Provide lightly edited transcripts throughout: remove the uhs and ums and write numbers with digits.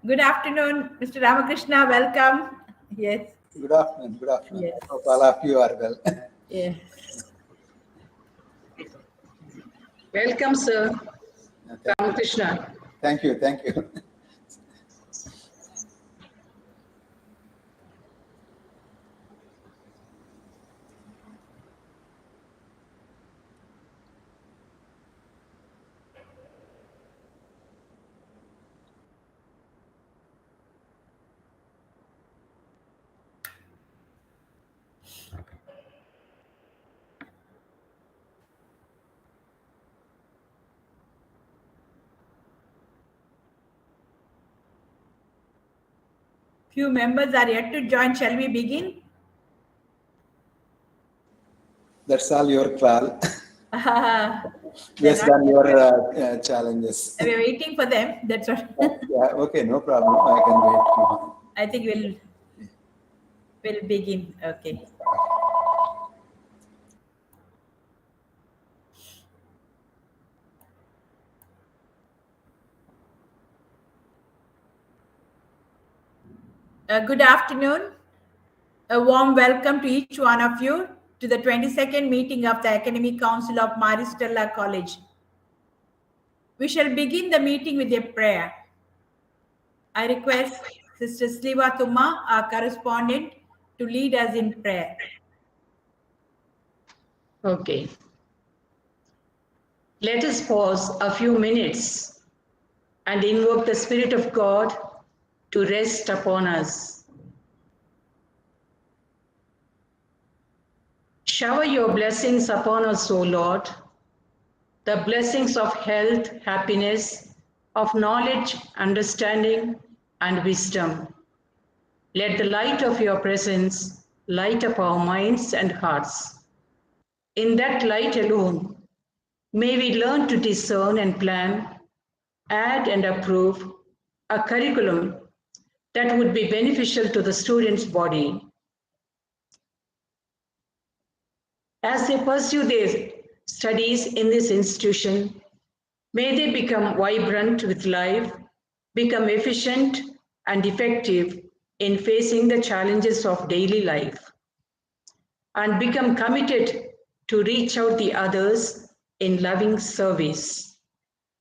Good afternoon, Mr. Ramakrishna. Welcome. Yes. Good afternoon. Good afternoon. Yes. Hope all of you are well. Yes. Welcome, sir. Ramakrishna. Thank you. Thank you. Few members are yet to join. Shall we begin? That's all your call. Based not on your challenges. We're waiting for them. That's what. Yeah. Okay. No problem. I can wait. I think we'll begin. Okay. Good afternoon. A warm welcome to each one of you to the 22nd meeting of the Academic Council of Stella College. We shall begin the meeting with a prayer. I request Sister Sliva Tuma, our correspondent, to lead us in prayer. Okay. Let us pause a few minutes and invoke the Spirit of God to rest upon us. Shower your blessings upon us, O Lord, the blessings of health, happiness, of knowledge, understanding, and wisdom. Let the light of your presence light up our minds and hearts. In that light alone, may we learn to discern and plan, add and approve a curriculum that would be beneficial to the student's body. As they pursue their studies in this institution, may they become vibrant with life, become efficient and effective in facing the challenges of daily life, and become committed to reach out the others in loving service,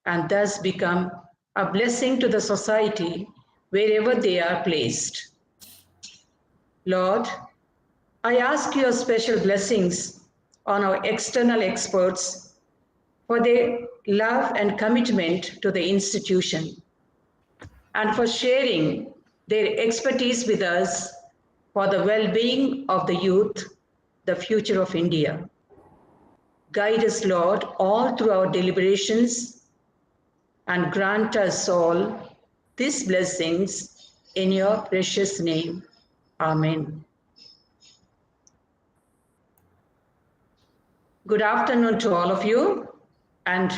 and thus become a blessing to the society wherever they are placed. Lord, I ask your special blessings on our external experts for their love and commitment to the institution, and for sharing their expertise with us for the well-being of the youth, the future of India. Guide us, Lord, all through our deliberations, and grant us all these blessings in your precious name. Amen. Good afternoon to all of you, and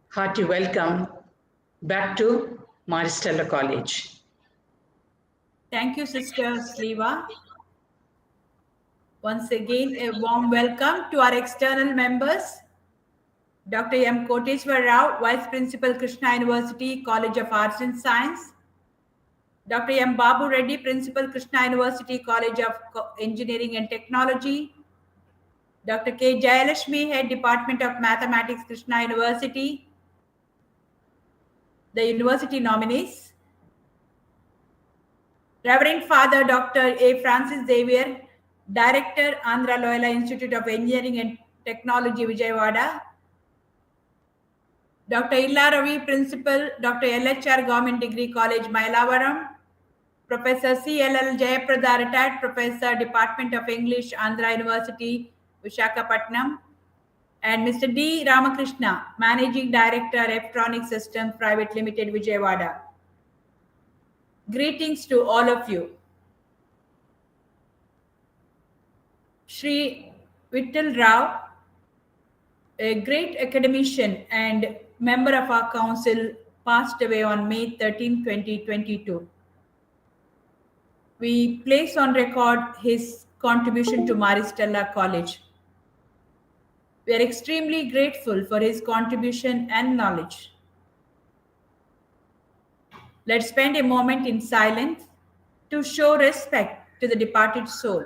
hearty welcome back to Stella College. Thank you, Sister Sliva. Once again, a warm welcome to our external members. Dr. M. Koteshwar Rao, Vice Principal, Krishna University, College of Arts and Science. Dr. M. Babu Reddy, Principal, Krishna University, College of Engineering and Technology. Dr. K. Jayalashmi, Head, Department of Mathematics, Krishna University. The university nominees. Reverend Father Dr. A. Francis Xavier, Director, Andhra Loyola Institute of Engineering and Technology, Vijayawada. Dr. Illa Ravi, Principal, Dr. LHR Government Degree College, Mailavaram. Professor C.L.L. Jayaprada, Retired Professor, Department of English, Andhra University, Visakhapatnam. And Mr. D. Ramakrishna, Managing Director, Electronic Systems Private Limited, Vijayawada. Greetings to all of you. Shri Vittal Rao, a great academician and member of our council, passed away on May 13, 2022. We place on record his contribution to Stella College. We are extremely grateful for his contribution and knowledge. Let's spend a moment in silence to show respect to the departed soul.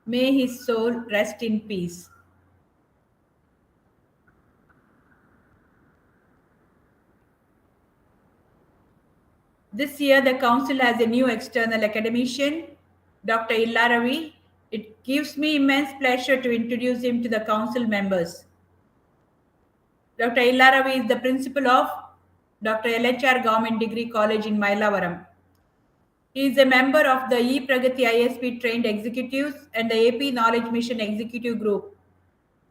May his soul rest in peace. This year, the Council has a new external academician, Dr. Illa Ravi. It gives me immense pleasure to introduce him to the Council members. Dr. Illa Ravi is the principal of Dr. LHR Government Degree College in Mailavaram. He is a member of the E-Pragati ISP trained executives and the AP Knowledge Mission Executive Group.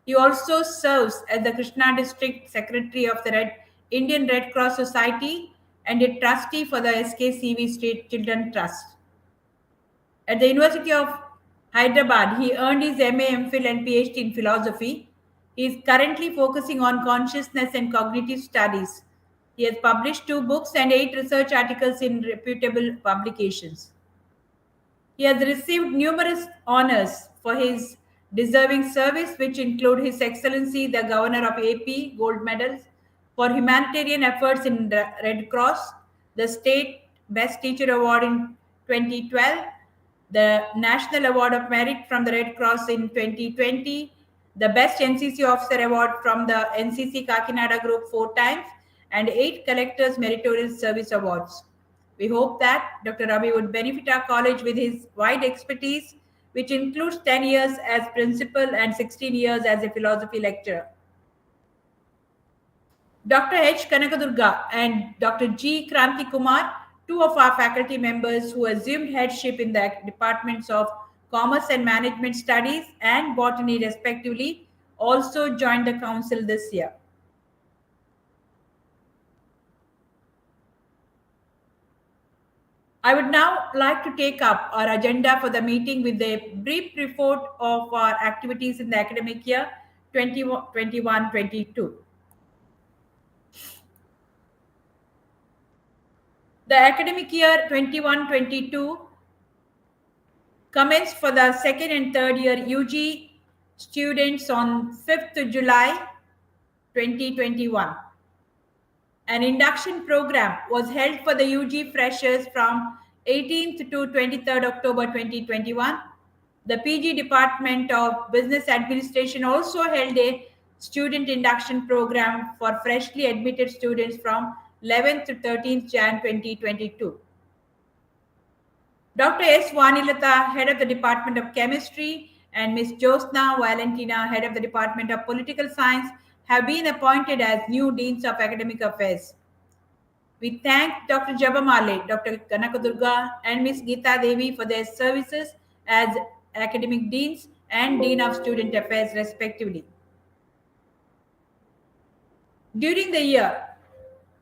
He also serves as the Krishna District Secretary of the Indian Red Cross Society and a trustee for the SKCV State Children Trust. At the University of Hyderabad, he earned his MA, MPhil and PhD in philosophy. He is currently focusing on consciousness and cognitive studies. He has published 2 books and 8 research articles in reputable publications. He has received numerous honors for his deserving service, which include His Excellency the Governor of AP Gold Medals for humanitarian efforts in the Red Cross, the State Best Teacher Award in 2012, the National Award of Merit from the Red Cross in 2020, the Best NCC Officer Award from the NCC Kakinada Group 4 times, and 8 Collectors Meritorious Service Awards. We hope that Dr. Ravi would benefit our college with his wide expertise, which includes 10 years as principal and 16 years as a philosophy lecturer. Dr. H. Kanakadurga and Dr. G. Kranti Kumar, 2 of our faculty members who assumed headship in the departments of Commerce and Management Studies and Botany respectively, also joined the council this year. I would now like to take up our agenda for the meeting with a brief report of our activities in the academic year 2021-22. The academic year 21-22 commenced for the second and third year UG students on 5th July 2021. An induction program was held for the UG freshers from 18th to 23rd October 2021. The PG Department of Business Administration also held a student induction program for freshly admitted students from 11th to 13th Jan 2022. Dr. S. Vanilata, Head of the Department of Chemistry, and Ms. Josna Valentina, Head of the Department of Political Science, have been appointed as new Deans of Academic Affairs. We thank Dr. Jabamale, Dr. Kanakadurga, and Ms. Geeta Devi for their services as Academic Deans and Dean of Student Affairs, respectively. During the year,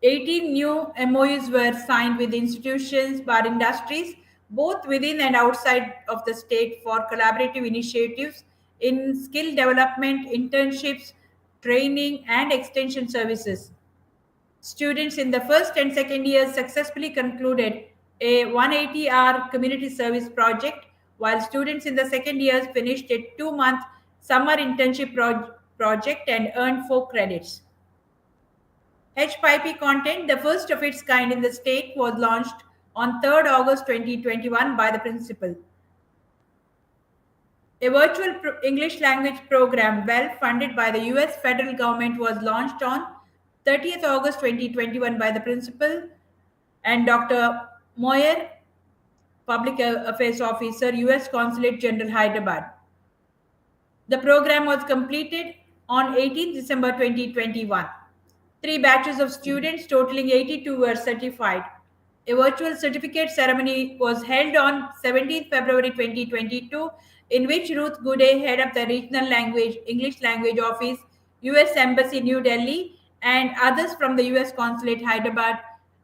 18 new MOUs were signed with institutions, bar industries, both within and outside of the state for collaborative initiatives in skill development, internships, training, and extension services. Students in the first and second years successfully concluded a 180-hour community service project, while students in the second years finished a 2-month summer internship project and earned 4 credits. HPIP content, the first of its kind in the state, was launched on 3rd August 2021 by the principal. A virtual English language program, well funded by the US federal government, was launched on 30th August 2021 by the principal and Dr. Moyer, Public Affairs Officer, US Consulate General, Hyderabad. The program was completed on 18th December 2021. 3 batches of students totaling 82 were certified. A virtual certificate ceremony was held on 17th February 2022, in which Ruth Gude, Head of the Regional English Language Office, US Embassy, New Delhi, and others from the US Consulate, Hyderabad,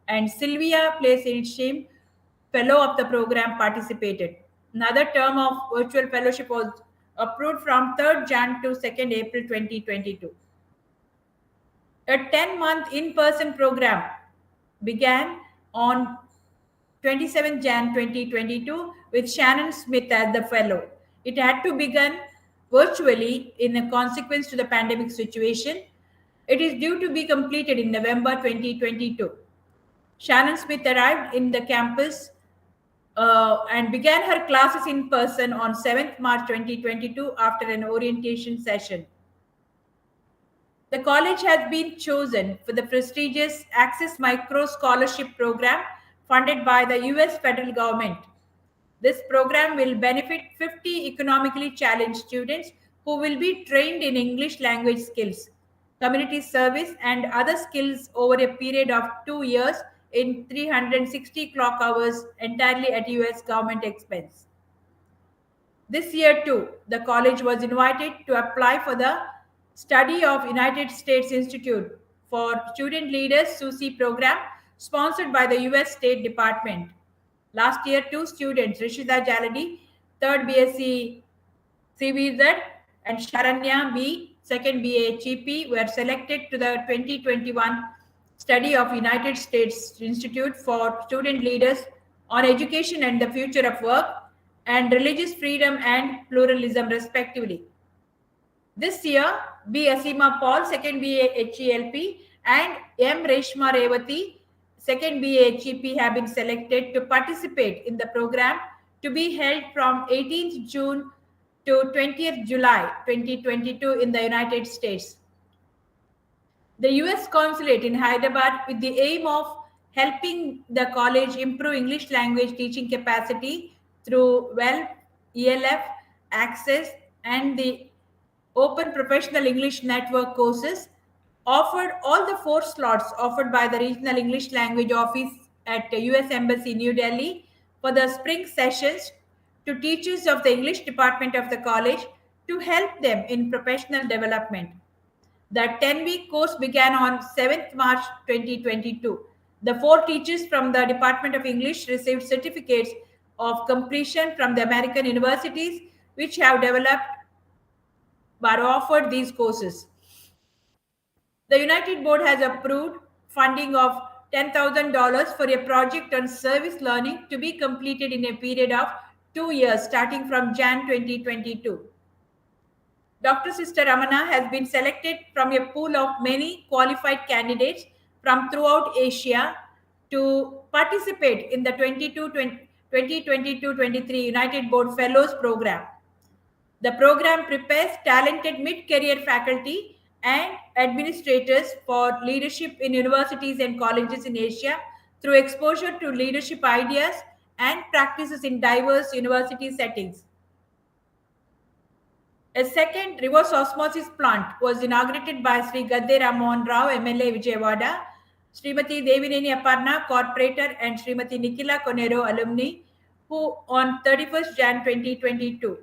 and Sylvia Place-Ilshim, Fellow of the program, participated. Another term of virtual fellowship was approved from 3rd Jan to 2nd April 2022. A 10-month in-person program began on 27 Jan 2022 with Shannon Smith as the fellow. It had to begin virtually in a consequence to the pandemic situation. It is due to be completed in November 2022. Shannon Smith arrived in the campus and began her classes in person on 7th March 2022 after an orientation session. The college has been chosen for the prestigious Access Micro Scholarship Program funded by the US federal government. This program will benefit 50 economically challenged students who will be trained in English language skills, community service, and other skills over a period of 2 years in 360 clock hours entirely at US government expense. This year too, the college was invited to apply for the Study of United States Institute for Student Leaders SUSI program sponsored by the US State Department. Last year, two students, Rishita Jaladi, 3rd BSc CBZ, and Sharanya B, 2nd BA GP, were selected to the 2021 Study of United States Institute for Student Leaders on Education and the Future of Work and Religious Freedom and Pluralism, respectively. This year, B. Asima Paul, 2nd BA HELP, and M. Reshma Revati, 2nd BA HEP, have been selected to participate in the program to be held from 18th June to 20th July 2022 in the United States. The US Consulate in Hyderabad, with the aim of helping the college improve English language teaching capacity through ELF, Access, and the Open Professional English Network courses, offered all the 4 slots offered by the Regional English Language Office at the US Embassy, New Delhi, for the spring sessions to teachers of the English department of the college to help them in professional development. The 10-week course began on 7th March 2022. The 4 teachers from the Department of English received certificates of completion from the American universities which have developed but offered these courses. The United Board has approved funding of $10,000 for a project on service learning to be completed in a period of 2 years starting from Jan 2022. Dr. Sister Ramana has been selected from a pool of many qualified candidates from throughout Asia to participate in the 2022-23 United Board Fellows Program. The program prepares talented mid-career faculty and administrators for leadership in universities and colleges in Asia through exposure to leadership ideas and practices in diverse university settings. A second reverse osmosis plant was inaugurated by Sri Gadde Rammohan Rao, MLA Vijayawada, Srimati Devineni Aparna, Corporator, and Srimati Nikhila Conero, alumni, who on 31st Jan 2022.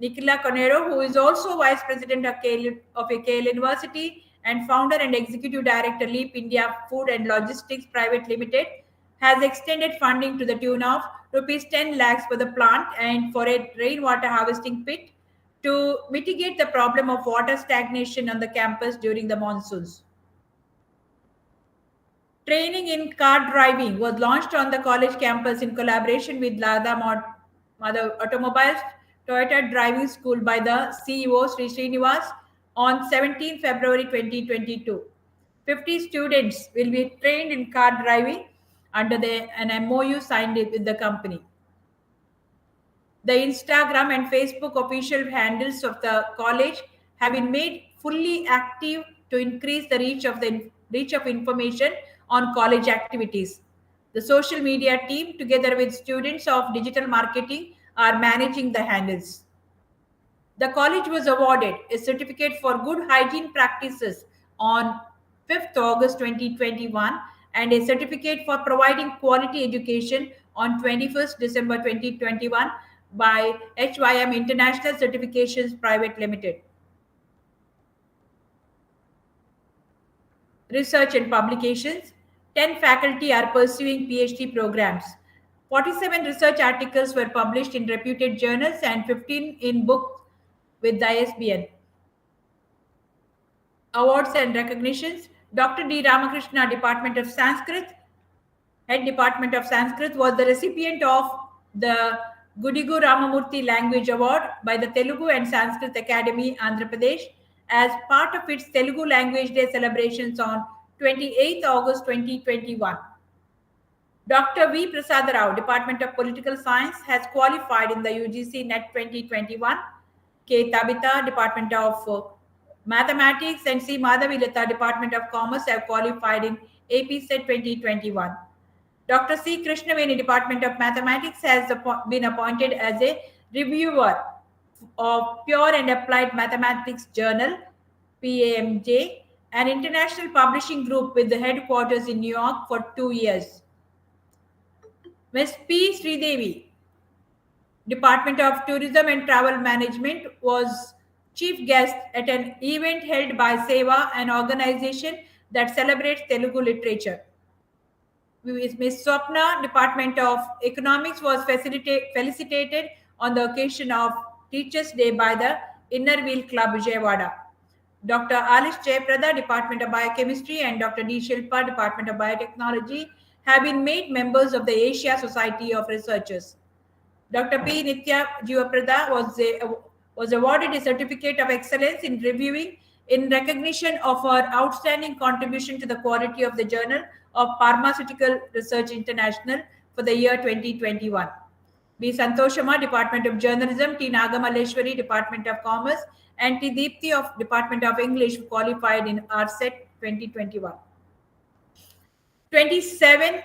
Nikhila Conero, who is also Vice President of KL University and Founder and Executive Director, Leap India Food and Logistics Private Limited, has extended funding to the tune of rupees 10 lakhs for the plant and for a rainwater harvesting pit to mitigate the problem of water stagnation on the campus during the monsoons. Training in car driving was launched on the college campus in collaboration with Lada Mother Automobiles Toyota Driving School by the CEO Sri Srinivas on 17 February 2022. 50 students will be trained in car driving under an MOU signed with the company. The Instagram and Facebook official handles of the college have been made fully active to increase the reach of information on college activities. The social media team, together with students of digital marketing, are managing the handles. The college was awarded a certificate for good hygiene practices on 5th August 2021 and a certificate for providing quality education on 21st December 2021 by HYM International Certifications Private Limited. Research and publications. 10 faculty are pursuing PhD programs. 47 research articles were published in reputed journals and 15 in book with the ISBN. Awards and recognitions. Dr. D. Ramakrishna, Department of Sanskrit, Head Department of Sanskrit, was the recipient of the Gudigu Ramamurthy Language Award by the Telugu and Sanskrit Academy, Andhra Pradesh, as part of its Telugu Language Day celebrations on 28th August 2021. Dr. V. Prasad Rao, Department of Political Science, has qualified in the UGC NET 2021. K. Tabitha, Department of Mathematics, and C. Madhavilata, Department of Commerce, have qualified in AP SET 2021. Dr. C. Krishnaveni, Department of Mathematics, has been appointed as a reviewer of Pure and Applied Mathematics Journal, PAMJ, an international publishing group with the headquarters in New York, for 2 years. Ms. P. Sridevi, Department of Tourism and Travel Management, was chief guest at an event held by Seva, an organization that celebrates Telugu literature. Ms. Swapna, Department of Economics, was felicitated on the occasion of Teachers' Day by the Inner Wheel Club, Vijayawada. Dr. Alice Jayaprada, Department of Biochemistry, and Dr. D. Shilpa, Department of Biotechnology, have been made members of the Asia Society of Researchers. Dr. P. Nitya Jivaprada was awarded a Certificate of Excellence in Reviewing in recognition of her outstanding contribution to the quality of the Journal of Pharmaceutical Research International for the year 2021. B. Santoshama, Department of Journalism, T. Nagamalleshwari, Department of Commerce, and T. Deepthi of Department of English qualified in RSET 2021. 27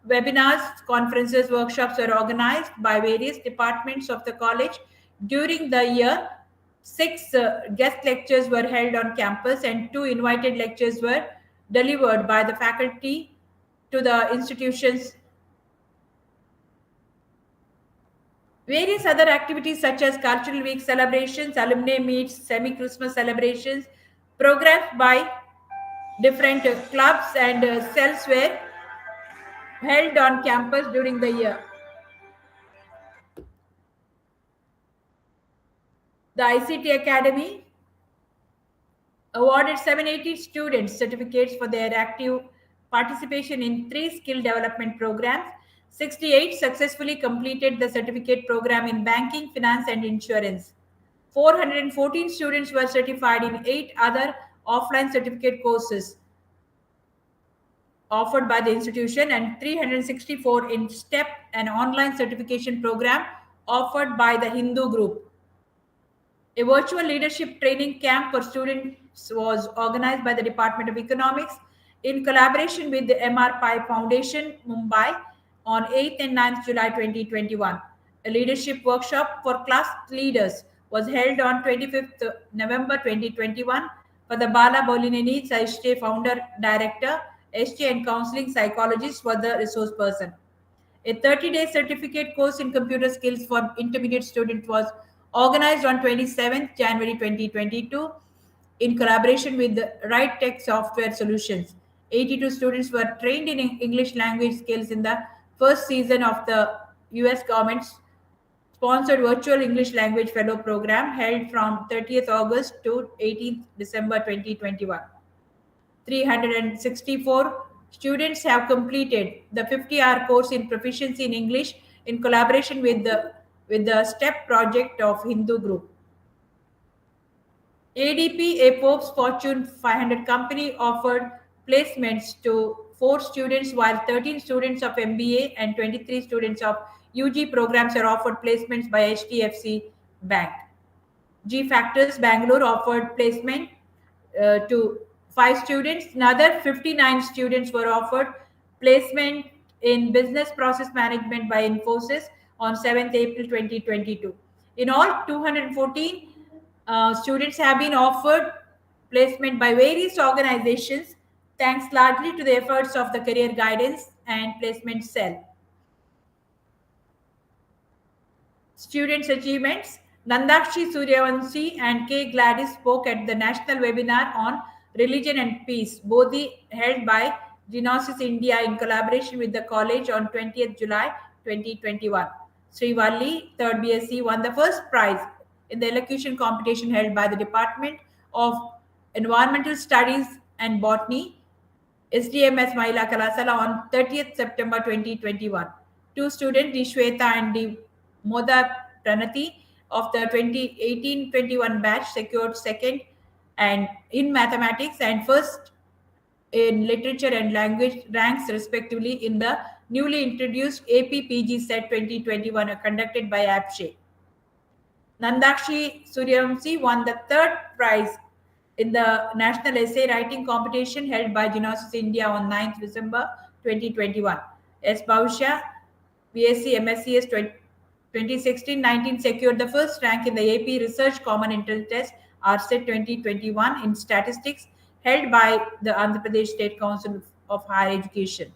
webinars, conferences, workshops were organized by various departments of the college during the year. 6 guest lectures were held on campus, and 2 invited lectures were delivered by the faculty to the institutions. Various other activities such as Cultural Week celebrations, alumni meets, semi-Christmas celebrations, programs by different clubs and cells were held on campus during the year. The ICT Academy awarded 780 students certificates for their active participation in 3 skill development programs. 68 successfully completed the certificate program in banking, finance, and insurance. 414 students were certified in 8 other offline certificate courses offered by the institution, and 364 in STEP, an online certification program offered by the Hindu group. A virtual leadership training camp for students was organized by the Department of Economics in collaboration with the MR Pai Foundation, Mumbai, on 8th and 9th July 2021. A leadership workshop for class leaders was held on 25th November 2021 for the Bala Bolineni Saishte founder director, ST, and counseling psychologist for the resource person. A 30-day certificate course in computer skills for intermediate students was organized on 27th January 2022 in collaboration with the Right Tech Software Solutions. 82 students were trained in English language skills in the first season of the US government's sponsored virtual English language fellow program held from 30th August to 18th December 2021. 364 students have completed the 50-hour course in proficiency in English in collaboration with the STEP project of Hindu group. ADP, a Forbes Fortune 500 company, offered placements to 4 students, while 13 students of MBA and 23 students of UG programs are offered placements by HDFC Bank. G Factors Bangalore offered placement to 5 students. Another 59 students were offered placement in business process management by Infosys on 7th April 2022. In all, 214 students have been offered placement by various organizations, thanks largely to the efforts of the Career Guidance and Placement Cell. Students' achievements. Nandakshi Suryavanshi and K. Gladys spoke at the national webinar on religion and peace, Bodhi, held by Genosis India in collaboration with the college on 20th July 2021. Sri Valli, 3rd BSc, won the first prize in the elocution competition held by the Department of Environmental Studies and Botany, SDMS Mahila Kalasala, on 30th September 2021. Two students, Dishweta and Moda Pranati of the 2018-21 batch, secured second and in mathematics and first in literature and language ranks respectively in the newly introduced APPG set 2021 conducted by APSHE. Nandakshi Suryavamsi won the third prize in the National Essay Writing Competition held by Genesis India on 9th December 2021. S. Bausha, BSc MScs 2016-19 secured the first rank in the AP Research Common Entrance Test RSET 2021 in statistics held by the Andhra Pradesh State Council of Higher Education.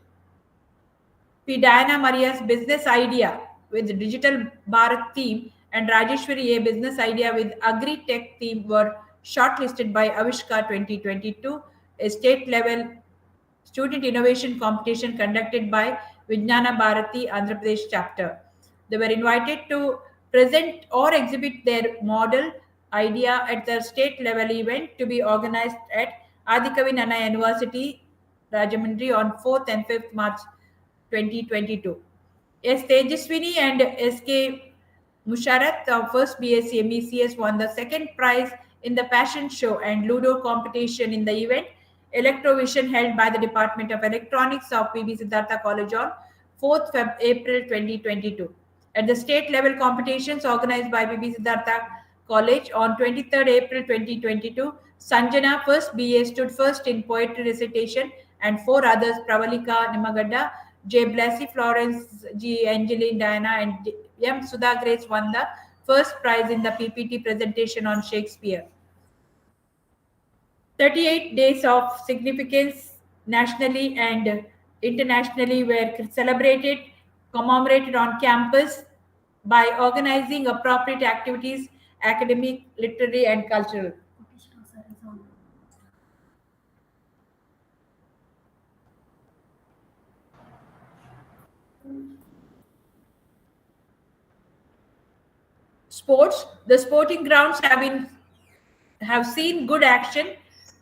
P. Diana Maria's Business Idea with Digital Bharat theme and Rajeshwari A Business Idea with Agri Tech theme were shortlisted by Avishka 2022, a state level student innovation competition conducted by Vijnana Bharati Andhra Pradesh chapter. They were invited to present or exhibit their model idea at the state level event to be organized at Adikavi Nana University, Rajahmundry on 4th and 5th March 2022. S. Tejaswini and S.K. Musharat of first BSc MECS won the second prize in the fashion show and Ludo competition in the event Electrovision held by the Department of Electronics of PB Siddhartha College on 4th April 2022. At the state level competitions organized by PB Siddhartha College on 23rd April 2022, Sanjana first BA stood first in poetry recitation and four others Pravalika Nimagadda, J. Blasey, Florence G. Angeline Diana, and M. Sudha Grace won the first prize in the PPT presentation on Shakespeare. 38 days of significance nationally and internationally were celebrated, commemorated on campus by organizing appropriate activities, academic, literary, and cultural. Sports. The sporting grounds have seen good action.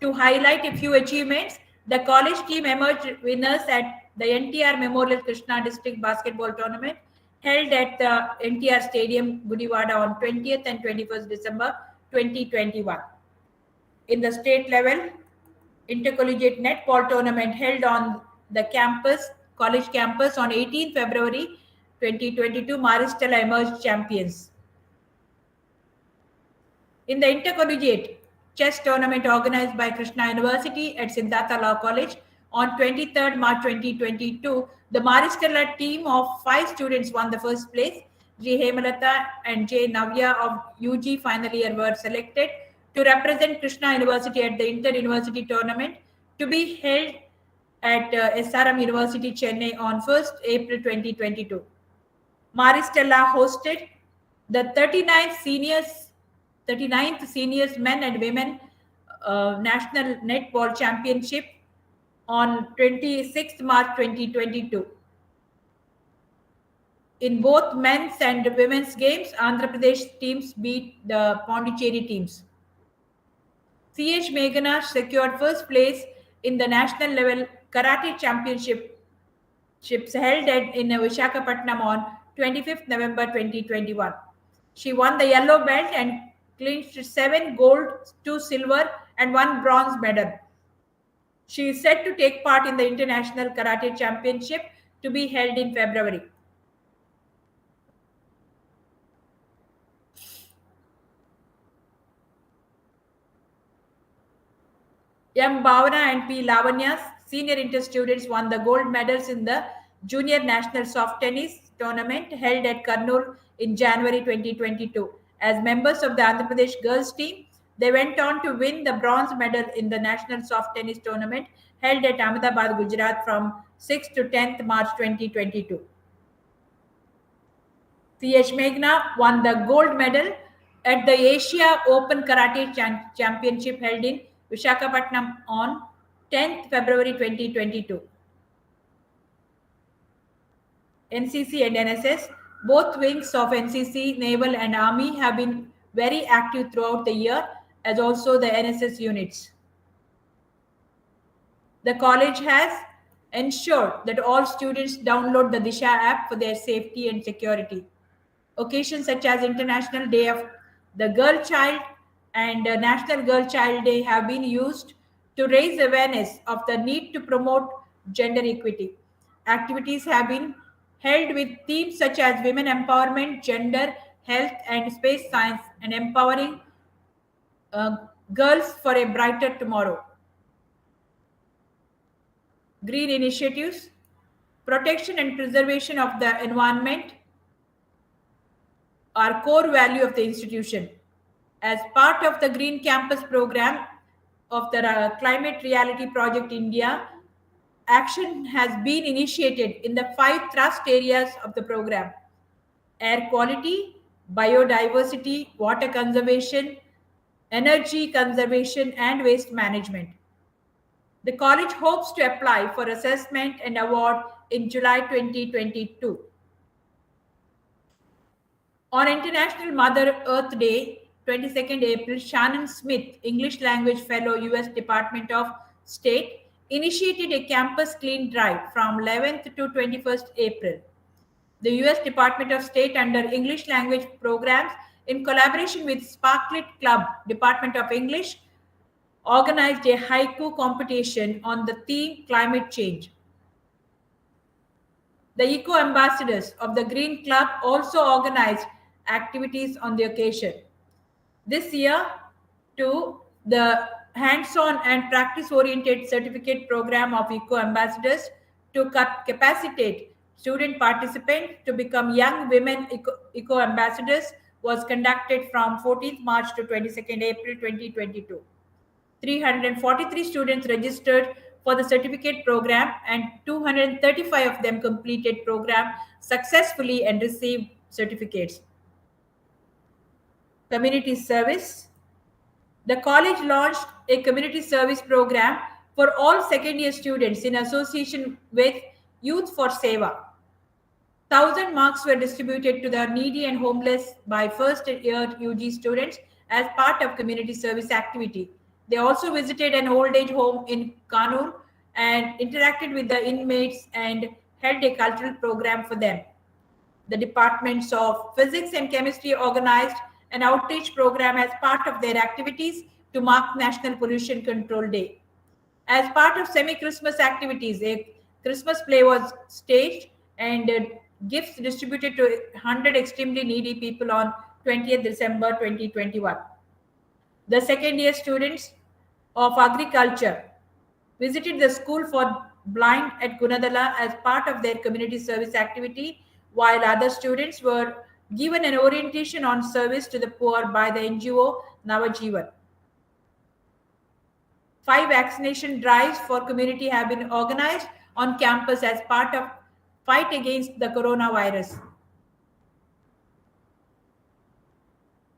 To highlight a few achievements, the college team emerged winners at the NTR Memorial Krishna District Basketball Tournament held at the NTR Stadium, Gudivada on 20th and 21st December 2021. In the state level, intercollegiate netball tournament held on the college campus on 18 February 2022, Maristella emerged champions. In the intercollegiate chess tournament organized by Krishna University at Siddhartha Law College on 23rd March 2022, the Maristella team of 5 students won the first place. G. Hemalata and J. Navya of UG final year were selected to represent Krishna University at the inter-university tournament to be held at SRM University, Chennai on 1st April 2022. Maristella hosted the 39th Seniors Men and Women National Netball Championship on 26th March 2022. In both men's and women's games, Andhra Pradesh teams beat the Pondicherry teams. C.H. Meghana secured first place in the national level karate championships held in Visakhapatnam on 25th November 2021. She won the yellow belt and clinched 7 gold, 2 silver, and 1 bronze medal. She is set to take part in the International Karate Championship to be held in February. M. Bhavana and P. Lavanya, senior inter students, won the gold medals in the Junior National Soft Tennis tournament held at Kurnool in January 2022. As members of the Andhra Pradesh girls team, they went on to win the bronze medal in the National Soft Tennis tournament held at Ahmedabad, Gujarat from 6th to 10th March 2022. C.H. Meghna won the gold medal at the Asia Open Karate Championship held in Visakhapatnam on 10th February 2022. NCC and NSS, both wings of NCC, Naval and Army have been very active throughout the year, as also the NSS units. The college has ensured that all students download the Disha app for their safety and security. Occasions such as International Day of the Girl Child and National Girl Child Day have been used to raise awareness of the need to promote gender equity. Activities have been held with themes such as women empowerment, gender, health, and space science, and empowering uh, girls for a brighter tomorrow. Green initiatives, protection and preservation of the environment are core value of the institution. As part of the Green Campus program of the Climate Reality Project India, action has been initiated in the 5 thrust areas of the program: air quality, biodiversity, water conservation, energy conservation, and waste management. The college hopes to apply for assessment and award in July 2022. On International Mother Earth Day, 22nd April, Shannon Smith, English Language Fellow, US Department of State, initiated a campus clean drive from 11th to 21st April. The US Department of State, under English Language Programs, in collaboration with Sparklet Club, Department of English, organized a haiku competition on the theme climate change. The eco ambassadors of the Green Club also organized activities on the occasion. This year, too, the hands-on and practice-oriented certificate program of eco ambassadors to capacitate student participants to become young women eco ambassadors was conducted from 14th March to 22nd April 2022. 343 students registered for the certificate program and 235 of them completed program successfully and received certificates. Community service. The college launched a community service program for all second year students in association with Youth for Seva. 1,000 marks were distributed to the needy and homeless by first year UG students as part of community service activity. They also visited an old age home in Kanur and interacted with the inmates and held a cultural program for them. The departments of physics and chemistry organized an outreach program as part of their activities to mark National Pollution Control Day. As part of semi-Christmas activities, a Christmas play was staged and gifts distributed to 100 extremely needy people on 20th December 2021. The second year students of agriculture visited the school for blind at Gunadala as part of their community service activity, while other students were given an orientation on service to the poor by the NGO Navajivan. 5 vaccination drives for community have been organized on campus as part of fight against the coronavirus.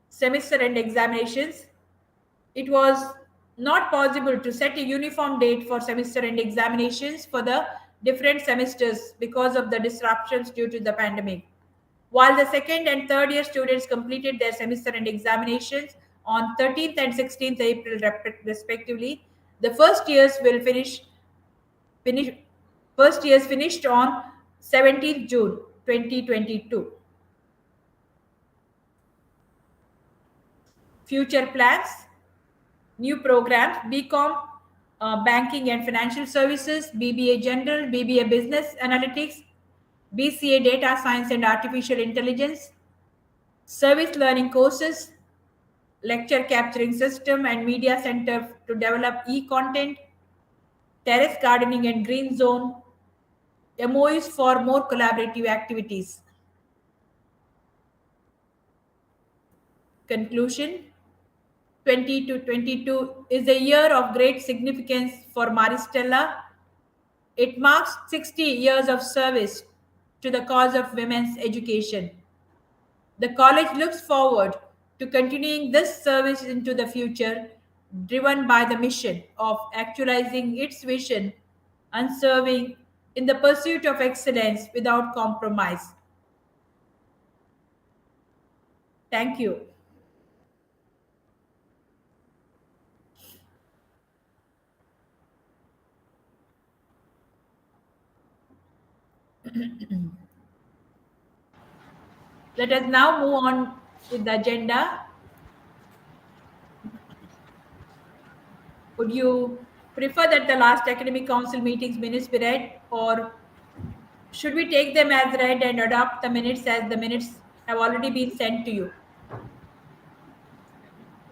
Semester end examinations. It was not possible to set a uniform date for semester end examinations for the different semesters because of the disruptions due to the pandemic. While the second and third year students completed their semester end examinations on 13th and 16th April respectively, the first years finished on 17th June 2022. Future plans, new programs: BCom, Banking and Financial Services, BBA General, BBA Business Analytics, BCA Data Science and Artificial Intelligence, service learning courses, lecture capturing system and media center to develop e-content, terrace gardening and green zone, MOUs for more collaborative activities. Conclusion: 2022 is a year of great significance for Stella. It marks 60 years of service to the cause of women's education. The college looks forward to continuing this service into the future, driven by the mission of actualizing its vision and serving in the pursuit of excellence without compromise. Thank you. Let us now move on with the agenda. Would you prefer that the last academic council meetings minutes be read, or should we take them as read and adopt the minutes as the minutes have already been sent to you?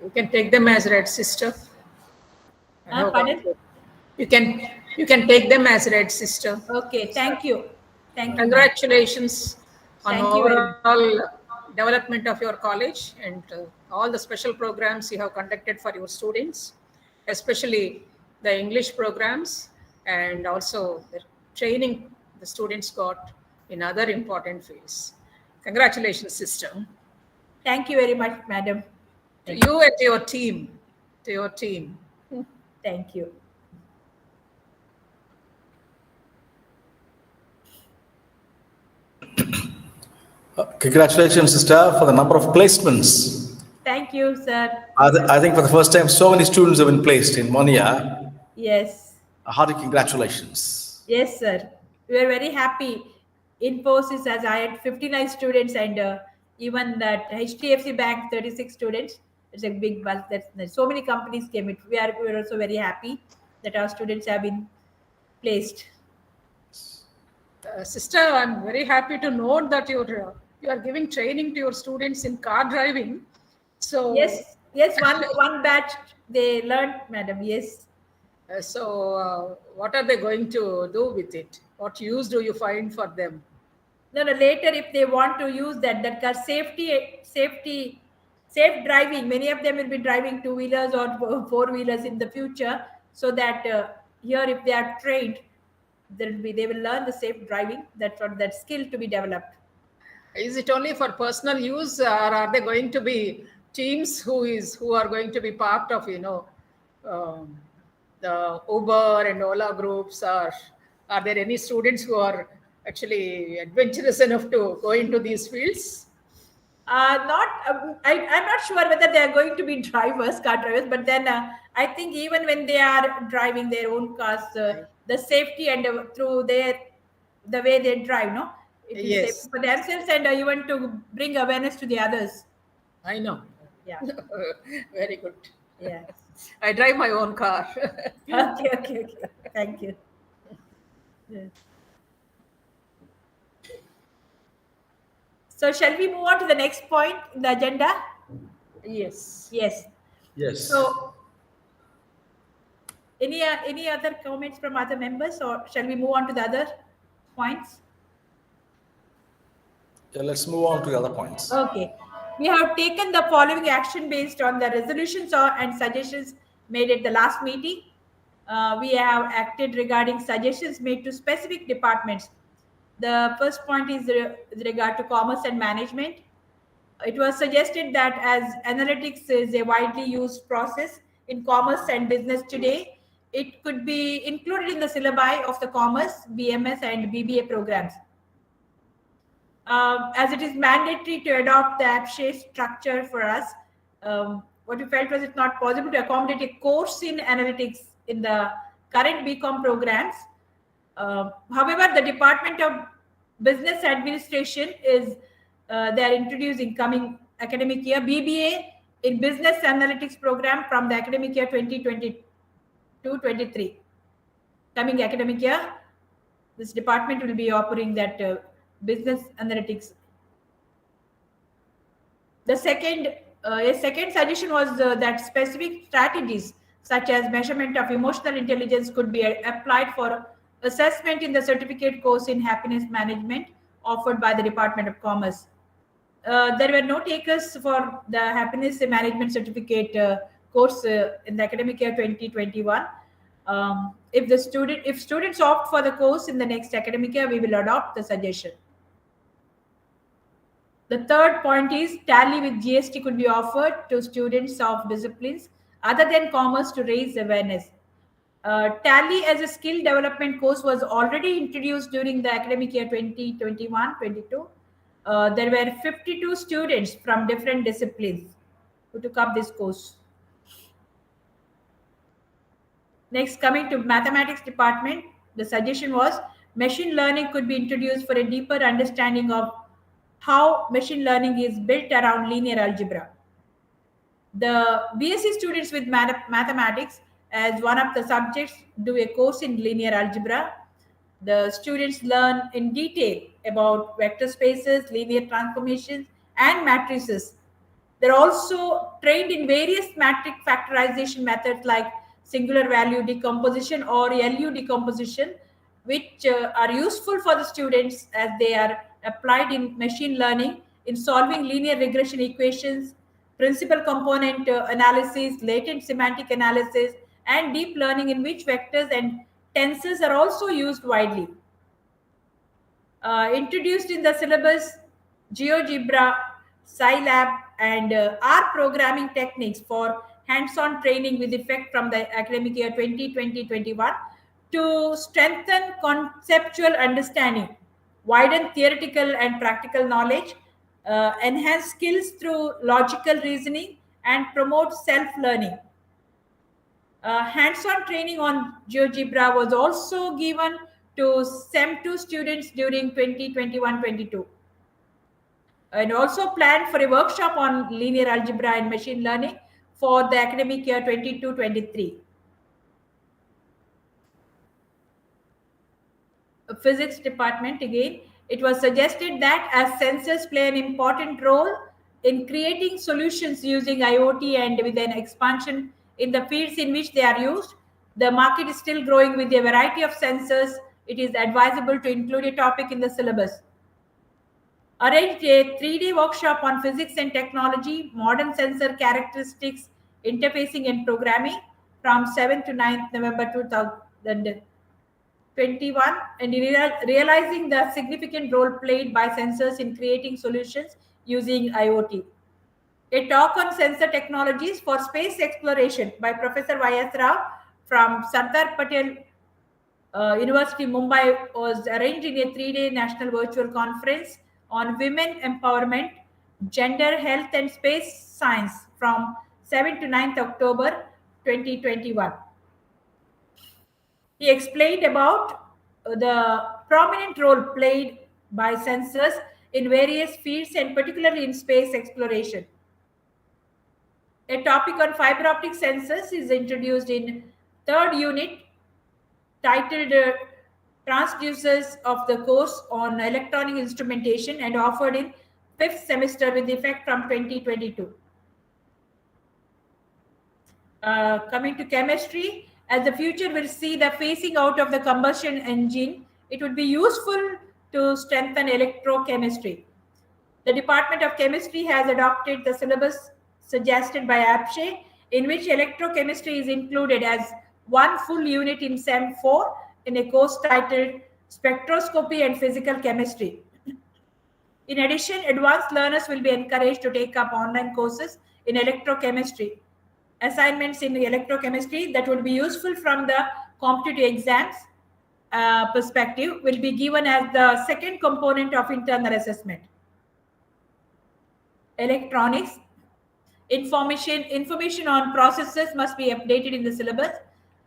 You can take them as read, sister. I have gone Pardon? through. You can take them as read, sister. Okay, thank you. Thank you, ma'am. Congratulations on Thank you very overall development of your college and all the special programs you have conducted for your students, especially the English programs and also the training the students got in other important fields. Congratulations, sister. Thank you very much, madam. To you and to your team. To your team. Thank you. Congratulations, sister, for the number of placements. Thank you, sir. I think for the first time, so many students have been placed in 1 year. Yes. A hearty congratulations. Yes, sir. We are very happy. Infosys, as I had 59 students, and even that HDFC Bank 36 students. It's a big bulk. That's so many companies came in. We are also very happy that our students have been placed. Sister, I'm very happy to note that you are giving training to your students in car driving. So Yes, one batch they learned, madam. Yes. What are they going to do with it? What use do you find for them? No. Later, if they want to use that car safe driving. Many of them will be driving 2-wheelers or 4-wheelers in the future. So that here, if they are trained, they will learn the safe driving. That's what that skill to be developed. Is it only for personal use, or are they going to be teams who are going to be part of the Uber and Ola groups? Or are there any students who are actually adventurous enough to go into these fields? Not I'm not sure whether they are going to be car drivers, but then I think even when they are driving their own cars, the safety and through the way they drive, no, it is safe Yes. for themselves and even to bring awareness to the others. I know. Yeah. Very good. Yeah. I drive my own car. Okay. Thank you. Yeah. So shall we move on to the next point in the agenda? Yes. Yes. Yes. So any other comments from other members, or shall we move on to the other points? Yeah, let's move on to the other points. Okay. We have taken the following action based on the resolutions and suggestions made at the last meeting. We have acted regarding suggestions made to specific departments. The first point is with regard to commerce and management. It was suggested that as analytics is a widely used process in commerce and business today, it could be included in the syllabi of the commerce, BMS, and BBA programs. As it is mandatory to adopt the APSHE structure for us, what we felt was it's not possible to accommodate a course in analytics in the current BCom programs. However, the Department of Business Administration is they are introducing coming academic year BBA in Business Analytics program from the academic year 2022-23. Coming academic year, this department will be offering that business analytics. The second, a second suggestion was that specific strategies such as measurement of emotional intelligence could be applied for assessment in the certificate course in happiness management offered by the Department of Commerce. There were no takers for the happiness management certificate course in the academic year 2021. If students opt for the course in the next academic year, we will adopt the suggestion. The third point is tally with GST could be offered to students of disciplines other than commerce to raise awareness. Tally as a skill development course was already introduced during the academic year 2021-22. There were 52 students from different disciplines who took up this course. Next, coming to mathematics department, the suggestion was machine learning could be introduced for a deeper understanding of how machine learning is built around linear algebra. The BSc students with mathematics as one of the subjects do a course in linear algebra. The students learn in detail about vector spaces, linear transformations, and matrices. They're also trained in various matrix factorization methods like singular value decomposition or LU decomposition, which are useful for the students as they are applied in machine learning in solving linear regression equations, principal component analysis, latent semantic analysis, and deep learning, in which vectors and tensors are also used widely. Introduced in the syllabus, GeoGebra, Scilab, and R programming techniques for hands-on training with effect from the academic year 2020-21 to strengthen conceptual understanding, widen theoretical and practical knowledge, enhance skills through logical reasoning, and promote self-learning. Hands-on training on GeoGebra was also given to SEM2 students during 2021-22, and also planned for a workshop on linear algebra and machine learning for the academic year 22-23. Physics department again, it was suggested that as sensors play an important role in creating solutions using IoT and with an expansion in the fields in which they are used, the market is still growing with a variety of sensors. It is advisable to include a topic in the syllabus. Arranged a 3-day workshop on physics and technology, modern sensor characteristics, interfacing and programming from 7th to 9th November 2021, and realizing the significant role played by sensors in creating solutions using IoT. A talk on sensor technologies for space exploration by Professor Y.S. Rao from Sardar Patel University, Mumbai, was arranged in a 3-day national virtual conference on women empowerment, gender, health, and space science from 7th to 9th October 2021. He explained about the prominent role played by sensors in various fields and particularly in space exploration. A topic on fiber optic sensors is introduced in third unit titled Transducers of the course on electronic instrumentation and offered in 5th semester with effect from 2022. Coming to chemistry, as the future will see the phasing out of the combustion engine, it would be useful to strengthen electrochemistry. The Department of Chemistry has adopted the syllabus suggested by APSHE, in which electrochemistry is included as one full unit in SEM 4 in a course titled Spectroscopy and Physical Chemistry. In addition, advanced learners will be encouraged to take up online courses in electrochemistry. Assignments in electrochemistry that would be useful from the competitive exams perspective will be given as the second component of internal assessment. Electronics, information on processes must be updated in the syllabus.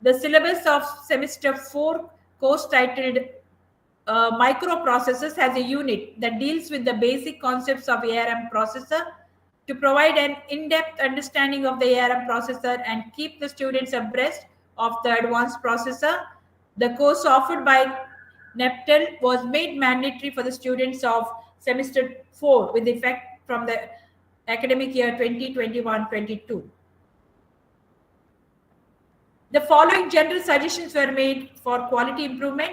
The syllabus of semester 4 course titled Microprocessors has a unit that deals with the basic concepts of ARM processor to provide an in-depth understanding of the ARM processor and keep the students abreast of the advanced processor. The course offered by NEPTEL was made mandatory for the students of semester 4 with effect from the academic year 2021-22. The following general suggestions were made for quality improvement.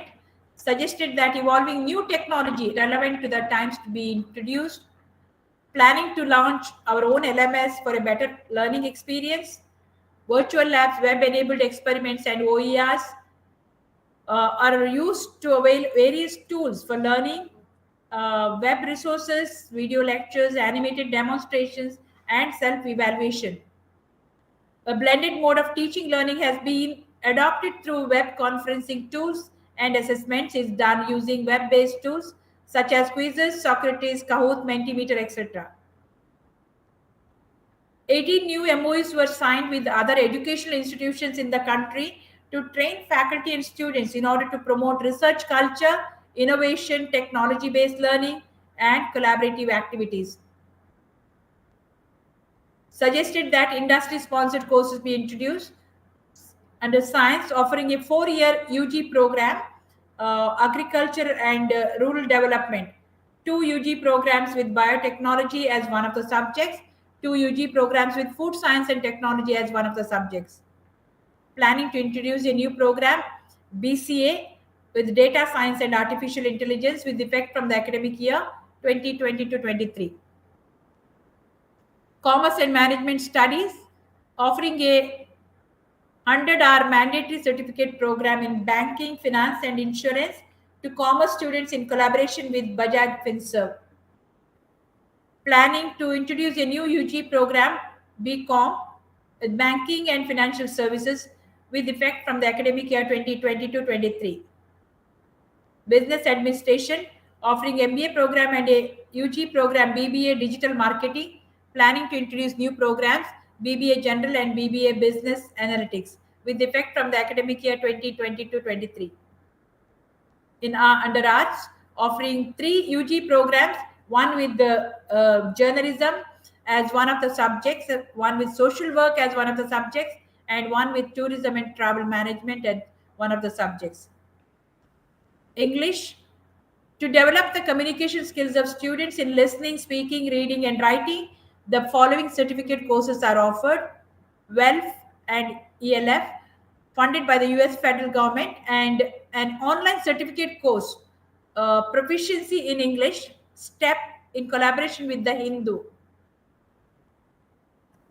Suggested that evolving new technology relevant to the times to be introduced, planning to launch our own LMS for a better learning experience, virtual labs, web-enabled experiments, and OERs are used to avail various tools for learning, web resources, video lectures, animated demonstrations, and self-evaluation. A blended mode of teaching learning has been adopted through web conferencing tools, and assessments is done using web-based tools such as quizzes, Socrates, Kahoot, Mentimeter, etc. 18 new MOUs were signed with other educational institutions in the country to train faculty and students in order to promote research culture, innovation, technology-based learning, and collaborative activities. Suggested that industry-sponsored courses be introduced under science, offering a 4-year UG program, agriculture and rural development, 2 UG programs with biotechnology as one of the subjects, 2 UG programs with food science and technology as one of the subjects. Planning to introduce a new program, BCA, with data science and artificial intelligence with effect from the academic year 2020 to 23. Commerce and Management Studies, offering a 100-hour mandatory certificate program in banking, finance, and insurance to commerce students in collaboration with Bajaj Finserv. Planning to introduce a new UG program, BCom, with banking and financial services with effect from the academic year 2020 to 23. Business Administration, offering MBA program and a UG program, BBA Digital Marketing, planning to introduce new programs, BBA General and BBA Business Analytics, with effect from the academic year 2020 to 23. In under arts, offering 3 UG programs, one with the journalism as one of the subjects, one with social work as one of the subjects, and one with tourism and travel management as one of the subjects. English, to develop the communication skills of students in listening, speaking, reading, and writing, the following certificate courses are offered: WELF and ELF, funded by the US federal government, and an online certificate course, Proficiency in English, STEP, in collaboration with the Hindu.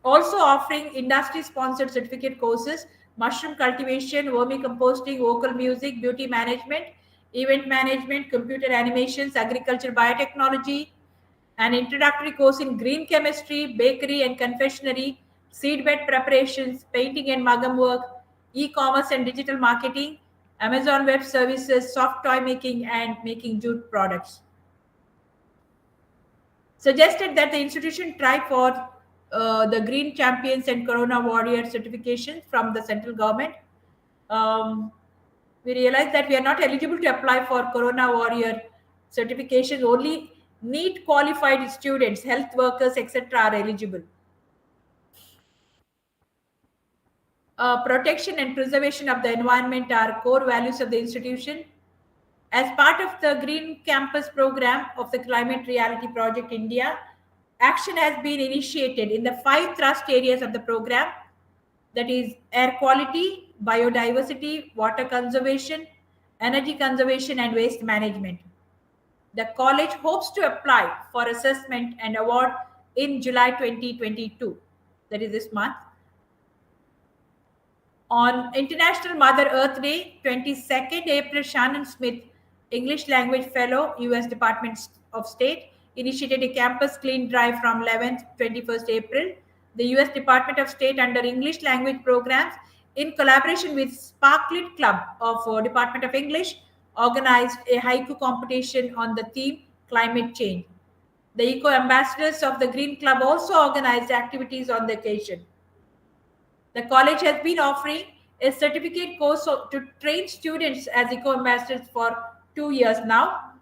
Also offering industry-sponsored certificate courses, mushroom cultivation, vermicomposting, vocal music, beauty management, event management, computer animations, agriculture biotechnology, an introductory course in green chemistry, bakery and confectionery, seedbed preparations, painting and magam work, e-commerce and digital marketing, Amazon Web Services, soft toy making, and making jute products. Suggested that the institution try for the Green Champions and Corona Warrior certifications from the central government. We realized that we are not eligible to apply for Corona Warrior certifications. Only NEET qualified students, health workers, etc. are eligible. Protection and preservation of the environment are core values of the institution. As part of the Green Campus program of the Climate Reality Project India, action has been initiated in the 5 thrust areas of the program, that is air quality, biodiversity, water conservation, energy conservation, and waste management. The college hopes to apply for assessment and award in July 2022, that is this month. On International Mother Earth Day, 22nd April, Shannon Smith, English Language Fellow, US Department of State, initiated a campus clean drive from 11th to 21st April. The US Department of State, under English language programs, in collaboration with Sparklet Club of Department of English, organized a haiku competition on the theme climate change. The Eco Ambassadors of the Green Club also organized activities on the occasion. The college has been offering a certificate course to train students as Eco Ambassadors for 2 years now.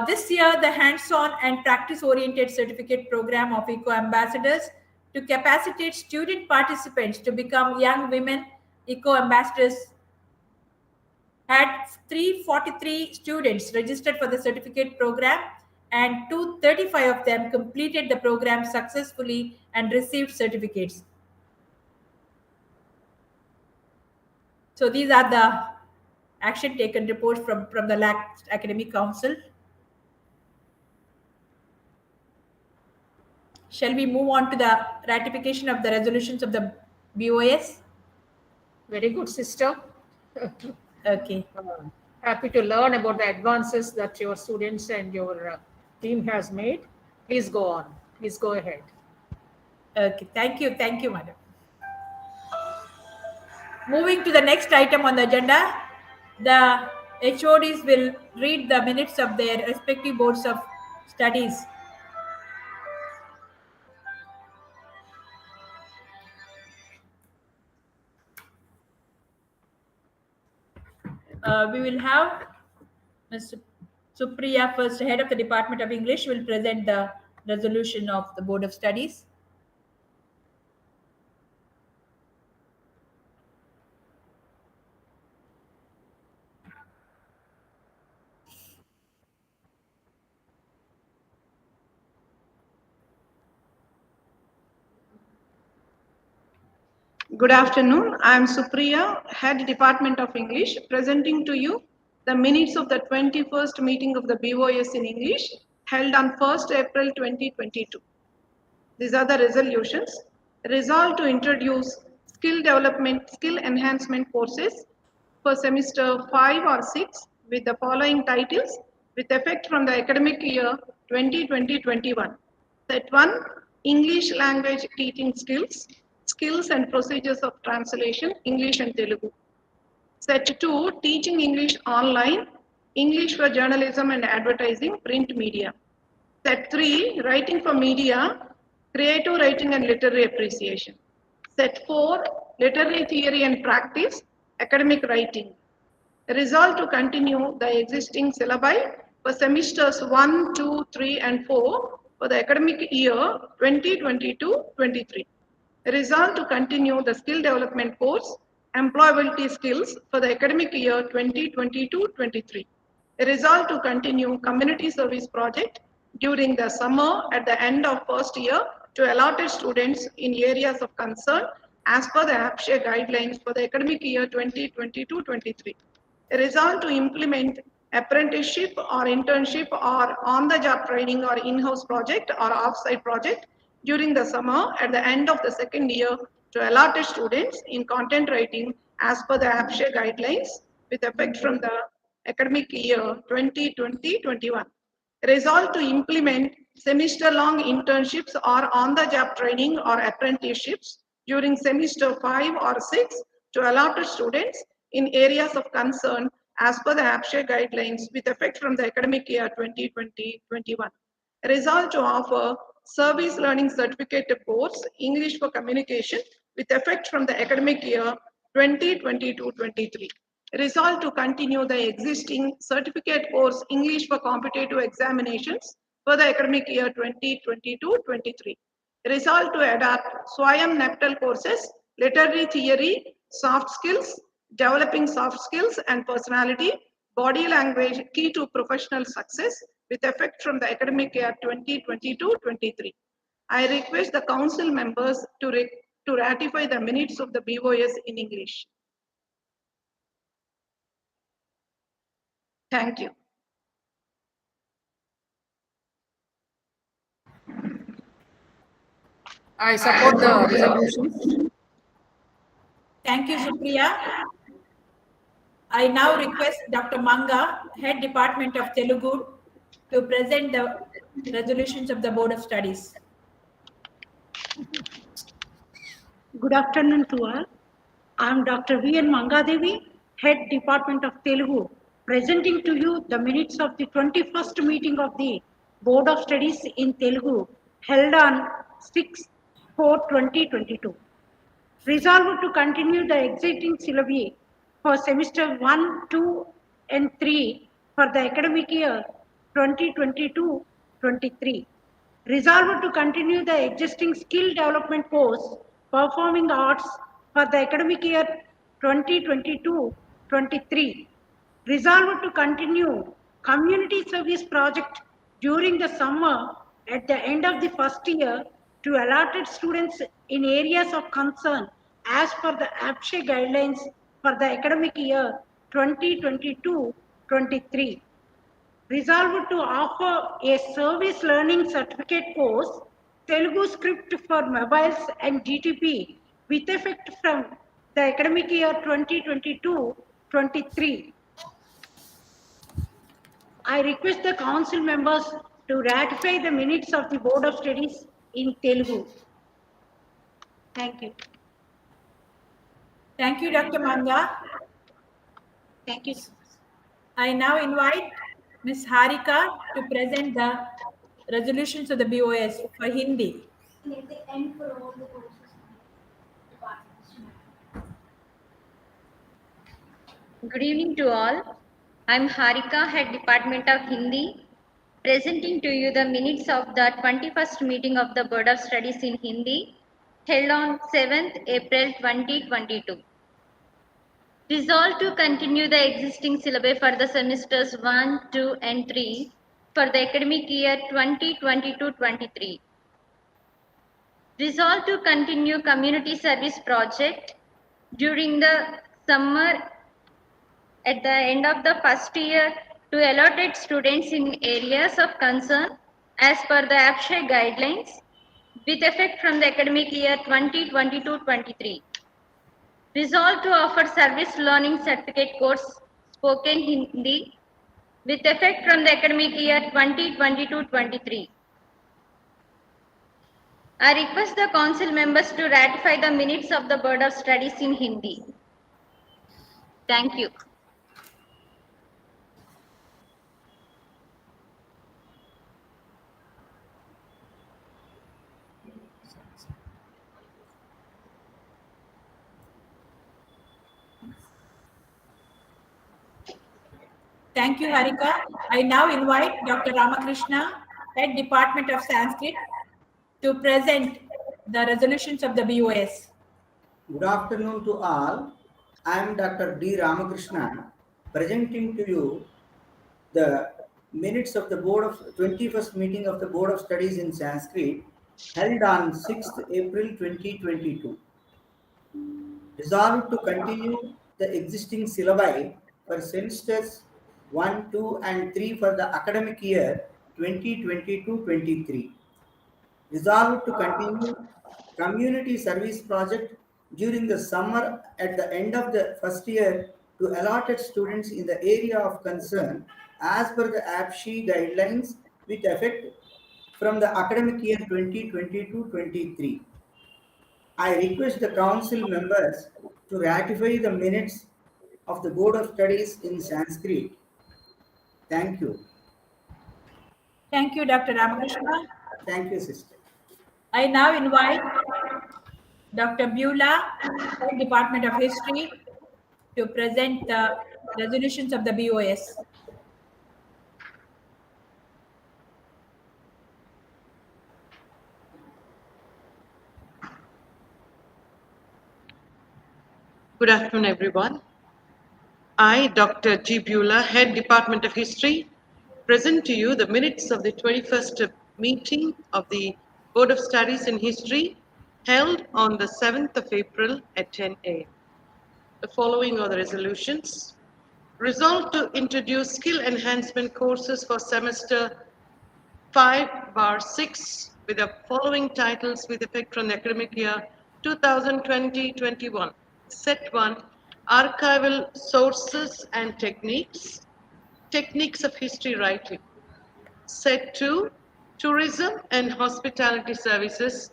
This year, the hands-on and practice-oriented certificate program of Eco Ambassadors to capacitate student participants to become young women Eco Ambassadors had 343 students registered for the certificate program, and 235 of them completed the program successfully and received certificates. So these are the action taken reports from the LAC Academic Council. Shall we move on to the ratification of the resolutions of the BOS? Very good, sister. Okay. Happy to learn about the advances that your students and your team has made. Please go on. Please go ahead. Okay. Thank you. Thank you, madam. Moving to the next item on the agenda, the HODs will read the minutes of their respective boards of studies. We will have Ms. Supriya, first head of the Department of English, will present the resolution of the Board of Studies. Good afternoon. I am Supriya, Head Department of English, presenting to you the minutes of the 21st meeting of the BOS in English held on 1st April 2022. These are the resolutions. Resolve to introduce skill development, skill enhancement courses for semester 5 or 6 with the following titles with effect from the academic year 2020-21. Set 1, English language teaching skills, skills and procedures of translation, English and Telugu. Set 2, teaching English online, English for journalism and advertising, print media. Set 3, writing for media, creative writing and literary appreciation. Set 4, literary theory and practice, academic writing. Resolve to continue the existing syllabi for semesters 1, 2, 3 and 4 for the academic year 2022-23. Resolve to continue the skill development course, employability skills for the academic year 2022-23. Resolve to continue community service project during the summer at the end of first year to allotted students in areas of concern as per the APSHE guidelines for the academic year 2022-23. Resolve to implement apprenticeship or internship or on-the-job training or in-house project or off-site project during the summer at the end of the second year to allotted students in content writing as per the APSHE guidelines with effect from the academic year 2020-21. Resolve to implement semester-long internships or on-the-job training or apprenticeships during semester 5 or 6 to allotted students in areas of concern as per the APSHE guidelines with effect from the academic year 2020-21. Resolve to offer service learning certificate course English for communication with effect from the academic year 2022-23. Resolve to continue the existing certificate course English for competitive examinations for the academic year 2022-23. Resolve to adapt Swayam Neptal courses, literary theory, soft skills, developing soft skills and personality, body language key to professional success with effect from the academic year 2022-23. I request the council members to ratify the minutes of the BOS in English. Thank you. I support the resolution. Thank you, Supriya. I now request Dr. Manga, Head Department of Telugu, to present the resolutions of the Board of Studies. Good afternoon to all. I am Dr. V. N. Mangadevi, Head Department of Telugu, presenting to you the minutes of the 21st meeting of the Board of Studies in Telugu held on 6/4/2022. Resolved to continue the existing syllabi for semester 1, 2 and 3 for the academic year 2022-23. Resolved to continue the existing skill development course Performing Arts for the academic year 2022-23. Resolved to continue community service project during the summer at the end of the first year to allotted students in areas of concern as per the APSHE guidelines for the academic year 2022-23. Resolved to offer a service learning certificate course, Telugu script for mobiles and GTP with effect from the academic year 2022-23. I request the council members to ratify the minutes of the Board of Studies in Telugu. Thank you. Thank you, Dr. Manga. Thank you. I now invite Ms. Harika to present the resolutions of the BOS for Hindi. Good evening to all. I'm Harika, Head Department of Hindi, presenting to you the minutes of the 21st meeting of the Board of Studies in Hindi held on 7th April 2022. Resolved to continue the existing syllabi for the semesters 1, 2 and 3 for the academic year 2022-23. Resolved to continue community service project during the summer at the end of the first year to allotted students in areas of concern as per the APSHA guidelines with effect from the academic year 2022-23. Resolved to offer service learning certificate course spoken Hindi with effect from the academic year 2022-23. I request the council members to ratify the minutes of the Board of Studies in Hindi. Thank you. Thank you, Harika. I now invite Dr. Ramakrishna, Head Department of Sanskrit, to present the resolutions of the BOS. Good afternoon to all. I am Dr. D. Ramakrishna, presenting to you the minutes of the 21st meeting of the Board of Studies in Sanskrit held on 6th April 2022. Resolved to continue the existing syllabi for semesters 1, 2 and 3 for the academic year 2022-23. Resolved to continue community service project during the summer at the end of the first year to allotted students in the area of concern as per the APSHA guidelines with effect from the academic year 2022-23. I request the council members to ratify the minutes of the Board of Studies in Sanskrit. Thank you. Thank you, Dr. Ramakrishna. Thank you, sister. I now invite Dr. Beulah, Head Department of History, to present the resolutions of the BOS. Good afternoon, everyone. I, Dr. G. Beulah, Head Department of History, present to you the minutes of the 21st meeting of the Board of Studies in History held on the 7th of April at 10 a.m. The following are the resolutions. Resolved to introduce skill enhancement courses for semester 5/6 with the following titles with effect from the academic year 2020-21. Set 1, Archival Sources and Techniques, Techniques of History Writing. Set 2, Tourism and Hospitality Services,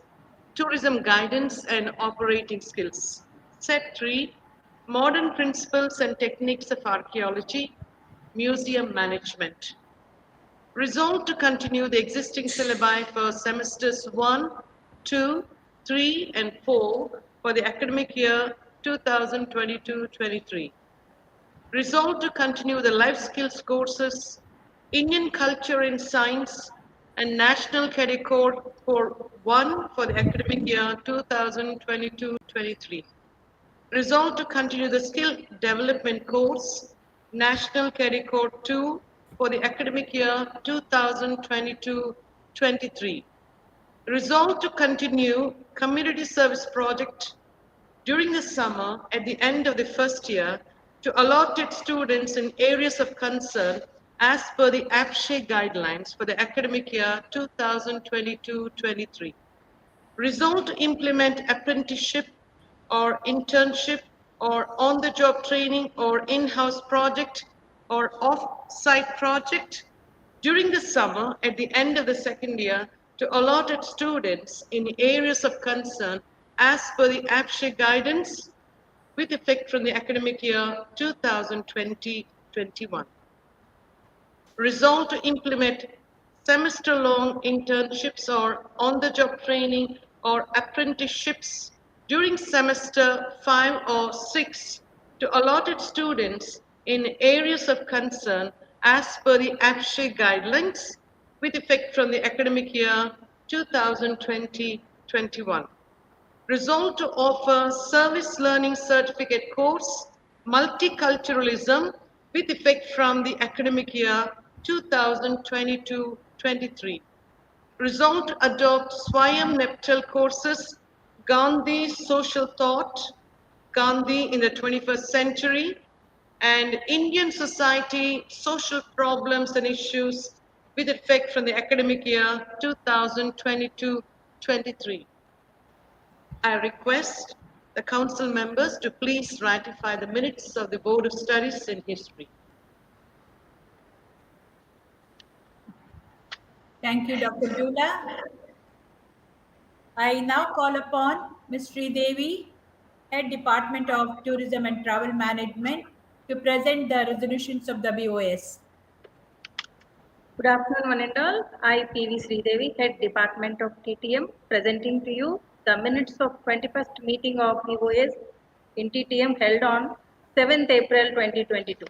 Tourism Guidance and Operating Skills. Set 3, Modern Principles and Techniques of Archaeology, Museum Management. Resolved to continue the existing syllabi for semesters 1, 2, 3 and 4 for the academic year 2022-23. Resolved to continue the life skills courses, Indian culture and science, and National Cadet Corps for 1 for the academic year 2022-23. Resolved to continue the skill development course, National Cadet Corps 2 for the academic year 2022-23. Resolved to continue community service project during the summer at the end of the first year to allotted students in areas of concern as per the APSHA guidelines for the academic year 2022-23. Resolved to implement apprenticeship or internship or on-the-job training or in-house project or off-site project during the summer at the end of the second year to allotted students in areas of concern as per the APSHA guidance with effect from the academic year 2020-21. Resolved to implement semester-long internships or on-the-job training or apprenticeships during semester 5 or 6 to allotted students in areas of concern as per the APSHE guidelines with effect from the academic year 2020-21. Resolved to offer service learning certificate course multiculturalism with effect from the academic year 2022-23. Resolved to adopt Swayam Neptal courses Gandhi Social Thought, Gandhi in the 21st Century, and Indian Society Social Problems and Issues with effect from the academic year 2022-23. I request the council members to please ratify the minutes of the Board of Studies in History. Thank you, Dr. Beulah. I now call upon Ms. Devi, Head Department of Tourism and Travel Management, to present the resolutions of the BOS. Good afternoon, one and all. I, P.V. Sridevi, Head Department of TTM, presenting to you the minutes of 21st meeting of BOS in TTM held on 7th April 2022.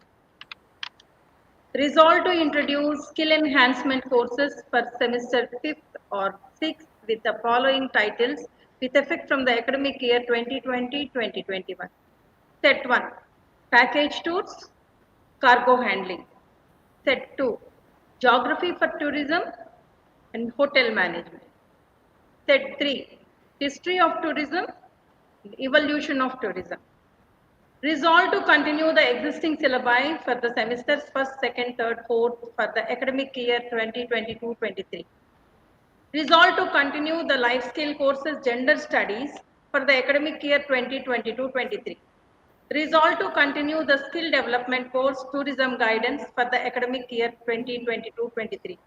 Resolved to introduce skill enhancement courses for semester 5th or 6th with the following titles with effect from the academic year 2020-2021. Set 1, Package Tours, Cargo Handling. Set 2, Geography for Tourism and Hotel Management. Set 3, History of Tourism, Evolution of Tourism. Resolved to continue the existing syllabi for the semesters 1st, 2nd, 3rd, 4th for the academic year 2022-23. Resolved to continue the life skill courses Gender Studies for the academic year 2022-23. Resolved to continue the skill development course Tourism Guidance for the academic year 2022-23.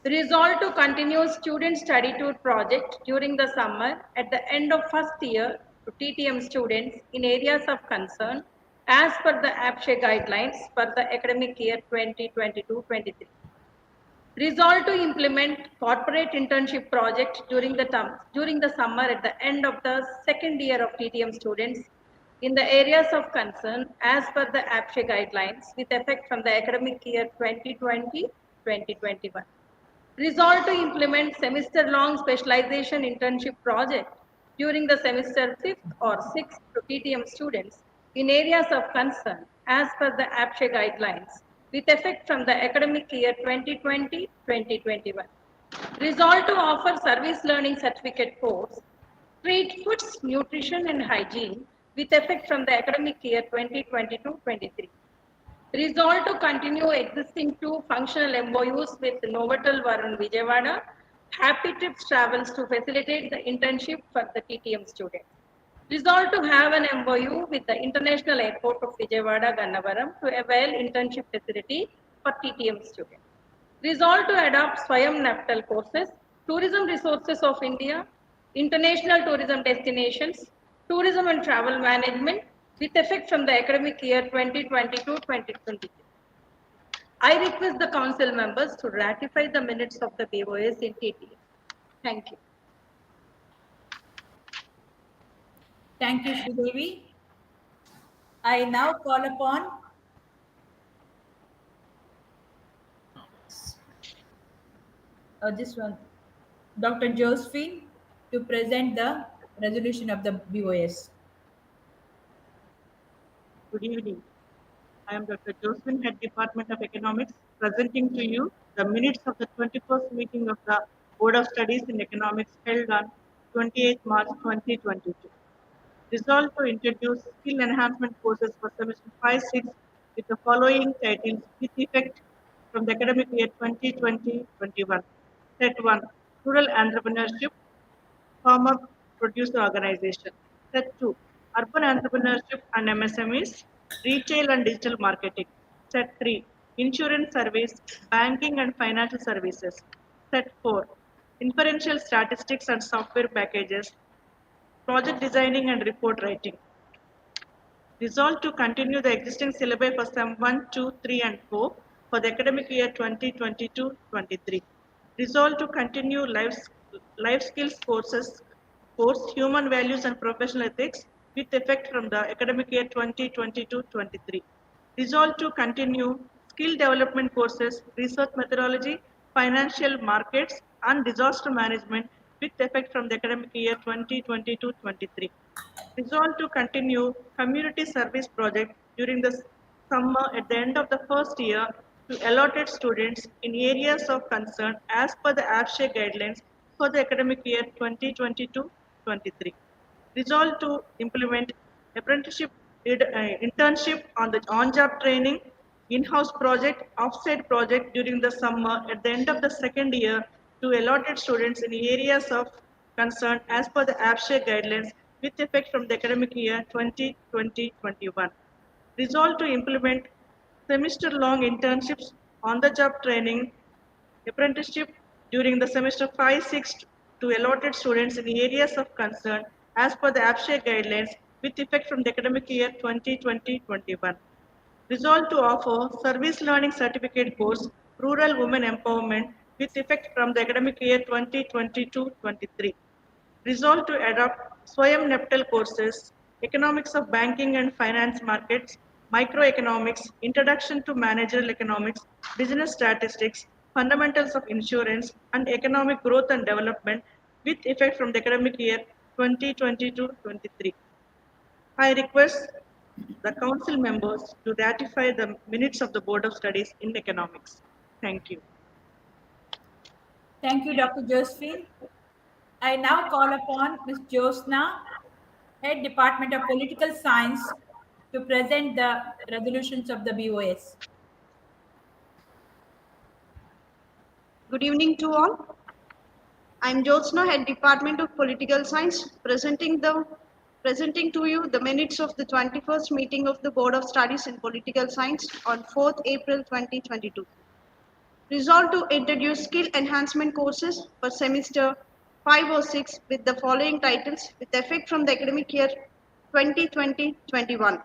Resolved to continue student study tour project during the summer at the end of first year to TTM students in areas of concern as per the APSHE guidelines for the academic year 2022-23. Resolved to implement corporate internship project during the summer at the end of the second year of TTM students in the areas of concern as per the APSHE guidelines with effect from the academic year 2020-2021. Resolved to implement semester-long specialization internship project during the semester 5th or 6th to TTM students in areas of concern as per the APSHE guidelines with effect from the academic year 2020-2021. Resolved to offer service learning certificate course, Street Foods, Nutrition and Hygiene with effect from the academic year 2022-23. Resolved to continue existing 2 functional MOUs with Novotel Varun Vijayawada, Happy Trips Travels to facilitate the internship for the TTM students. Resolved to have an MOU with the International Airport of Vijayawada Gannavaram to avail internship facility for TTM students. Resolved to adopt Swayam Neptal courses, Tourism Resources of India, International Tourism Destinations, Tourism and Travel Management with effect from the academic year 2022-2023. I request the council members to ratify the minutes of the BOS in TTM. Thank you. Thank you, Sridevi. I now call upon this one, Dr. Josephine, to present the resolution of the BOS. Good evening. I am Dr. Josephine, Head Department of Economics, presenting to you the minutes of the 21st meeting of the Board of Studies in Economics held on 28 March 2022. Resolved to introduce skill enhancement courses for semester 5-6 with the following titles with effect from the academic year 2020-21. Set 1, Rural Entrepreneurship, Farmer Producer Organization. Set 2, Urban Entrepreneurship and MSMEs, Retail and Digital Marketing. Set 3, Insurance Service, Banking and Financial Services. Set 4, Inferential Statistics and Software Packages, Project Designing and Report Writing. Resolved to continue the existing syllabi for SEM 1, 2, 3 and 4 for the academic year 2022-23. Resolved to continue life skills course Human Values and Professional Ethics with effect from the academic year 2022-23. Resolved to continue skill development courses, research methodology, financial markets, and disaster management with effect from the academic year 2022-23. Resolved to continue community service project during the summer at the end of the first year to allotted students in areas of concern as per the AFSHA guidelines for the academic year 2022-23. Resolved to implement apprenticeship internship on the on-job training, in-house project, offsite project during the summer at the end of the second year to allotted students in areas of concern as per the AFSHA guidelines with effect from the academic year 2020-21. Resolved to implement semester-long internships, on-the-job training, apprenticeship during the semester 5-6 to allotted students in areas of concern as per the AFSHA guidelines with effect from the academic year 2020-21. Resolved to offer service learning certificate course, rural women empowerment with effect from the academic year 2022-23. Resolved to adopt Swayam Neptal courses, Economics of Banking and Finance Markets, Microeconomics, Introduction to Managerial Economics, Business Statistics, Fundamentals of Insurance, and Economic Growth and Development with effect from the academic year 2022-23. I request the council members to ratify the minutes of the Board of Studies in Economics. Thank you. Thank you, Dr. Josephine. I now call upon Ms. Josna, Head Department of Political Science, to present the resolutions of the BOS. Good evening to all. I am Jyotsna, Head Department of Political Science, presenting to you the minutes of the 21st meeting of the Board of Studies in Political Science on 4th April 2022. Resolved to introduce skill enhancement courses for semester 5 or 6 with the following titles with effect from the academic year 2020-21.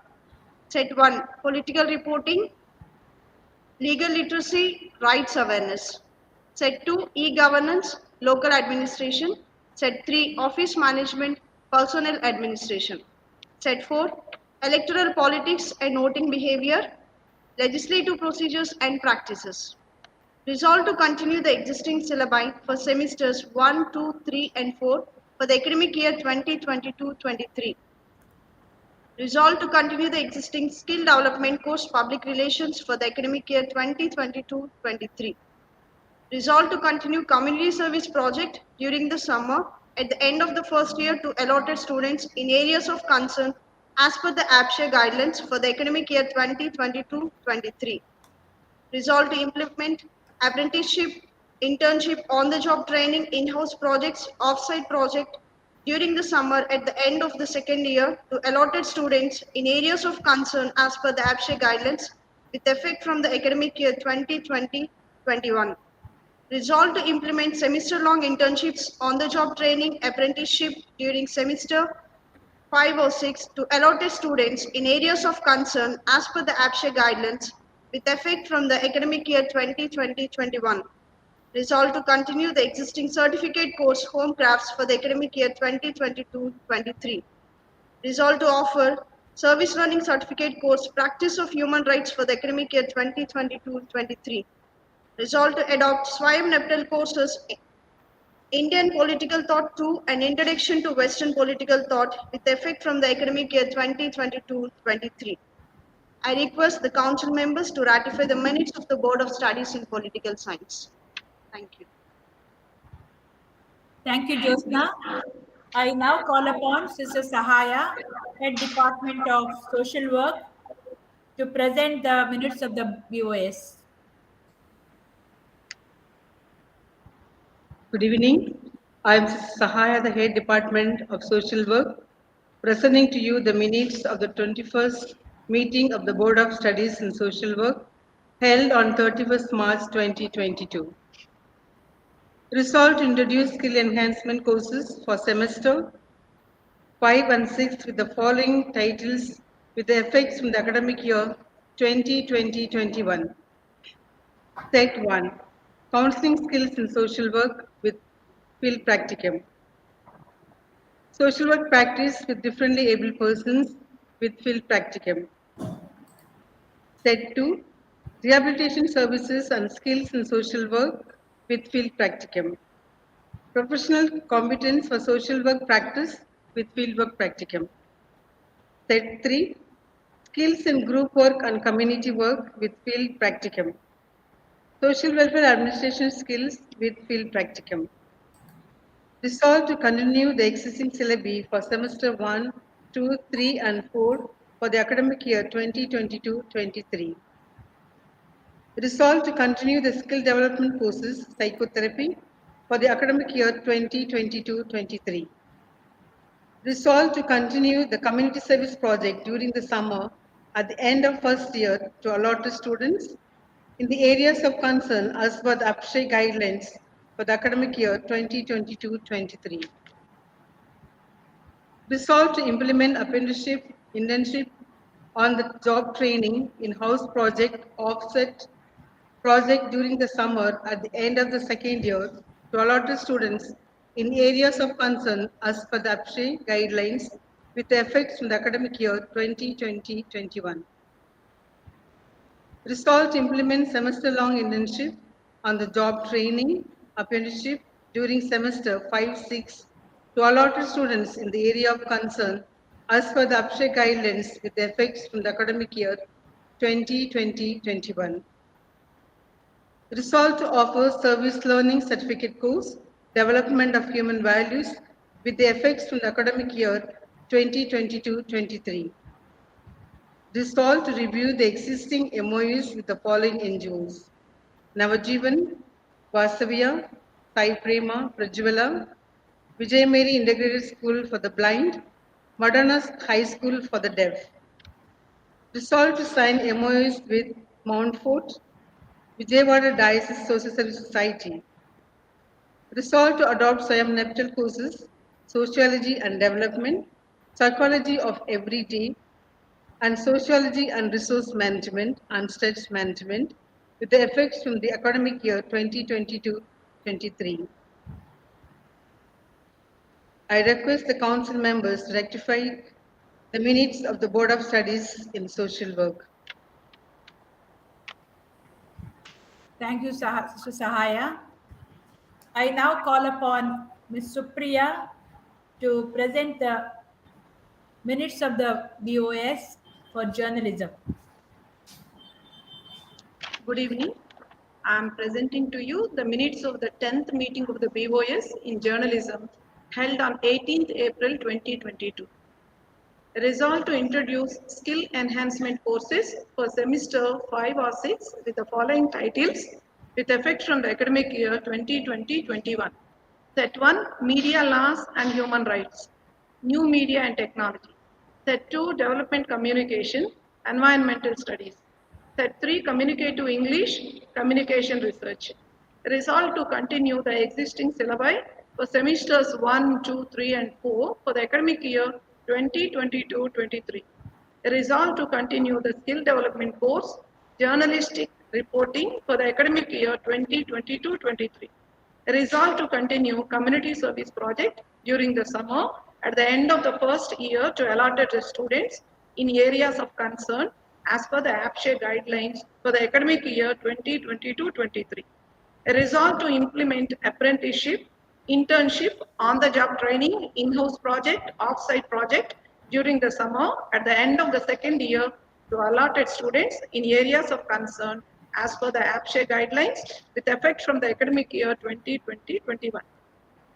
Set 1, Political Reporting, Legal Literacy, Rights Awareness. Set 2, E-Governance, Local Administration. Set 3, Office Management, Personnel Administration. Set 4, Electoral Politics and Voting Behavior, Legislative Procedures and Practices. Resolved to continue the existing syllabi for semesters 1, 2, 3 and 4 for the academic year 2022-23. Resolved to continue the existing skill development course Public Relations for the academic year 2022-23. Resolved to continue community service project during the summer at the end of the first year to allotted students in areas of concern as per the AFSHA guidelines for the academic year 2022-23. Resolved to implement apprenticeship, internship, on-the-job training, in-house projects, off-site project during the summer at the end of the second year to allotted students in areas of concern as per the AFSHA guidelines with effect from the academic year 2020-21. Resolved to implement semester-long internships, on-the-job training, apprenticeship during semester 5 or 6 to allotted students in areas of concern as per the AFSHA guidelines with effect from the academic year 2020-21. Resolved to continue the existing certificate course Home Crafts for the academic year 2022-23. Resolved to offer service learning certificate course Practice of Human Rights for the academic year 2022-23. Resolved to adopt Swayam Neptal courses Indian Political Thought 2 and Introduction to Western Political Thought with effect from the academic year 2022-23. I request the council members to ratify the minutes of the Board of Studies in Political Science. Thank you. Thank you, Josna. I now call upon Sister Sahaya, Head Department of Social Work, to present the minutes of the BOS. Good evening. I am Sahaya, the Head Department of Social Work, presenting to you the minutes of the 21st meeting of the Board of Studies in Social Work held on 31st March 2022. Resolved to introduce skill enhancement courses for semester 5 and 6 with the following titles with the effects from the academic year 2020-21. Set 1, Counseling Skills in Social Work with Field Practicum. social work practice with differently able persons with field practicum. Set 2, rehabilitation services and skills in social work with field practicum. Professional competence for social work practice with fieldwork practicum. Set 3, skills in group work and community work with field practicum. Social welfare administration skills with field practicum. Resolve to continue the existing syllabi for semester 1, 2, 3 and 4 for the academic year 2022-23. Resolve to continue the skill development courses psychotherapy for the academic year 2022-23. Resolve to continue the community service project during the summer at the end of first year to allot the students in the areas of concern as per the APSHE guidelines for the academic year 2022-23. Resolve to implement apprenticeship, internship on the job training in-house project offset project during the summer at the end of the second year to allot the students in areas of concern as per the APSHE guidelines with effects from the academic year 2020-21. Resolve to implement semester-long internship on the job training apprenticeship during semester 5-6 to allotted students in the area of concern as per the APSHE guidelines with effects from the academic year 2020-21. Resolve to offer service learning certificate course, development of human values with the effects from the academic year 2022-23. Resolve to review the existing MOUs with the following NGOs: Navajivan, Vasavya, Sai Prema, Prajwala, Vijay Mary Integrated School for the Blind, Madana's High School for the Deaf. Resolve to sign MOUs with Mount Fort, Vijayawada Diocese Social Service Society. Resolve to adopt Swayam Neptal courses, Sociology and Development, Psychology of Everyday, and Sociology and Resource Management and Stress Management with the effects from the academic year 2022-23. I request the council members to rectify the minutes of the Board of Studies in Social Work. Thank you, Sister Sahaya. I now call upon Ms. Supriya to present the minutes of the BOS for journalism. Good evening. I am presenting to you the minutes of the 10th meeting of the BOS in journalism held on 18th April 2022. Resolve to introduce skill enhancement courses for semester 5 or 6 with the following titles with effect from the academic year 2020-21. Set 1, Media Laws and Human Rights, New Media and Technology. Set 2, Development Communication, Environmental Studies. Set 3, Communicative English, Communication Research. Resolve to continue the existing syllabi for semesters 1, 2, 3 and 4 for the academic year 2022-23. Resolve to continue the skill development course, Journalistic Reporting for the academic year 2022-23. Resolve to continue community service project during the summer at the end of the first year to allotted students in areas of concern as per the APSHE guidelines for the academic year 2022-23. Resolve to implement apprenticeship, internship, on-the-job training, in-house project, off-site project during the summer at the end of the second year to allotted students in areas of concern as per the APSHE guidelines with effect from the academic year 2020-21.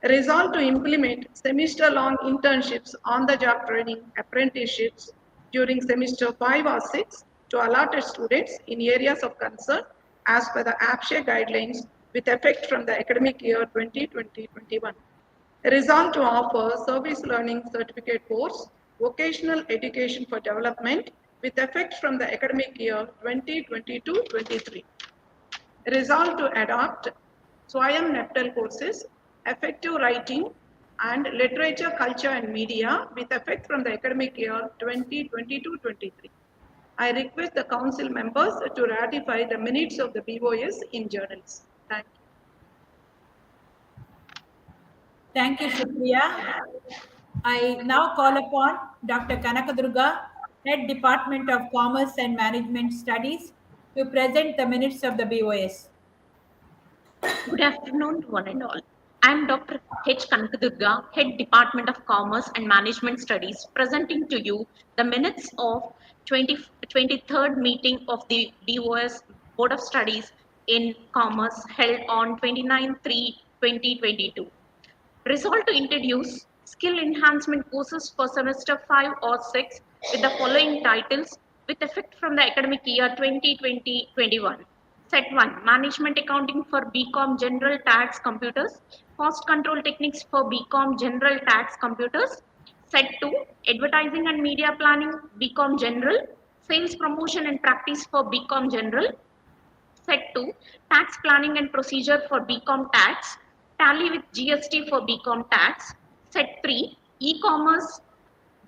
Resolve to implement semester-long internships, on-the-job training, apprenticeships during semester 5 or 6 to allotted students in areas of concern as per the APSHE guidelines with effect from the academic year 2020-21. Resolve to offer service learning certificate course, vocational education for development with effect from the academic year 2022-23. Resolve to adopt Swayam Neptal courses, effective writing and literature, culture and media with effect from the academic year 2022-23. I request the council members to ratify the minutes of the BOS in journals. Thank you. Thank you, Supriya. I now call upon Dr. Kanakadurga, Head Department of Commerce and Management Studies, to present the minutes of the BOS. Good afternoon to one and all. I am Dr. H. Kanakadurga, Head Department of Commerce and Management Studies, presenting to you the minutes of 23rd meeting of the BOS Board of Studies in Commerce held on 29/3/2022. Resolved to introduce skill enhancement courses for semester 5 or 6 with the following titles with effect from the academic year 2020-21. Set 1, Management Accounting for BCom General Tax Computers, Cost Control Techniques for BCom General Tax Computers. Set 2, Advertising and Media Planning, BCom General, Sales Promotion and Practice for BCom General. Set 2, Tax Planning and Procedure for BCom Tax, Tally with GST for BCom Tax. Set 3, E-Commerce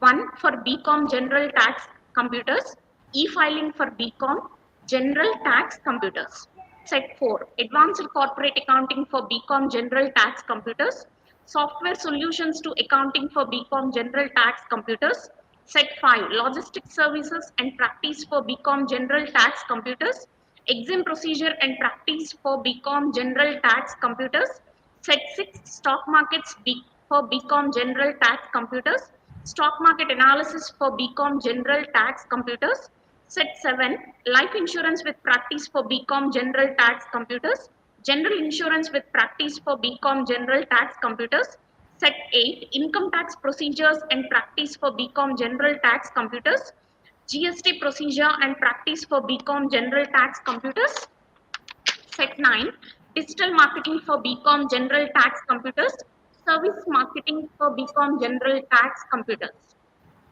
1 for BCom General Tax Computers, E-Filing for BCom General Tax Computers. Set 4, Advanced Corporate Accounting for BCom General Tax Computers, Software Solutions to Accounting for BCom General Tax Computers. Set 5, Logistics Services and Practice for BCom General Tax Computers, Exam Procedure and Practice for BCom General Tax Computers. Set 6, Stock Markets for BCom General Tax Computers, Stock Market Analysis for BCom General Tax Computers. Set 7, Life Insurance with Practice for BCom General Tax Computers, General Insurance with Practice for BCom General Tax Computers. Set 8, Income Tax Procedures and Practice for BCom General Tax Computers, GST Procedure and Practice for BCom General Tax Computers. Set 9, Digital Marketing for BCom General Tax Computers, Service Marketing for BCom General Tax Computers.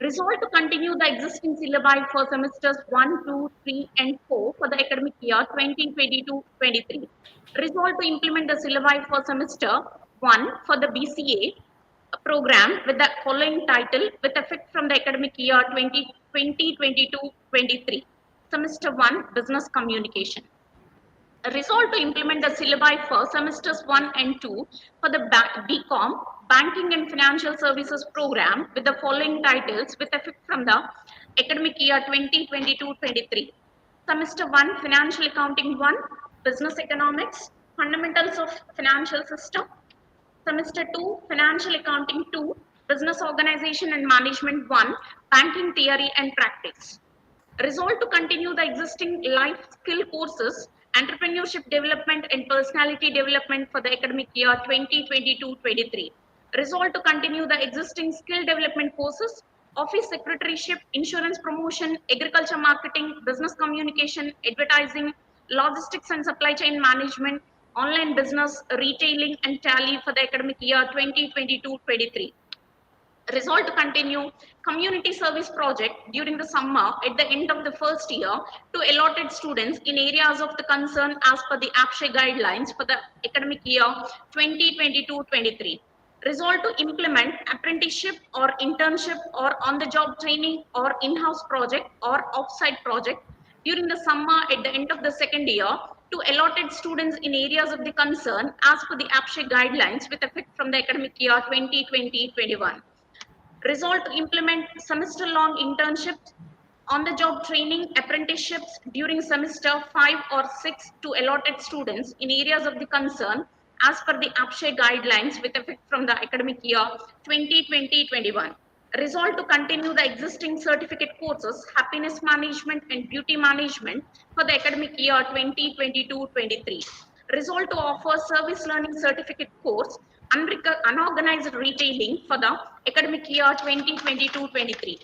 Resolved to continue the existing syllabi for semesters 1, 2, 3, and 4 for the academic year 2022-23. Resolved to implement the syllabi for semester 1 for the BCA program with the following title with effect from the academic year 2022-23. Semester 1, Business Communication. Resolved to implement the syllabi for semesters 1 and 2 for the BCom Banking and Financial Services program with the following titles with effect from the academic year 2022-23. Semester 1, Financial Accounting 1, Business Economics, Fundamentals of Financial System. Semester 2, Financial Accounting 2, Business Organization and Management 1, Banking Theory and Practice. Resolved to continue the existing life skill courses, Entrepreneurship Development and Personality Development for the academic year 2022-23. Resolved to continue the existing skill development courses, Office Secretaryship, Insurance Promotion, Agriculture Marketing, Business Communication, Advertising, Logistics and Supply Chain Management, Online Business, Retailing, and Tally for the academic year 2022-23. Resolved to continue community service project during the summer at the end of the first year to allotted students in areas of the concern as per the APSHE guidelines for the academic year 2022-23. Resolved to implement apprenticeship or internship or on-the-job training or in-house project or off-site project during the summer at the end of the second year to allotted students in areas of the concern as per the APSHE guidelines with effect from the academic year 2020-21. Resolved to implement semester-long internships, on-the-job training, apprenticeships during semester 5 or 6 to allotted students in areas of the concern as per the APSHE guidelines with effect from the academic year 2020-21. Resolved to continue the existing certificate courses, Happiness Management and Beauty Management for the academic year 2022-23. Resolved to offer Service Learning Certificate course, Unorganized Retailing for the academic year 2022-23.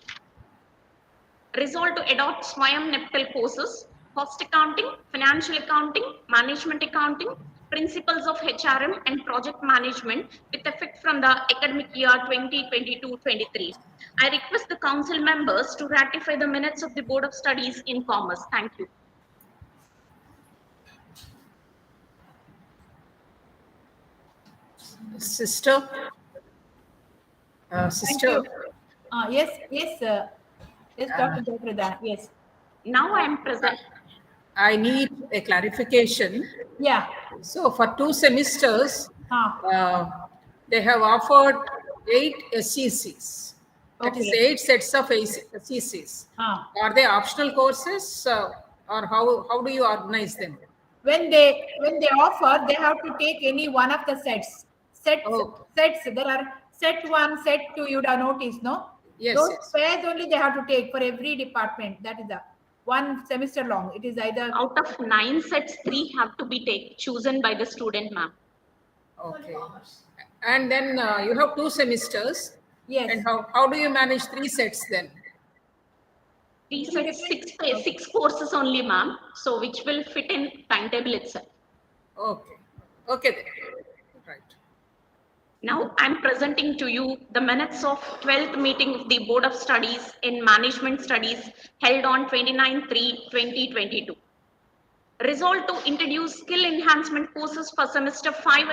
Resolved to adopt Swayam Neptal courses, Cost Accounting, Financial Accounting, Management Accounting, Principles of HRM and Project Management with effect from the academic year 2022-23. I request the council members to ratify the minutes of the Board of Studies in Commerce. Thank you. Sister. Sister. Yes, yes, Dr. Jayapradha, yes. Now I am present. I need a clarification. Yeah. So for 2 semesters, they have offered 8 SECs. That is 8 sets of SECs. Are they optional courses or how do you organize them? When they offer, they have to take any one of the sets. Sets. There are set 1, set 2. You'd have noticed, no? Yes. Those pairs only they have to take for every department. That is the one semester long. It is either out of 9 sets, 3 have to be chosen by the student, ma'am. Okay. And then you have 2 semesters. Yes. And how do you manage 3 sets then? 3 sets, 6 courses only, ma'am. So which will fit in timetable itself. Okay. Okay then. Right. Now I'm presenting to you the minutes of 12th meeting of the Board of Studies in Management Studies held on 29/3/2022. Resolved to introduce skill enhancement courses for semester 5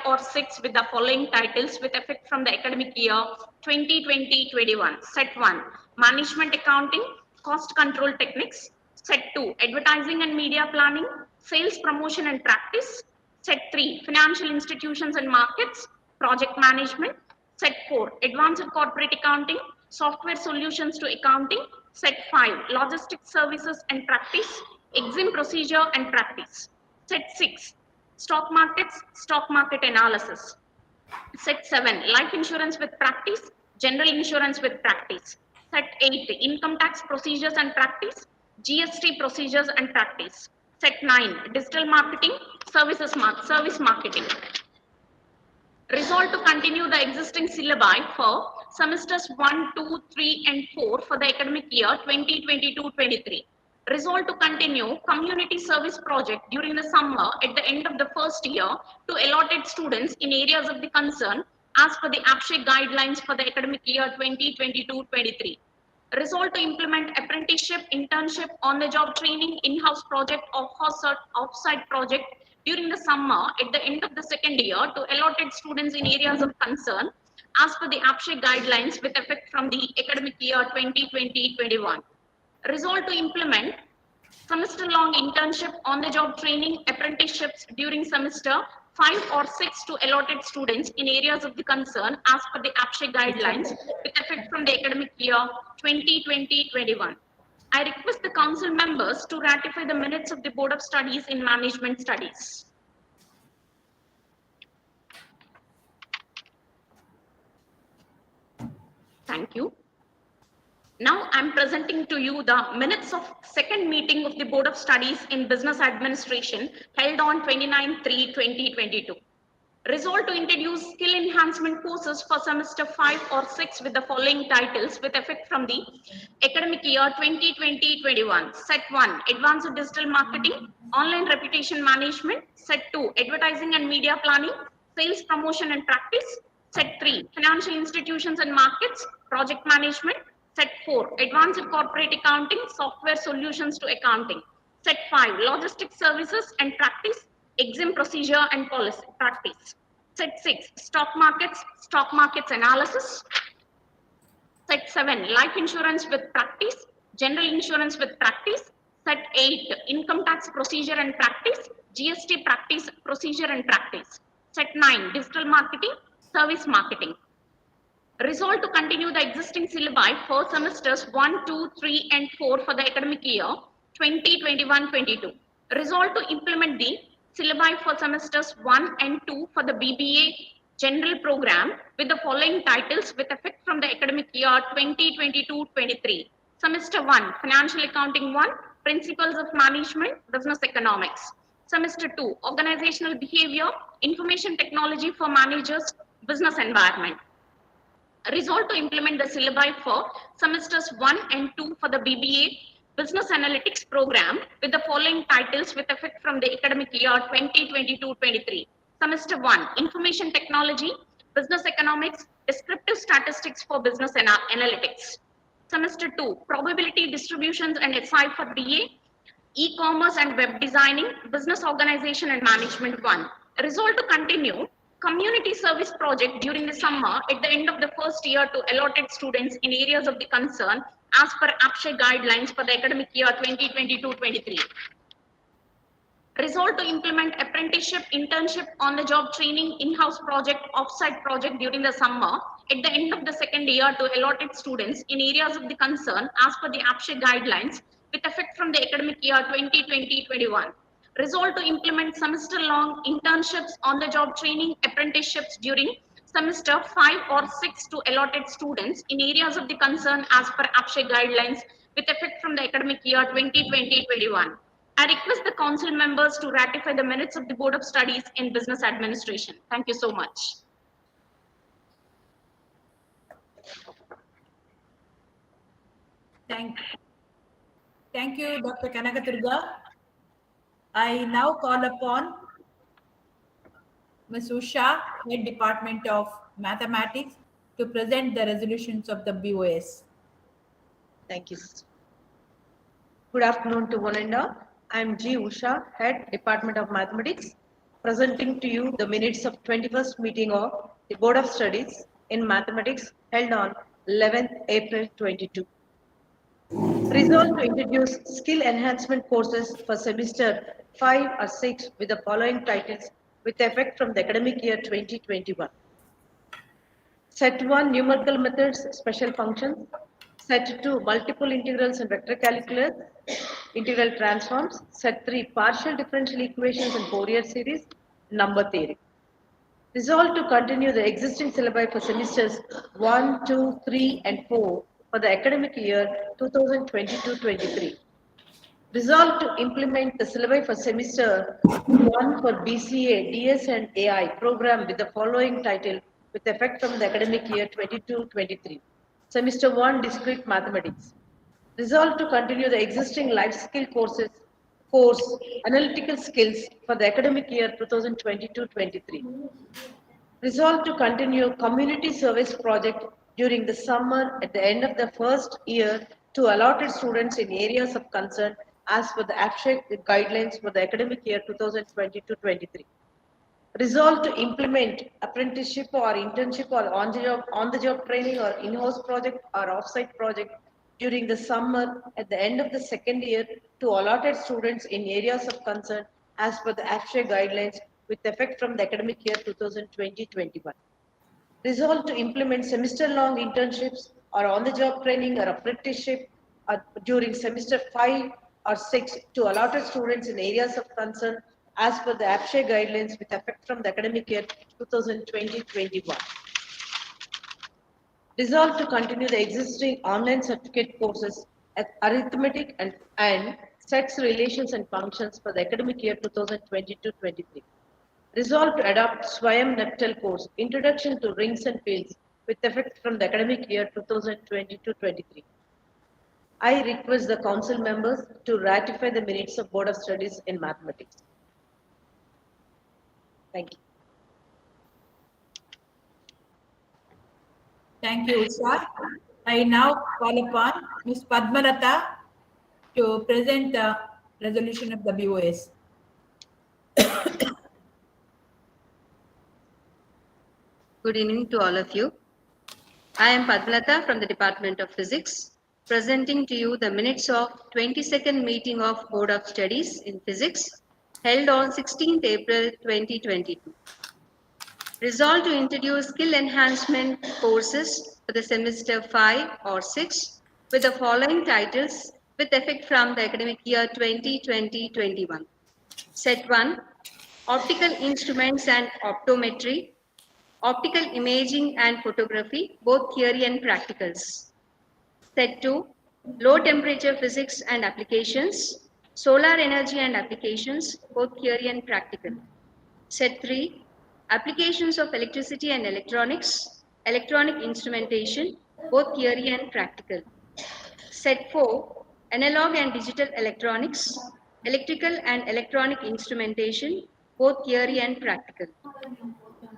or 6 with the following titles with effect from the academic year 2020-21. Set 1, Management Accounting, Cost Control Techniques. Set 2, Advertising and Media Planning, Sales Promotion and Practice. Set 3, Financial Institutions and Markets, Project Management. Set 4, Advanced Corporate Accounting, Software Solutions to Accounting. Set 5, Logistics Services and Practice, Exam Procedure and Practice. Set 6, Stock Markets, Stock Market Analysis. Set 7, Life Insurance with Practice, General Insurance with Practice. Set 8, Income Tax Procedures and Practice, GST Procedures and Practice. Set 9, Digital Marketing, Service Marketing. Resolved to continue the existing syllabi for semesters 1, 2, 3 and 4 for the academic year 2022-23. Resolved to continue community service project during the summer at the end of the first year to allotted students in areas of the concern as per the APSHE guidelines for the academic year 2022-23. Resolved to implement apprenticeship, internship, on-the-job training, in-house project, off-site project during the summer at the end of the second year to allotted students in areas of concern as per the APSHE guidelines with effect from the academic year 2020-21. Resolved to implement semester-long internship, on-the-job training, apprenticeships during semester 5 or 6 to allotted students in areas of the concern as per the APSHE guidelines with effect from the academic year 2020-21. I request the council members to ratify the minutes of the Board of Studies in Management Studies. Thank you. Now I'm presenting to you the minutes of second meeting of the Board of Studies in Business Administration held on 29/3/2022. Resolved to introduce skill enhancement courses for semester 5 or 6 with the following titles with effect from the academic year 2020-21. Set 1, Advanced Digital Marketing, Online Reputation Management. Set 2, Advertising and Media Planning, Sales Promotion and Practice. Set 3, Financial Institutions and Markets, Project Management. Set 4, Advanced Corporate Accounting, Software Solutions to Accounting. Set 5, Logistics Services and Practice, Exam Procedure and Policy Practice. Set 6, Stock Markets Analysis. Set 7, Life Insurance with Practice, General Insurance with Practice. Set 8, Income Tax Procedure and Practice, GST Practice, Procedure and Practice. Set 9, Digital Marketing, Service Marketing. Resolved to continue the existing syllabi for semesters 1, 2, 3 and 4 for the academic year 2021-22. Resolved to implement the syllabi for semesters 1 and 2 for the BBA General Program with the following titles with effect from the academic year 2022-23. Semester 1, Financial Accounting 1, Principles of Management, Business Economics. Semester 2, Organizational Behavior, Information Technology for Managers, Business Environment. Resolved to implement the syllabi for semesters 1 and 2 for the BBA Business Analytics Program with the following titles with effect from the academic year 2022-23. Semester 1, Information Technology, Business Economics, Descriptive Statistics for Business Analytics. Semester 2, Probability Distributions and SI for BA, E-Commerce and Web Designing, Business Organization and Management 1. Resolved to continue community service project during the summer at the end of the first year to allotted students in areas of the concern as per APSHE guidelines for the academic year 2022-23. Resolve to implement apprenticeship, internship, on-the-job training, in-house project, off-site project during the summer at the end of the second year to allotted students in areas of the concern as per the APSHE guidelines with effect from the academic year 2020-21. Resolve to implement semester-long internships, on-the-job training, apprenticeships during semester 5 or 6 to allotted students in areas of the concern as per APSHE guidelines with effect from the academic year 2020-21. I request the council members to ratify the minutes of the Board of Studies in Business Administration. Thank you so much. Thank you, Dr. Kanakaturga. I now call upon Ms. Usha, Head Department of Mathematics, to present the resolutions of the BOS. Thank you. Good afternoon to one and all. I am G. Usha, Head Department of Mathematics, presenting to you the minutes of 21st meeting of the Board of Studies in Mathematics held on 11th April 22. Resolved to introduce skill enhancement courses for semester 5 or 6 with the following titles with effect from the academic year 2021. Set 1 numerical methods, special functions. Set 2 multiple integrals and vector calculus, integral transforms. Set 3 partial differential equations and Fourier series, number theory. Resolved to continue the existing syllabi for semesters 1, 2, 3 and 4 for the academic year 2022-23. Resolved to implement the syllabi for semester 1 for BCA, DS and AI program with the following title with effect from the academic year 22-23. Semester 1 Discrete Mathematics. Resolved to continue the existing life skill course Analytical Skills for the academic year 2022-23. Resolved to continue community service project during the summer at the end of the first year to allotted students in areas of concern as per the APSHE guidelines for the academic year 2022-23. Resolved to implement apprenticeship or internship or on-the-job training or in-house project or off-site project during the summer at the end of the second year to allotted students in areas of concern as per the APSHE guidelines with effect from the academic year 2020-21. Resolved to implement semester-long internships or on-the-job training or apprenticeship during semester 5 or 6 to allotted students in areas of concern as per the APSHE guidelines with effect from the academic year 2020-21. Resolved to continue the existing online certificate courses at arithmetic and sets, relations and functions for the academic year 2022-23. Resolved to adopt Swayam Neptel course, Introduction to Rings and Fields, with effect from the academic year 2022-23. I request the council members to ratify the minutes of Board of Studies in Mathematics. Thank you. Thank you, Usha. I now call upon Ms. Padmalata to present the resolution of the BOS. Good evening to all of you. I am Padmalata from the Department of Physics, presenting to you the minutes of 22nd meeting of Board of Studies in Physics held on 16th April 2022. Resolved to introduce skill enhancement courses for the semester 5 or 6 with the following titles with effect from the academic year 2020-21. Set 1, Optical Instruments and Optometry, Optical Imaging and Photography, both theory and practicals. Set 2, Low Temperature Physics and Applications, Solar Energy and Applications, both theory and practical. Set 3, Applications of Electricity and Electronics, Electronic Instrumentation, both theory and practical. Set 4, Analog and Digital Electronics, Electrical and Electronic Instrumentation, both theory and practical.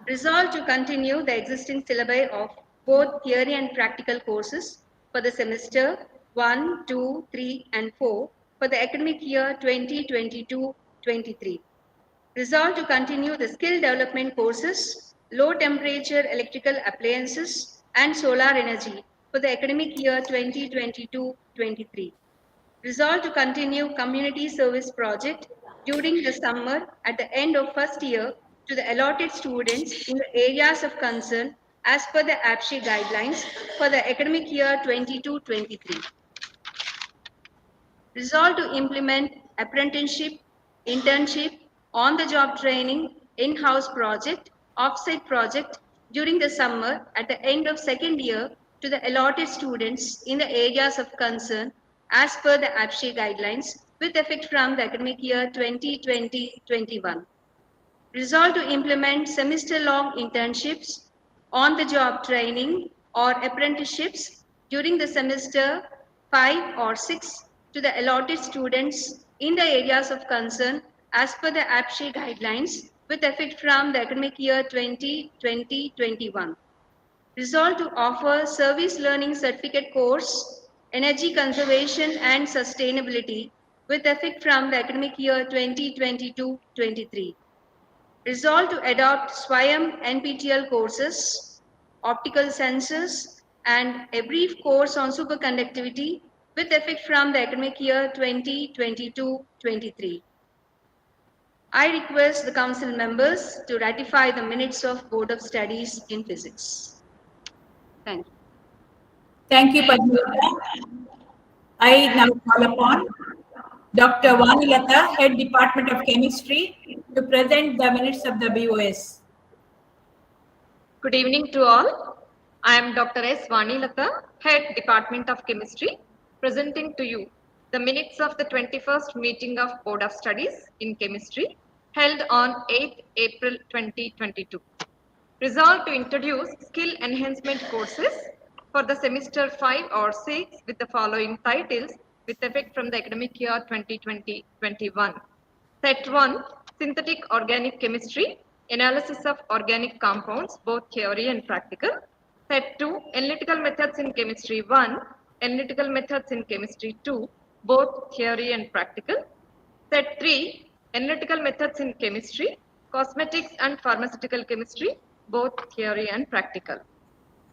Resolved to continue the existing syllabi of both theory and practical courses for the semester 1, 2, 3 and 4 for the academic year 2022-23. Resolved to continue the skill development courses, low temperature electrical appliances and solar energy for the academic year 2022-23. Resolved to continue community service project during the summer at the end of first year to the allotted students in the areas of concern as per the APSHE guidelines for the academic year 22-23. Resolve to implement apprenticeship, internship, on-the-job training, in-house project, off-site project during the summer at the end of second year to the allotted students in the areas of concern as per the APSHE guidelines with effect from the academic year 2020-21. Resolve to implement semester-long internships, on-the-job training or apprenticeships during the semester 5 or 6 to the allotted students in the areas of concern as per the APSHE guidelines with effect from the academic year 2020-21. Resolve to offer service learning certificate course, energy conservation and sustainability with effect from the academic year 2022-23. Resolve to adopt SWAYAM NPTEL courses, optical sensors, and a brief course on superconductivity with effect from the academic year 2022-23. I request the council members to ratify the minutes of Board of Studies in Physics. Thank you. Thank you, Padmavati. I now call upon Dr. Vanilata, Head Department of Chemistry, to present the minutes of the BOS. Good evening to all. I am Dr. S. Vanilata, Head Department of Chemistry, presenting to you the minutes of the 21st meeting of Board of Studies in Chemistry held on 8th April 2022. Resolved to introduce skill enhancement courses for the semester 5 or 6 with the following titles with effect from the academic year 2020-21. Set 1, Synthetic Organic Chemistry, Analysis of Organic Compounds, both theory and practical. Set 2, Analytical Methods in Chemistry 1, Analytical Methods in Chemistry 2, both theory and practical. Set 3, Analytical Methods in Chemistry, Cosmetics and Pharmaceutical Chemistry, both theory and practical.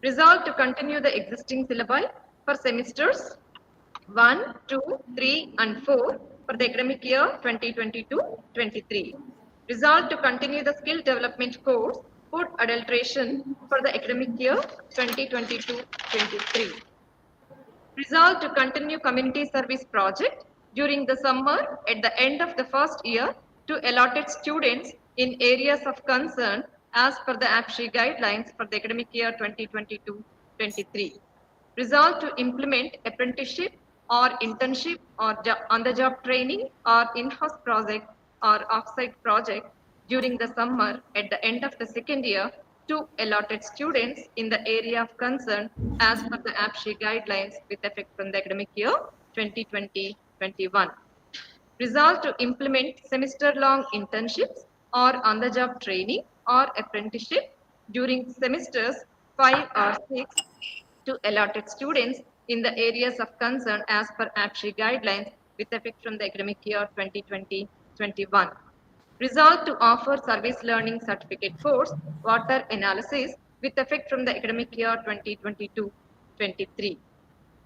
Resolved to continue the existing syllabi for semesters 1, 2, 3 and 4 for the academic year 2022-23. Resolved to continue the skill development course food adulteration for the academic year 2022-23. Resolved to continue community service project during the summer at the end of the first year to allotted students in areas of concern as per the APSHE guidelines for the academic year 2022-23. Resolved to implement apprenticeship or internship or on-the-job training or in-house project or off-site project during the summer at the end of the second year to allotted students in the area of concern as per the APSHE guidelines with effect from the academic year 2020-21. Resolved to implement semester-long internships or on-the-job training or apprenticeship during semesters 5 or 6 to allotted students in the areas of concern as per APSHE guidelines with effect from the academic year 2020-21. Resolved to offer service learning certificate course, water analysis with effect from the academic year 2022-23.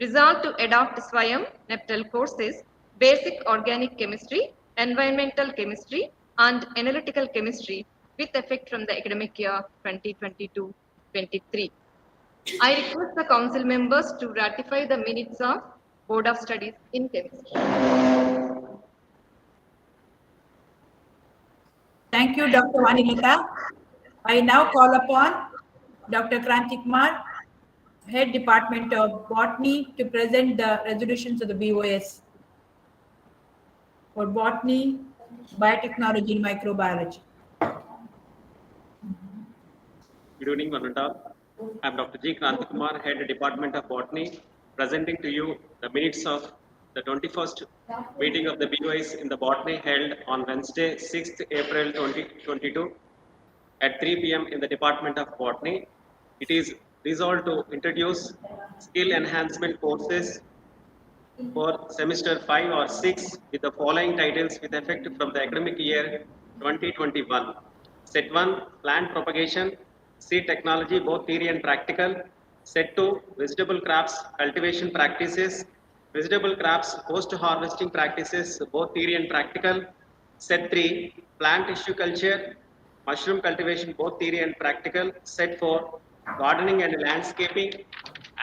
Resolved to adopt SWAYAM NPTEL courses, basic organic chemistry, environmental chemistry, and analytical chemistry with effect from the academic year 2022-23. I request the council members to ratify the minutes of Board of Studies in Chemistry. Thank you, Dr. Vanilata. I now call upon Dr. Kranti Kumar, Head Department of Botany, to present the resolutions of the BOS for Botany, Biotechnology, and Microbiology. Good evening, one and all. I am Dr. G. Kranti Kumar, Head Department of Botany, presenting to you the minutes of the 21st meeting of the BOS in the Botany held on Wednesday, 6th April 2022 at 3 p.m. in the Department of Botany. It is resolved to introduce skill enhancement courses for semester 5 or 6 with the following titles with effect from the academic year 2021. Set 1, plant propagation, seed technology, both theory and practical. Set 2, vegetable crops, cultivation practices, vegetable crops, post-harvesting practices, both theory and practical. Set 3, plant tissue culture, mushroom cultivation, both theory and practical. Set 4, gardening and landscaping,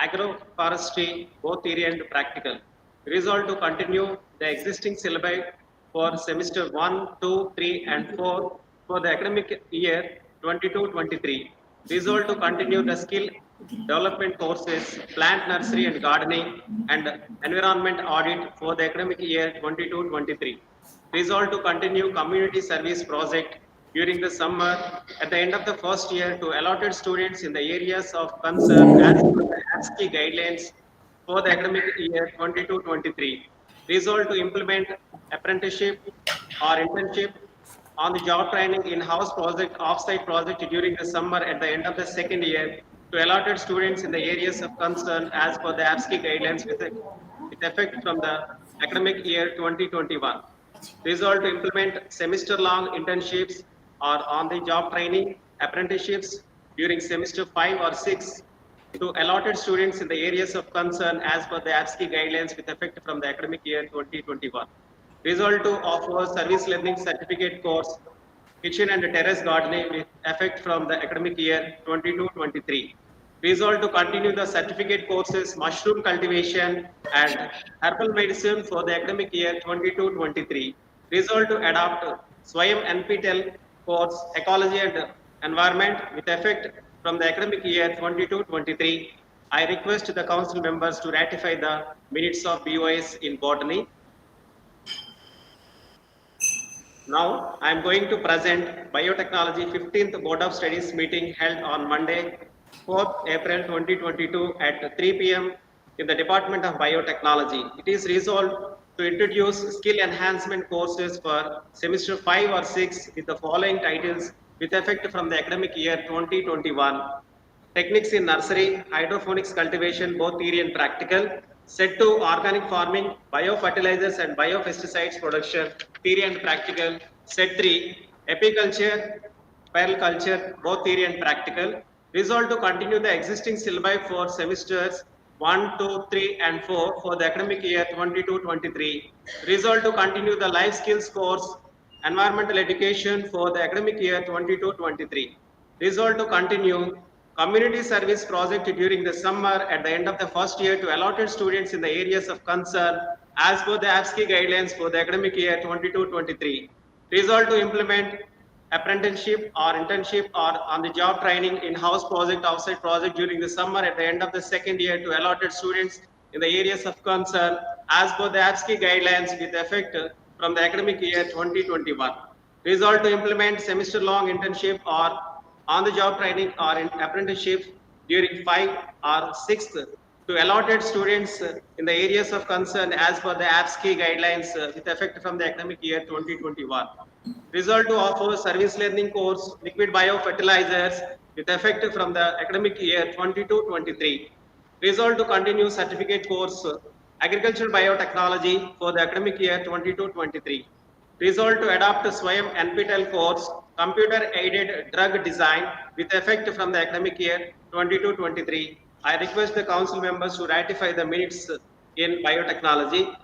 agroforestry, both theory and practical. Resolve to continue the existing syllabi for semester 1, 2, 3, and 4 for the academic year 22-23. Resolve to continue the skill development courses, plant nursery and gardening, and environment audit for the academic year 22-23. Resolve to continue community service project during the summer at the end of the first year to allotted students in the areas of concern as per the ASCII guidelines for the academic year 22-23. Resolve to implement apprenticeship or internship on the job training in-house project, off-site project during the summer at the end of the second year to allotted students in the areas of concern as per the ASCII guidelines with effect from the academic year 2021. Resolve to implement semester-long internships or on-the-job training apprenticeships during semester 5 or 6 to allotted students in the areas of concern as per the ASCII guidelines with effect from the academic year 2021. Resolve to offer service learning certificate course kitchen and terrace gardening with effect from the academic year 22-23. Resolve to continue the certificate courses mushroom cultivation and herbal medicine for the academic year 22-23. Resolve to adopt Swayam NPTEL course ecology and environment with effect from the academic year 22-23. I request the council members to ratify the minutes of BOS in botany. Now, I am going to present Biotechnology 15th Board of Studies meeting held on Monday, 4th April 2022 at 3 p.m. in the Department of Biotechnology. It is resolved to introduce skill enhancement courses for semester 5 or 6 with the following titles with effect from the academic year 2021. Techniques in nursery, hydroponics cultivation, both theory and practical. Set 2, organic farming, biofertilizers and biopesticides production, theory and practical. Set 3, apiculture, permaculture, both theory and practical. Resolve to continue the existing syllabi for semesters 1, 2, 3, and 4 for the academic year 22-23. Resolve to continue the life skills course, environmental education for the academic year 22-23. Resolve to continue community service project during the summer at the end of the first year to allotted students in the areas of concern as per the ASCII guidelines for the academic year 22-23. Resolve to implement apprenticeship or internship or on the job training in-house project, outside project during the summer at the end of the second year to allotted students in the areas of concern as per the ASCII guidelines with effect from the academic year 2021. Resolve to implement semester-long internship or on-the-job training or in apprenticeship during 5 or 6 to allotted students in the areas of concern as per the ASCII guidelines with effect from the academic year 2021. Resolve to offer service learning course liquid biofertilizers with effect from the academic year 22-23. Resolve to continue certificate course agricultural biotechnology for the academic year 22-23. Resolve to adopt Swayam NPTEL course computer aided drug design with effect from the academic year 22-23. I request the council members to ratify the minutes in biotechnology.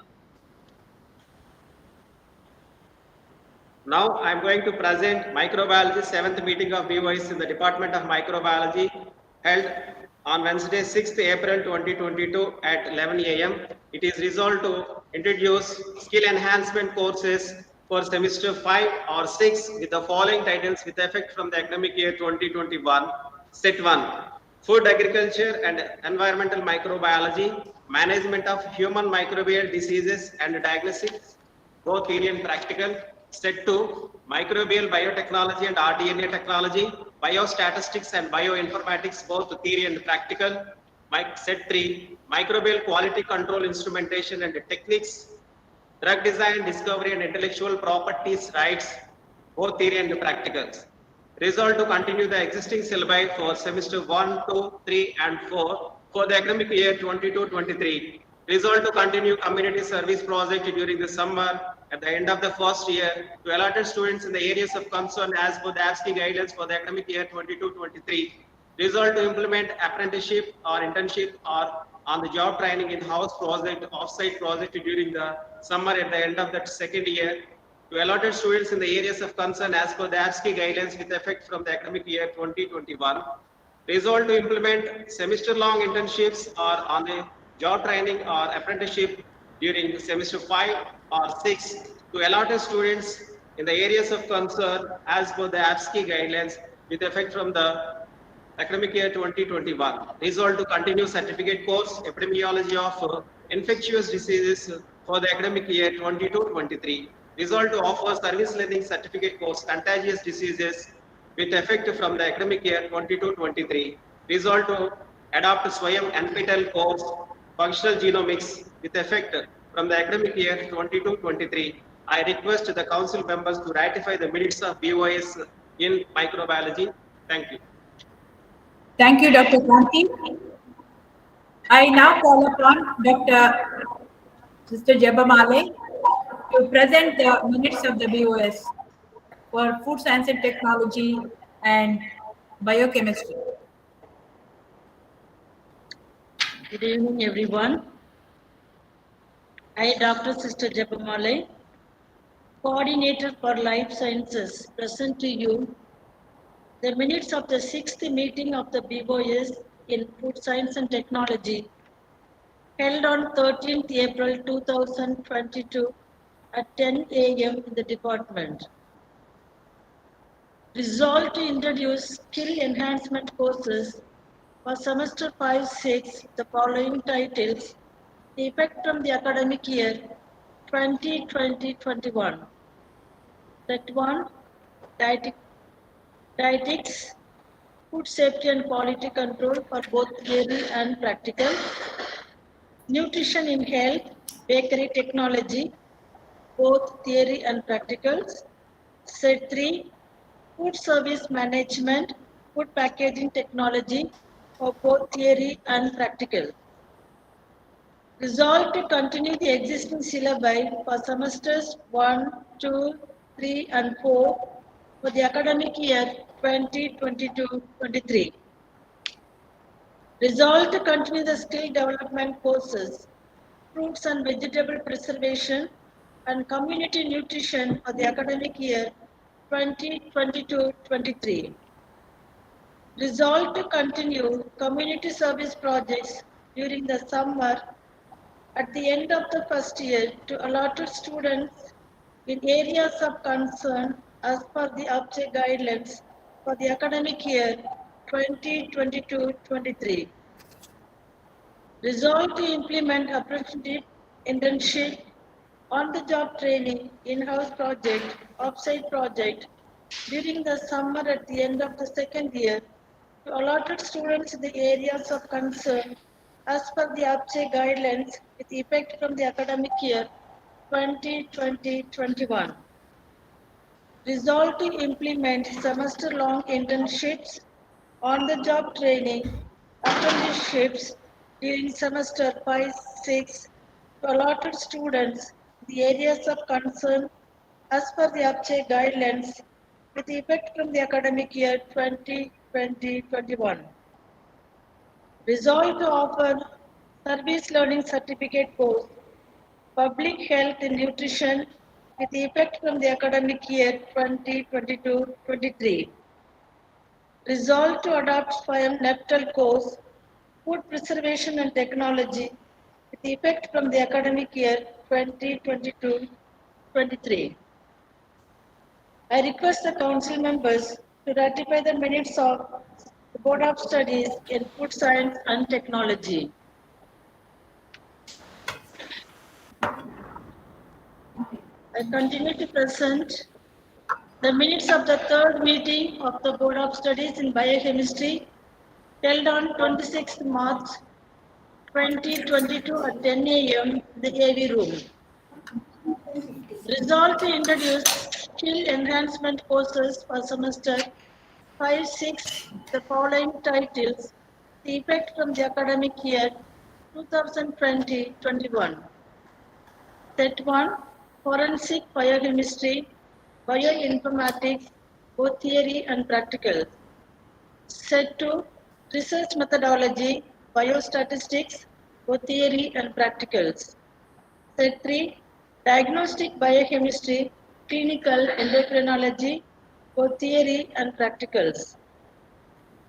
Now I am going to present microbiology 7th meeting of BOIS in the Department of Microbiology held on Wednesday 6th April 2022 at 11 a.m. It is resolved to introduce skill enhancement courses for semester 5 or 6 with the following titles with effect from the academic year 2021. Set 1, Food Agriculture and Environmental Microbiology, Management of Human Microbial Diseases and Diagnostics, both theory and practical. Set 2, Microbial Biotechnology and rDNA Technology, Biostatistics and Bioinformatics, both theory and practical. Set 3, Microbial Quality Control Instrumentation and Techniques, Drug Design, Discovery and Intellectual Properties Rights, both theory and practicals. Resolve to continue the existing syllabi for semester 1, 2, 3, and 4 for the academic year 22-23. Resolve to continue community service project during the summer at the end of the first year to allotted students in the areas of concern as per the ASCII guidelines for the academic year 22-23. Resolve to implement apprenticeship or internship or on the job training in-house project, off-site project during the summer at the end of that second year to allotted students in the areas of concern as per the ASCII guidelines with effect from the academic year 2021. Resolved to implement semester-long internships or on a job training or apprenticeship during semester 5 or 6 to allotted students in the areas of concern as per the ASCII guidelines with effect from the academic year 2021. Resolved to continue certificate course epidemiology of infectious diseases for the academic year 22-23. Resolved to offer service learning certificate course contagious diseases with effect from the academic year 22-23. Resolved to adopt Swayam NPTEL course functional genomics with effect from the academic year 22-23. I request the council members to ratify the minutes of BOS in microbiology. Thank you. Thank you, Dr. Kanti. I now call upon Dr. Sister Jebamale to present the minutes of the BOS for food science and technology and biochemistry. Good evening, everyone. I, Dr. Sister Jebamale, Coordinator for Life Sciences, present to you the minutes of the 6th meeting of the BOS in Food Science and Technology held on 13th April 2022 at 10 a.m. in the department. Resolved to introduce skill enhancement courses for semester 5-6, the following titles, effect from the academic year 2020-21. Set 1, Dietetics, Food Safety and Quality Control for both theory and practical. Nutrition in Health, Bakery Technology, both theory and practicals. Set 3, Food Service Management, Food Packaging Technology for both theory and practical. Resolved to continue the existing syllabi for semesters 1, 2, 3 and 4 for the academic year 2022-23. Resolved to continue the skill development courses, fruits and vegetable preservation and community nutrition for the academic year 2022-23. Resolved to continue community service projects during the summer at the end of the first year to allotted students in areas of concern as per the APCHE guidelines for the academic year 2022-23. Resolved to implement apprenticeship, internship, on-the-job training, in-house project, off-site project during the summer at the end of the second year to allotted students in the areas of concern as per the APCHE guidelines with effect from the academic year 2020-21. Resolved to implement semester-long internships, on-the-job training, apprenticeships during semester 5-6 to allotted students in the areas of concern as per the APCHE guidelines with effect from the academic year 2020-21. Resolved to offer service learning certificate course, Public Health and Nutrition with effect from the academic year 2022-23. Resolved to adopt SWAYAM NPTEL course, Food Preservation and Technology with effect from the academic year 2022-23. I request the council members to ratify the minutes of the Board of Studies in Food Science and Technology. I continue to present the minutes of the third meeting of the Board of Studies in Biochemistry held on 26th March 2022 at 10 a.m. in the AV room. Resolved to introduce skill enhancement courses for semester 5-6, the following titles, the effect from the academic year 2020-21. Set 1, Forensic Biochemistry, Bioinformatics, both theory and practical. Set 2, Research Methodology, Biostatistics, both theory and practicals. Set 3, Diagnostic Biochemistry, clinical endocrinology, both theory and practicals.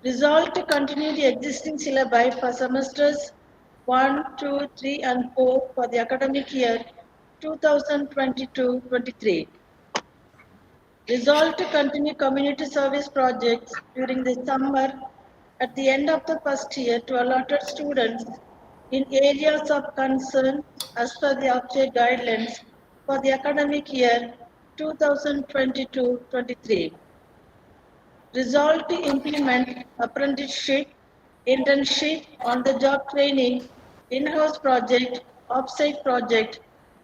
Resolved to continue the existing syllabi for semesters 1, 2, 3 and 4 for the academic year 2022-23. Resolved to continue community service projects during the summer at the end of the first year to allotted students in areas of concern as per the object guidelines for the academic year 2022-23. Resolved to implement apprenticeship, internship, on-the-job training, in-house project, off-site project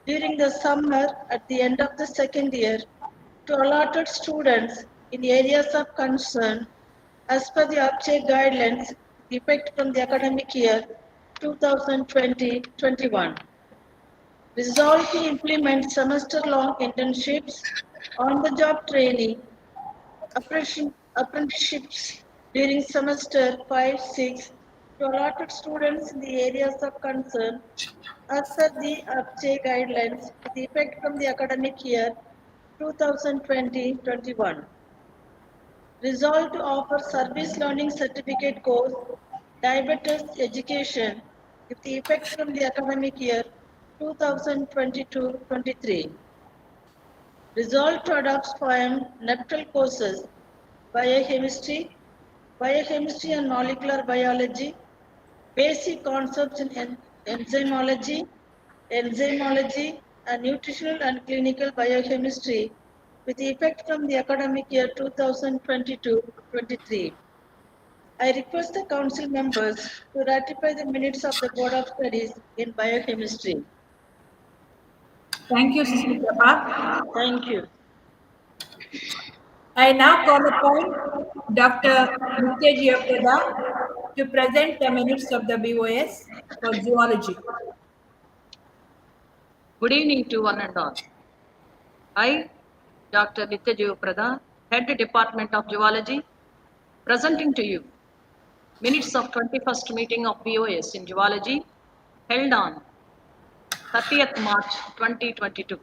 during the summer at the end of the second year to allotted students in areas of concern as per the object guidelines effect from the academic year 2020-21. Resolved to implement semester-long internships, on-the-job training, apprenticeships during semester 5-6 to allotted students in the areas of concern as per the APCHE guidelines with effect from the academic year 2020-21. Resolved to offer service learning certificate course diabetes education with the effect from the academic year 2022-23. Resolved to adopt SPIAM NEPTAL courses biochemistry and molecular biology, basic concepts in enzymology, and nutritional and clinical biochemistry with effect from the academic year 2022-23. I request the council members to ratify the minutes of the Board of Studies in biochemistry. Thank you, Sister Prabha. Thank you. I now call upon Dr. Nitya Jiyaprada to present the minutes of the BOS for zoology. Good evening to one and all. I, Dr. Nitya Jiyaprada, Head Department of Zoology, presenting to you minutes of 21st meeting of BOS in Zoology held on 30th March 2022.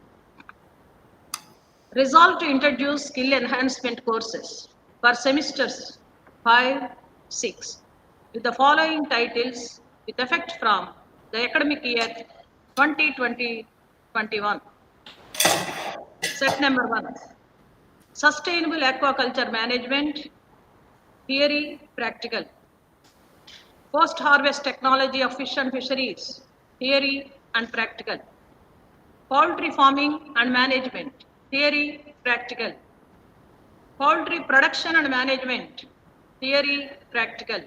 Resolved to introduce skill enhancement courses for semesters 5-6 with the following titles with effect from the academic year 2020-21. Set number 1. Sustainable aquaculture management, theory, practical. Post-harvest technology of fish and fisheries, theory and practical. Poultry farming and management, theory, practical. Poultry production and management, theory, practical.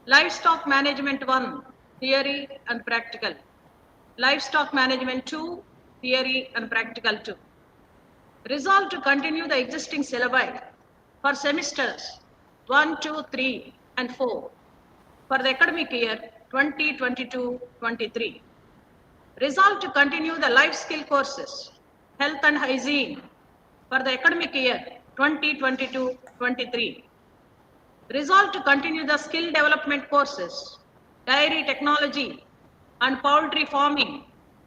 Livestock management 1, theory and practical. Livestock management 2, theory and practical 2. Resolved to continue the existing syllabi for semesters 1, 2, 3 and 4 for the academic year 2022-23. Resolved to continue the life skill courses, health and hygiene for the academic year 2022-23. Resolved to continue the skill development courses, dairy technology and poultry farming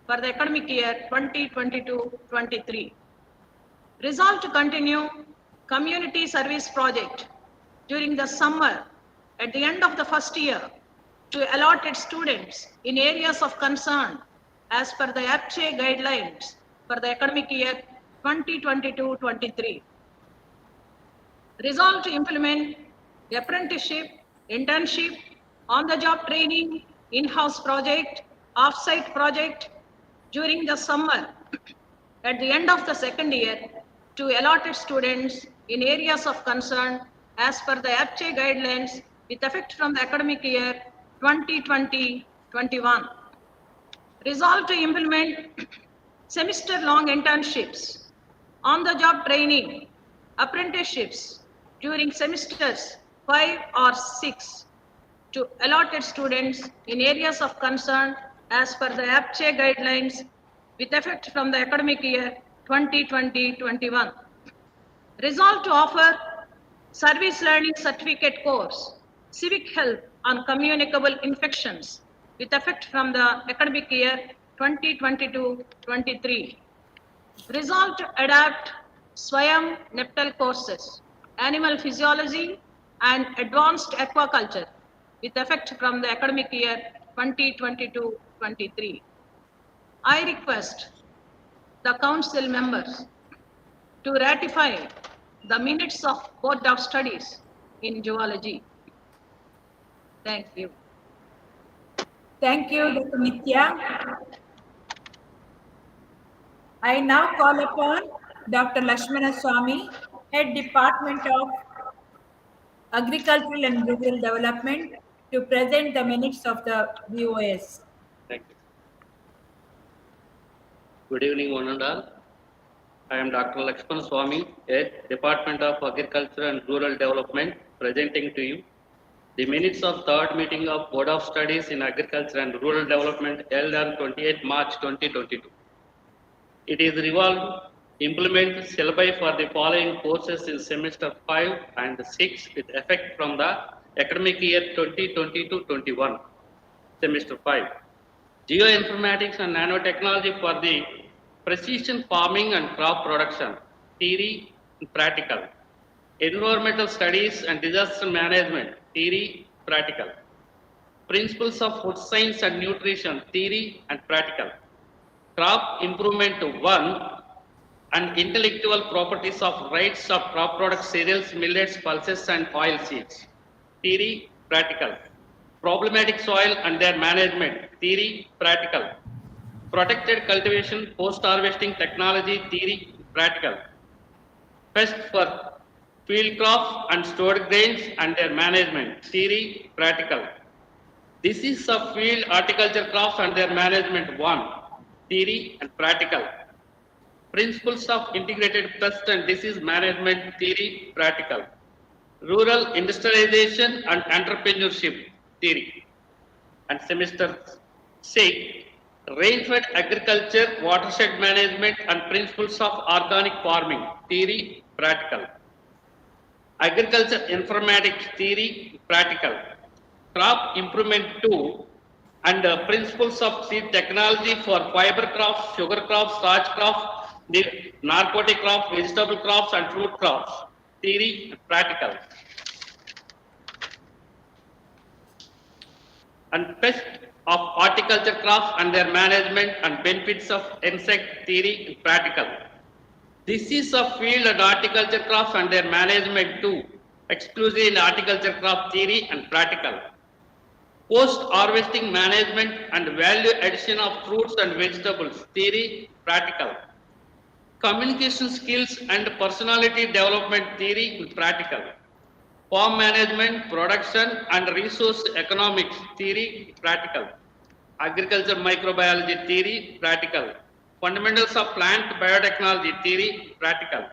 for the academic year 2022-23. Resolved to continue community service project during the summer at the end of the first year to allotted students in areas of concern as per the APCHE guidelines for the academic year 2022-23. Resolved to implement apprenticeship, internship, on-the-job training, in-house project, off-site project during the summer at the end of the second year to allotted students in areas of concern as per the APCHE guidelines with effect from the academic year 2020-21. Resolved to implement semester-long internships, on-the-job training, apprenticeships during semesters 5 or 6 to allotted students in areas of concern as per the APCHE guidelines with effect from the academic year 2020-21. Resolved to offer service learning certificate course, civic health on communicable infections with effect from the academic year 2022-23. Resolved to adapt Swayam Neptal courses, animal physiology and advanced aquaculture with effect from the academic year 2022-23. I request the council members to ratify the minutes of Board of Studies in Zoology. Thank you. Thank you, Dr. Nitya. I now call upon Dr. Lakshmana Swamy, Head Department of Agricultural and Rural Development, to present the minutes of the BOS. Thank you. Good evening, one and all. I am Dr. Lakshmana Swamy, Head Department of Agriculture and Rural Development, presenting to you the minutes of third meeting of Board of Studies in Agriculture and Rural Development held on 28 March 2022. It is resolved implement syllabi for the following courses in semester 5 and 6 with effect from the academic year 2020-21, semester 5. Geoinformatics and nanotechnology for the precision farming and crop production, theory and practical. Environmental studies and disaster management, theory, practical. Principles of food science and nutrition, theory and practical. Crop improvement 1 and intellectual properties of rights of crop products, cereals, millets, pulses and oil seeds, theory, practical. Problematic soil and their management, theory, practical. Protected cultivation, post-harvesting technology, theory, practical. Pest for field crops and stored grains and their management, theory, practical. Disease of field horticulture crops and their management 1, theory and practical. Principles of integrated pest and disease management, theory, practical. Rural industrialization and entrepreneurship, theory. And semester 6, rainfed agriculture, watershed management and principles of organic farming, theory, practical. Agriculture informatics, theory, practical. Crop improvement 2 and principles of seed technology for fiber crops, sugar crops, starch crops, narcotic crops, vegetable crops and fruit crops, theory, practical. And pest of horticulture crops and their management and benefits of insect, theory and practical. Disease of field and horticulture crops and their management too, exclusively in horticulture crop, theory and practical. Post harvesting management and value addition of fruits and vegetables, theory, practical. Communication skills and personality development, theory and practical. Farm management, production and resource economics, theory, practical. Agriculture microbiology, theory, practical. Fundamentals of plant biotechnology, theory, practical.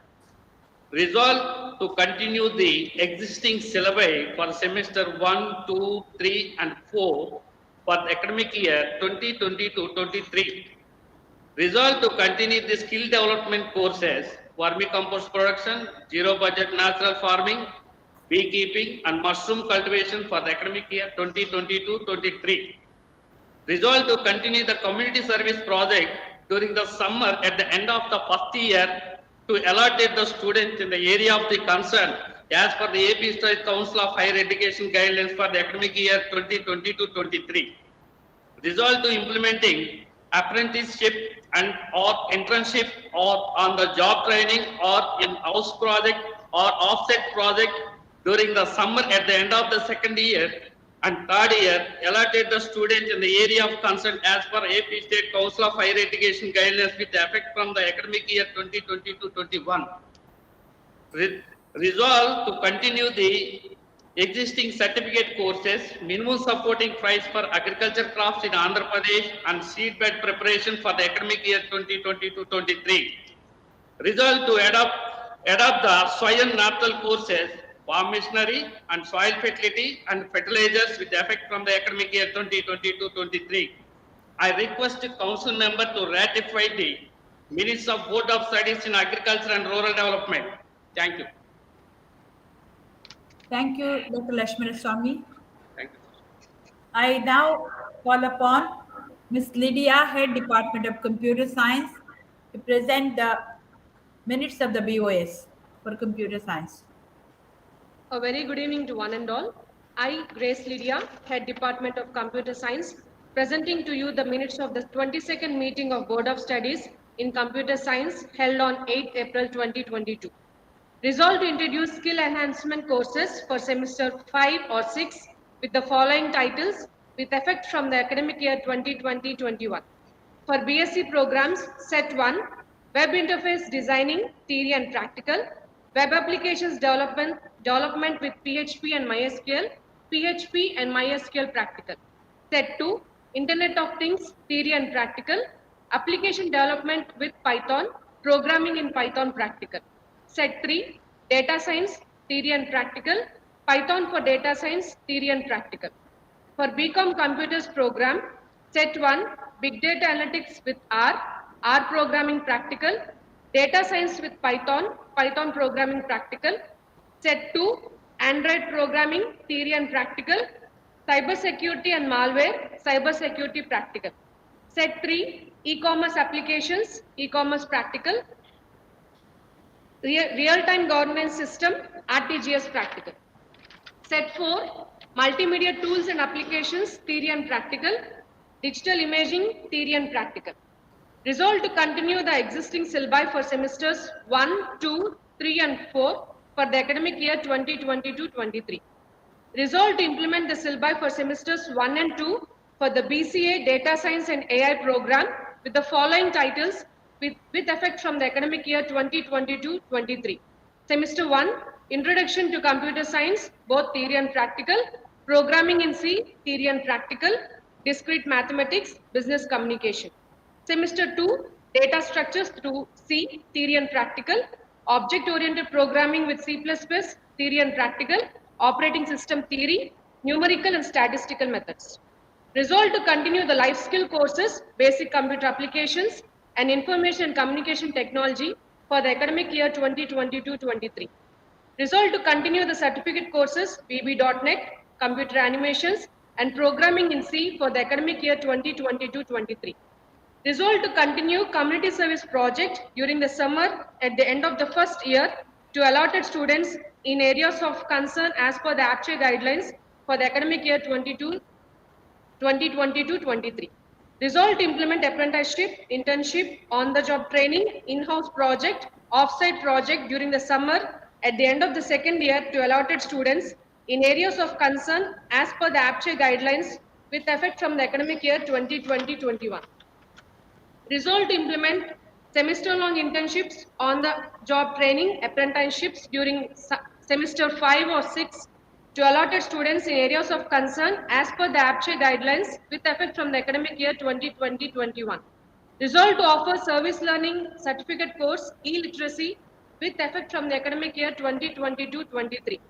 Resolve to continue the existing syllabi for semester 1, 2, 3 and 4 for the academic year 2020-23. Resolve to continue the skill development courses, vermicompost production, zero budget natural farming, beekeeping and mushroom cultivation for the academic year 2022-23. Resolve to continue the community service project during the summer at the end of the first year to allotted the students in the area of the concern as per the AP State Council of Higher Education guidelines for the academic year 2020-23. Resolve to implementing apprenticeship and or internship or on the job training or in-house project or offset project during the summer at the end of the second year and third year allotted the students in the area of concern as per AP State Council of Higher Education guidelines with effect from the academic year 2020-21. Resolve to continue the existing certificate courses, minimum supporting price for agriculture crops in Andhra Pradesh and seedbed preparation for the academic year 2020-23. Resolve to adopt the soil natural courses, farm machinery and soil fertility and fertilizers with effect from the academic year 2020-23. I request the council member to ratify the minutes of Board of Studies in Agriculture and Rural Development. Thank you. Thank you, Dr. Lakshmana Swamy. Thank you. I now call upon Ms. Lydia, Head Department of Computer Science, to present the minutes of the BOS for computer science. A very good evening to one and all. I, Grace Lydia, Head Department of Computer Science, presenting to you the minutes of the 22nd meeting of Board of Studies in Computer Science held on 8 April 2022. Resolved to introduce skill enhancement courses for semester 5 or 6 with the following titles with effect from the academic year 2020-21. For BSc programs, Set 1, Web Interface Designing, Theory and Practical, Web Applications Development with PHP and MySQL, PHP and MySQL Practical. Set 2, Internet of Things, Theory and Practical, Application Development with Python, Programming in Python Practical. Set 3, Data Science, Theory and Practical, Python for Data Science, Theory and Practical. For BCom Computers program, Set 1, Big Data Analytics with R Programming Practical, Data Science with Python, Python Programming Practical. Set 2, Android Programming, Theory and Practical, Cyber Security and Malware, Cyber Security Practical. Set 3, E-commerce Applications, E-commerce Practical, Real-Time Governance System, RTGS Practical. Set 4, Multimedia Tools and Applications, Theory and Practical, Digital Imaging, Theory and Practical. Resolved to continue the existing syllabi for semesters 1, 2, 3 and 4 for the academic year 2022-23. Resolved to implement the syllabi for semesters 1 and 2 for the BCA Data Science and AI program with the following titles with effect from the academic year 2022-23. Semester 1, Introduction to Computer Science, both theory and practical, Programming in C, theory and practical, Discrete Mathematics, Business Communication. Semester 2, Data Structures through C, theory and practical, Object-Oriented Programming with C++, theory and practical, Operating System Theory, Numerical and Statistical Methods. Resolved to continue the life skill courses, Basic Computer Applications, and Information and Communication Technology for the academic year 2022-23. Resolved to continue the certificate courses VB.NET, Computer Animations, and Programming in C for the academic year 2022-23. Resolved to continue Community Service Project during the summer at the end of the first year to allotted students in areas of concern as per the APCHE guidelines for the academic year 2022-23. Resolved to implement apprenticeship, internship, on-the-job training, in-house project, off-site project during the summer at the end of the second year to allotted students in areas of concern as per the APCHE guidelines with effect from the academic year 2020-21. Resolved to implement semester-long internships, on-the-job training, apprenticeships during semester 5 or 6 to allotted students in areas of concern as per the APCHE guidelines with effect from the academic year 2020-21. Resolved to offer service learning certificate course e-literacy with effect from the academic year 2022-23.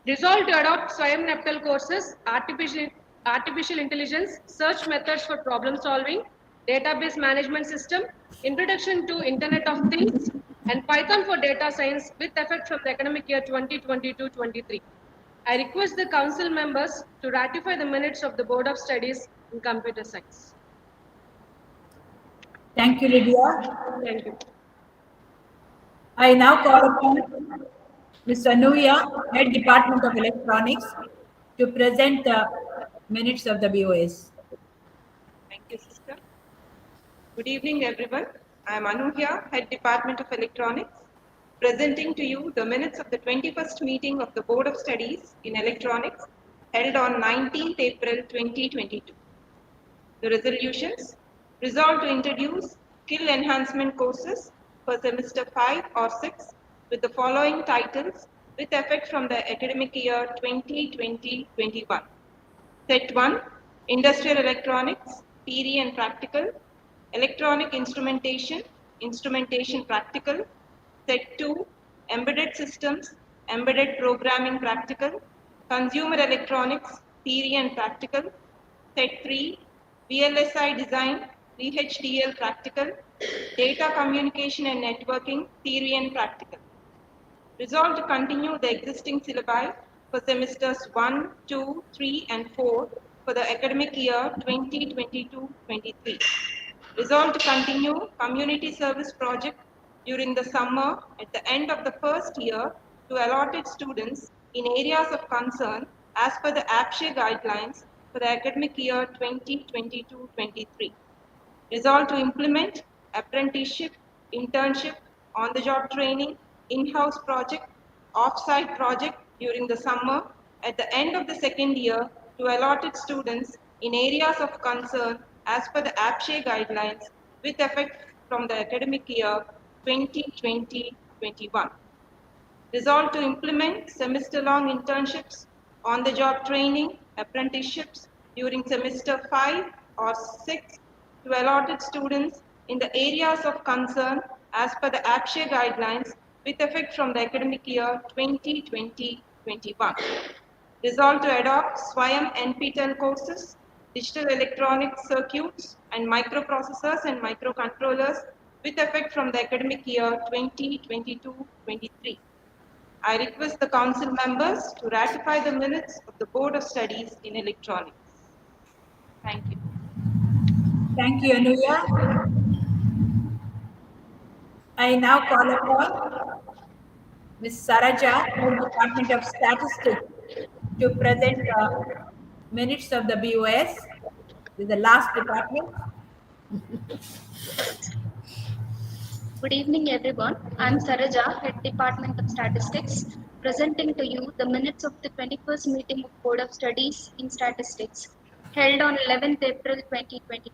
Resolved to adopt Swayam Neptal courses, artificial intelligence, search methods for problem solving, database management system, introduction to Internet of Things, and Python for data science with effect from the academic year 2022-23. I request the council members to ratify the minutes of the Board of Studies in Computer Science. Thank you, Lydia. Thank you. I now call upon Mr. Anuya, Head Department of Electronics, to present the minutes of the BOS. Thank you, sister. Good evening, everyone. I am Anuya, Head Department of Electronics, presenting to you the minutes of the 21st meeting of the Board of Studies in Electronics held on 19th April 2022. The resolutions: resolved to introduce skill enhancement courses for semester 5 or 6 with the following titles with effect from the academic year 2020-21. Set 1, Industrial Electronics, Theory and Practical, Electronic Instrumentation, Instrumentation Practical. Set 2, Embedded Systems, Embedded Programming Practical, Consumer Electronics, Theory and Practical. Set 3, VLSI Design, VHDL Practical, Data Communication and Networking, Theory and Practical. Resolved to continue the existing syllabi for semesters 1, 2, 3 and 4 for the academic year 2022-23. Resolved to continue community service project during the summer at the end of the first year to allotted students in areas of concern as per the APSHE guidelines for the academic year 2022-23. Resolved to implement apprenticeship, internship, on-the-job training, in-house project, off-site project during the summer at the end of the second year to allotted students in areas of concern as per the APSHE guidelines with effect from the academic year 2020-21. Resolved to implement semester-long internships, on-the-job training, apprenticeships during semester 5 or 6 to allotted students in the areas of concern as per the APSHE guidelines with effect from the academic year 2020-21. Resolved to adopt SWAYAM NPTEL courses, digital electronic circuits and microprocessors and microcontrollers with effect from the academic year 2022-23. I request the council members to ratify the minutes of the Board of Studies in Electronics. Thank you. Thank you, Anuya. I now call upon Ms. Saraja, from Department of Statistics, to present minutes of the BOS. This is the last department. Good evening, everyone. I'm Saraja, Head Department of Statistics, presenting to you the minutes of the 21st meeting of Board of Studies in Statistics, held on 11th April 2022.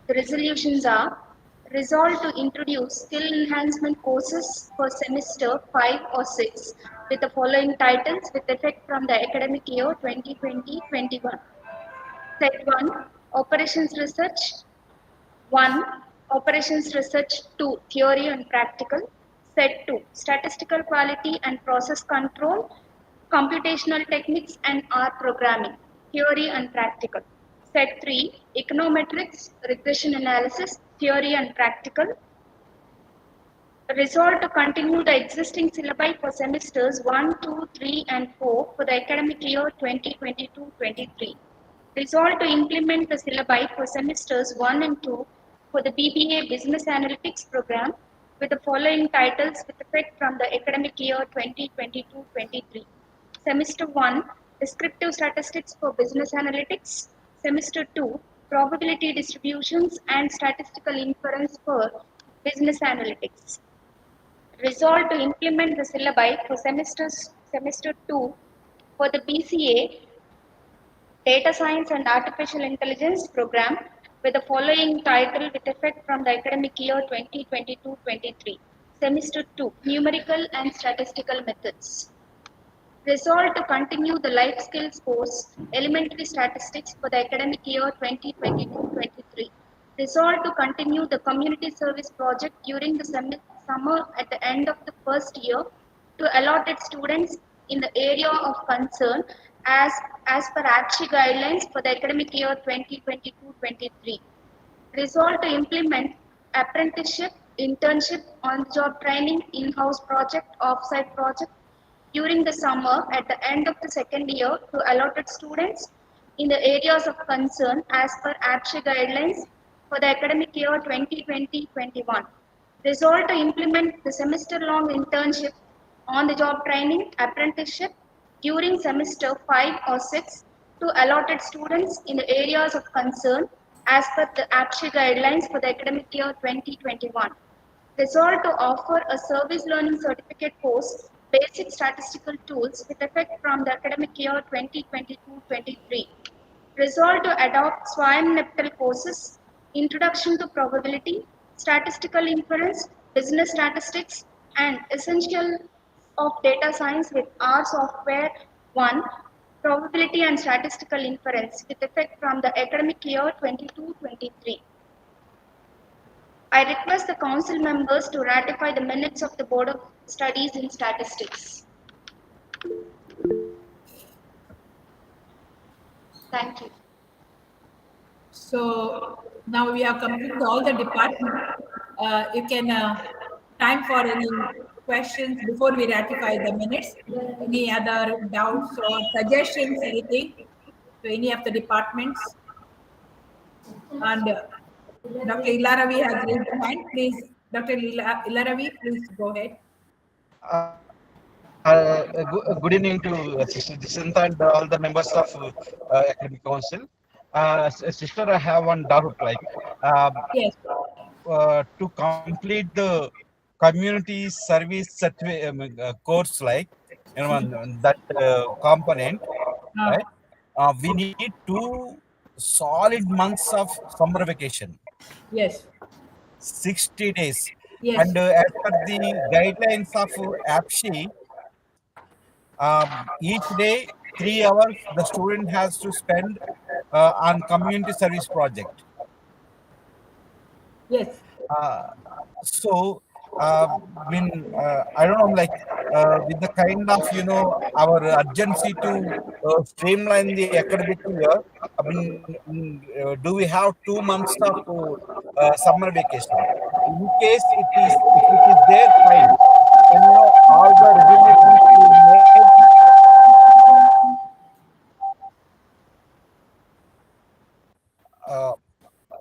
The resolutions are: resolved to introduce skill enhancement courses for semester 5 or 6 with the following titles with effect from the academic year 2020-21. Set 1, Operations Research 1, Operations Research 2, Theory and Practical. Set 2, Statistical Quality and Process Control, Computational Techniques and R Programming, Theory and Practical. Set 3, Econometrics, Regression Analysis, Theory and Practical. Resolved to continue the existing syllabi for semesters 1, 2, 3 and 4 for the academic year 2022-23. Resolved to implement the syllabi for semesters 1 and 2 for the BBA Business Analytics program with the following titles with effect from the academic year 2022-23. Semester 1, Descriptive Statistics for Business Analytics. Semester 2, Probability Distributions and Statistical Inference for Business Analytics. Resolved to implement the syllabi for semester 2 for the BCA Data Science and Artificial Intelligence program with the following title with effect from the academic year 2022-23. Semester 2, Numerical and Statistical Methods. Resolved to continue the life skills course, Elementary Statistics for the academic year 2022-23. Resolved to continue the community service project during the summer at the end of the first year to allotted students in the area of concern as per APSHE guidelines for the academic year 2022-23. Resolved to implement apprenticeship, internship, on-job training, in-house project, off-site project during the summer at the end of the second year to allotted students in the areas of concern as per APSHE guidelines for the academic year 2020-21. Resolved to implement the semester-long internship, on-the-job training, apprenticeship during semester 5 or 6 to allotted students in the areas of concern as per the APSHE guidelines for the academic year 2021. Resolved to offer a service learning certificate course, Basic Statistical Tools, with effect from the academic year 2022-23. Resolved to adopt SWAYAM NPTEL courses, Introduction to Probability, Statistical Inference, Business Statistics, and Essential of Data Science with R Software 1, Probability and Statistical Inference, with effect from the academic year 22-23. I request the council members to ratify the minutes of the Board of Studies in Statistics. Thank you. So now we have completed all the departments. You can time for any questions before we ratify the minutes. Any other doubts or suggestions, anything to any of the departments? And Dr. Ilaravi has raised her hand. Please, Dr. Ilaravi, please go ahead. Good evening to Sister Jacinta and all the members of Academic Council. Sister, I have one doubt. Yes. To complete the community service course, that component, right? We need 2 solid months of summer vacation. Yes. 60 days. Yes. And as per the guidelines of APSHI, each day 3 hours the student has to spend on community service project. Yes. Uh, so, I don't know, with the kind of, our urgency to streamline the academic year, do we have 2 months of summer vacation? In case if it is there, fine. Then, all the resolutions we made, uh,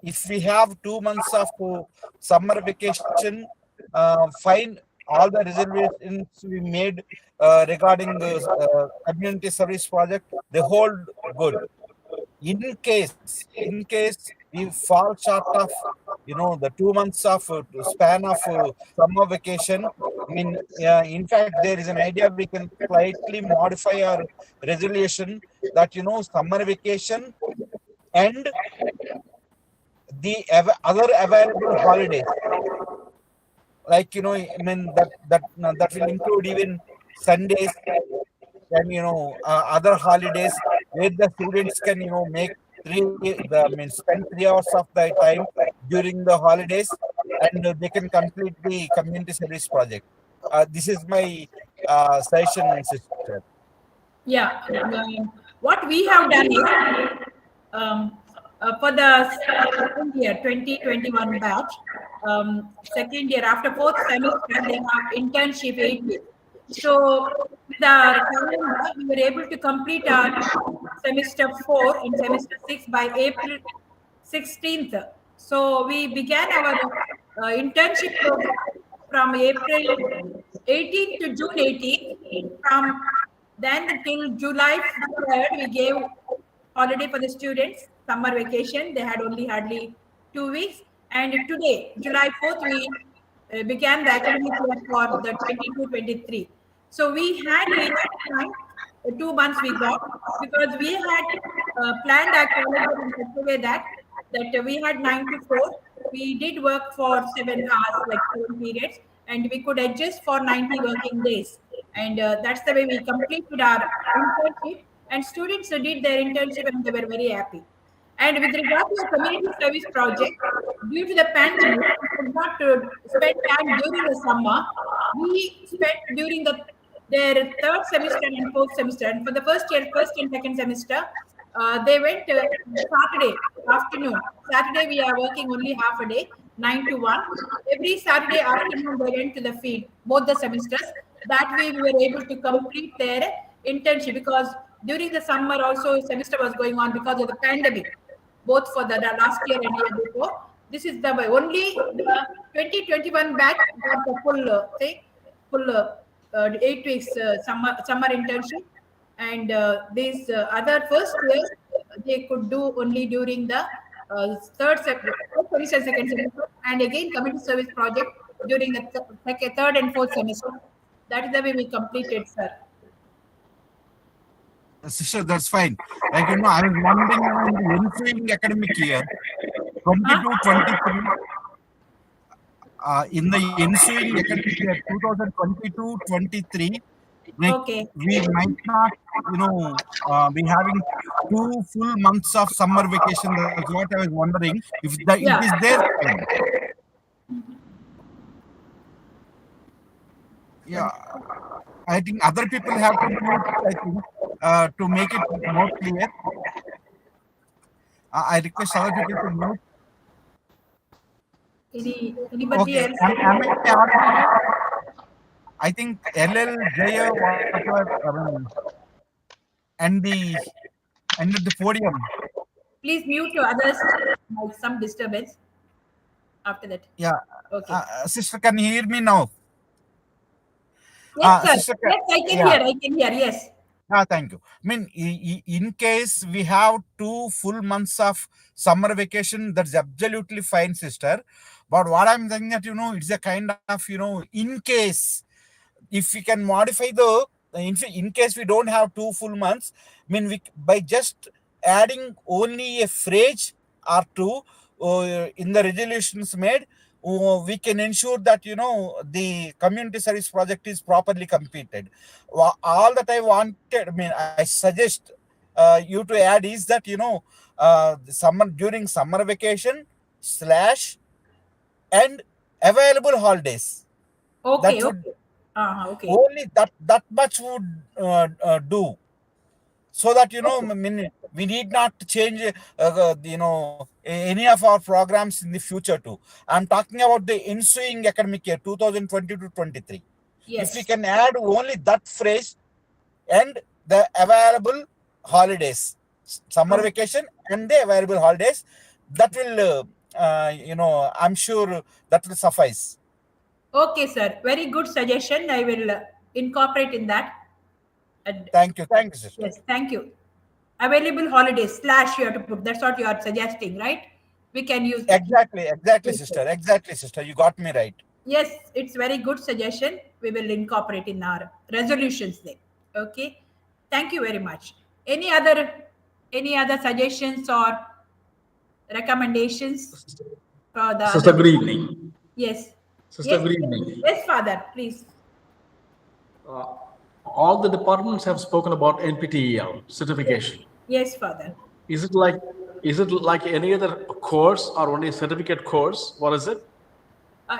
if we have 2 months of summer vacation, fine, all the reservations we made regarding the community service project, they hold good. In case we fall short of, the 2 months of span of summer vacation, in fact, there is an idea we can slightly modify our resolution that, summer vacation and the other available holidays, that will include even Sundays and other holidays where the students can make spend 3 hours of their time during the holidays, and they can complete the community service project. This is my suggestion, sister. Yeah. What we have done is, for the second year 2021 batch, second year after fourth semester, they have internship 8 weeks. So with our calendar, we were able to complete our semester 4 and semester 6 by April 16th. So we began our internship program from April 18th to June 18th. From then till July 3rd, we gave holiday for the students, summer vacation. They had only hardly 2 weeks. And today, July 4th, we began the academic year for the 22-23. So we had enough time, 2 months we got, because we had planned our calendar in such a way that we had 9 to 4. We did work for 7 hours, like 7 periods, and we could adjust for 90 working days. And that's the way we completed our internship. And students did their internship and they were very happy. And with regard to the community service project, due to the pandemic, we could not spend time during the summer. We spent during their third semester and fourth semester. And for the first year, first and second semester, they went Saturday afternoon. Saturday we are working only half a day, 9 to 1. Every Saturday afternoon they went to the field, both the semesters. That way we were able to complete their internship, because during the summer also semester was going on because of the pandemic, both for the last year and year before. This is the way. Only the 2021 batch got the full thing, full 8 weeks summer internship, and these other first years they could do only during the first semester, second semester, and again community service project during the third and fourth semester. That is the way we completed, sir. Sister, that's fine. I was wondering, in the ensuing academic year, 22-23, in the ensuing academic year, 2022-23, Okay. we might not, be having 2 full months of summer vacation. That's what I was wondering. If it is there, fine. Yeah, I think other people have to mute, I think, to make it more clear. I request other people to mute. Anybody Okay. else? I think LL, Jaya, whatever, and the podium. Please mute to others, like some disturbance. after that. Yeah. Okay. Sister, can you hear me now? Yes, sir. Sister, Yes, I can yeah. hear. I can hear. Yes. Thank you. I mean, in case we have 2 full months of summer vacation, that's absolutely fine, sister. But what I'm saying that, it's a kind of, in case, if we can modify in case we don't have 2 full months, I mean, by just adding only a phrase or two in the resolutions made, we can ensure that, the community service project is properly completed. All that I wanted, I mean, I suggest you to add is that, during summer vacation / and available holidays. That Okay. would Okay. Okay. only that much would do, so that we need not change any of our programs in the future too. I'm talking about the ensuing academic year 2020 to 23. If we Yes. can add only that phrase and the available holidays, summer vacation and the available holidays, that will I'm sure that will suffice. Okay, sir. Very good suggestion. I will incorporate in that. Thank you, sister. Yes, thank you. Available holidays / you have to put. That's what you are suggesting, right? We can use that. Exactly, Yes, sister. You got me right. yes, it's very good suggestion. We will incorporate in our resolutions then. Okay. Thank you very much. Any other suggestions or recommendations for the Sister, other? good evening. Yes. Sister, Yes. good evening. Yes, Father, please. All the departments have spoken about NPTEL certification. Yes, Father. Is it like any other course or only a certificate course? What is it?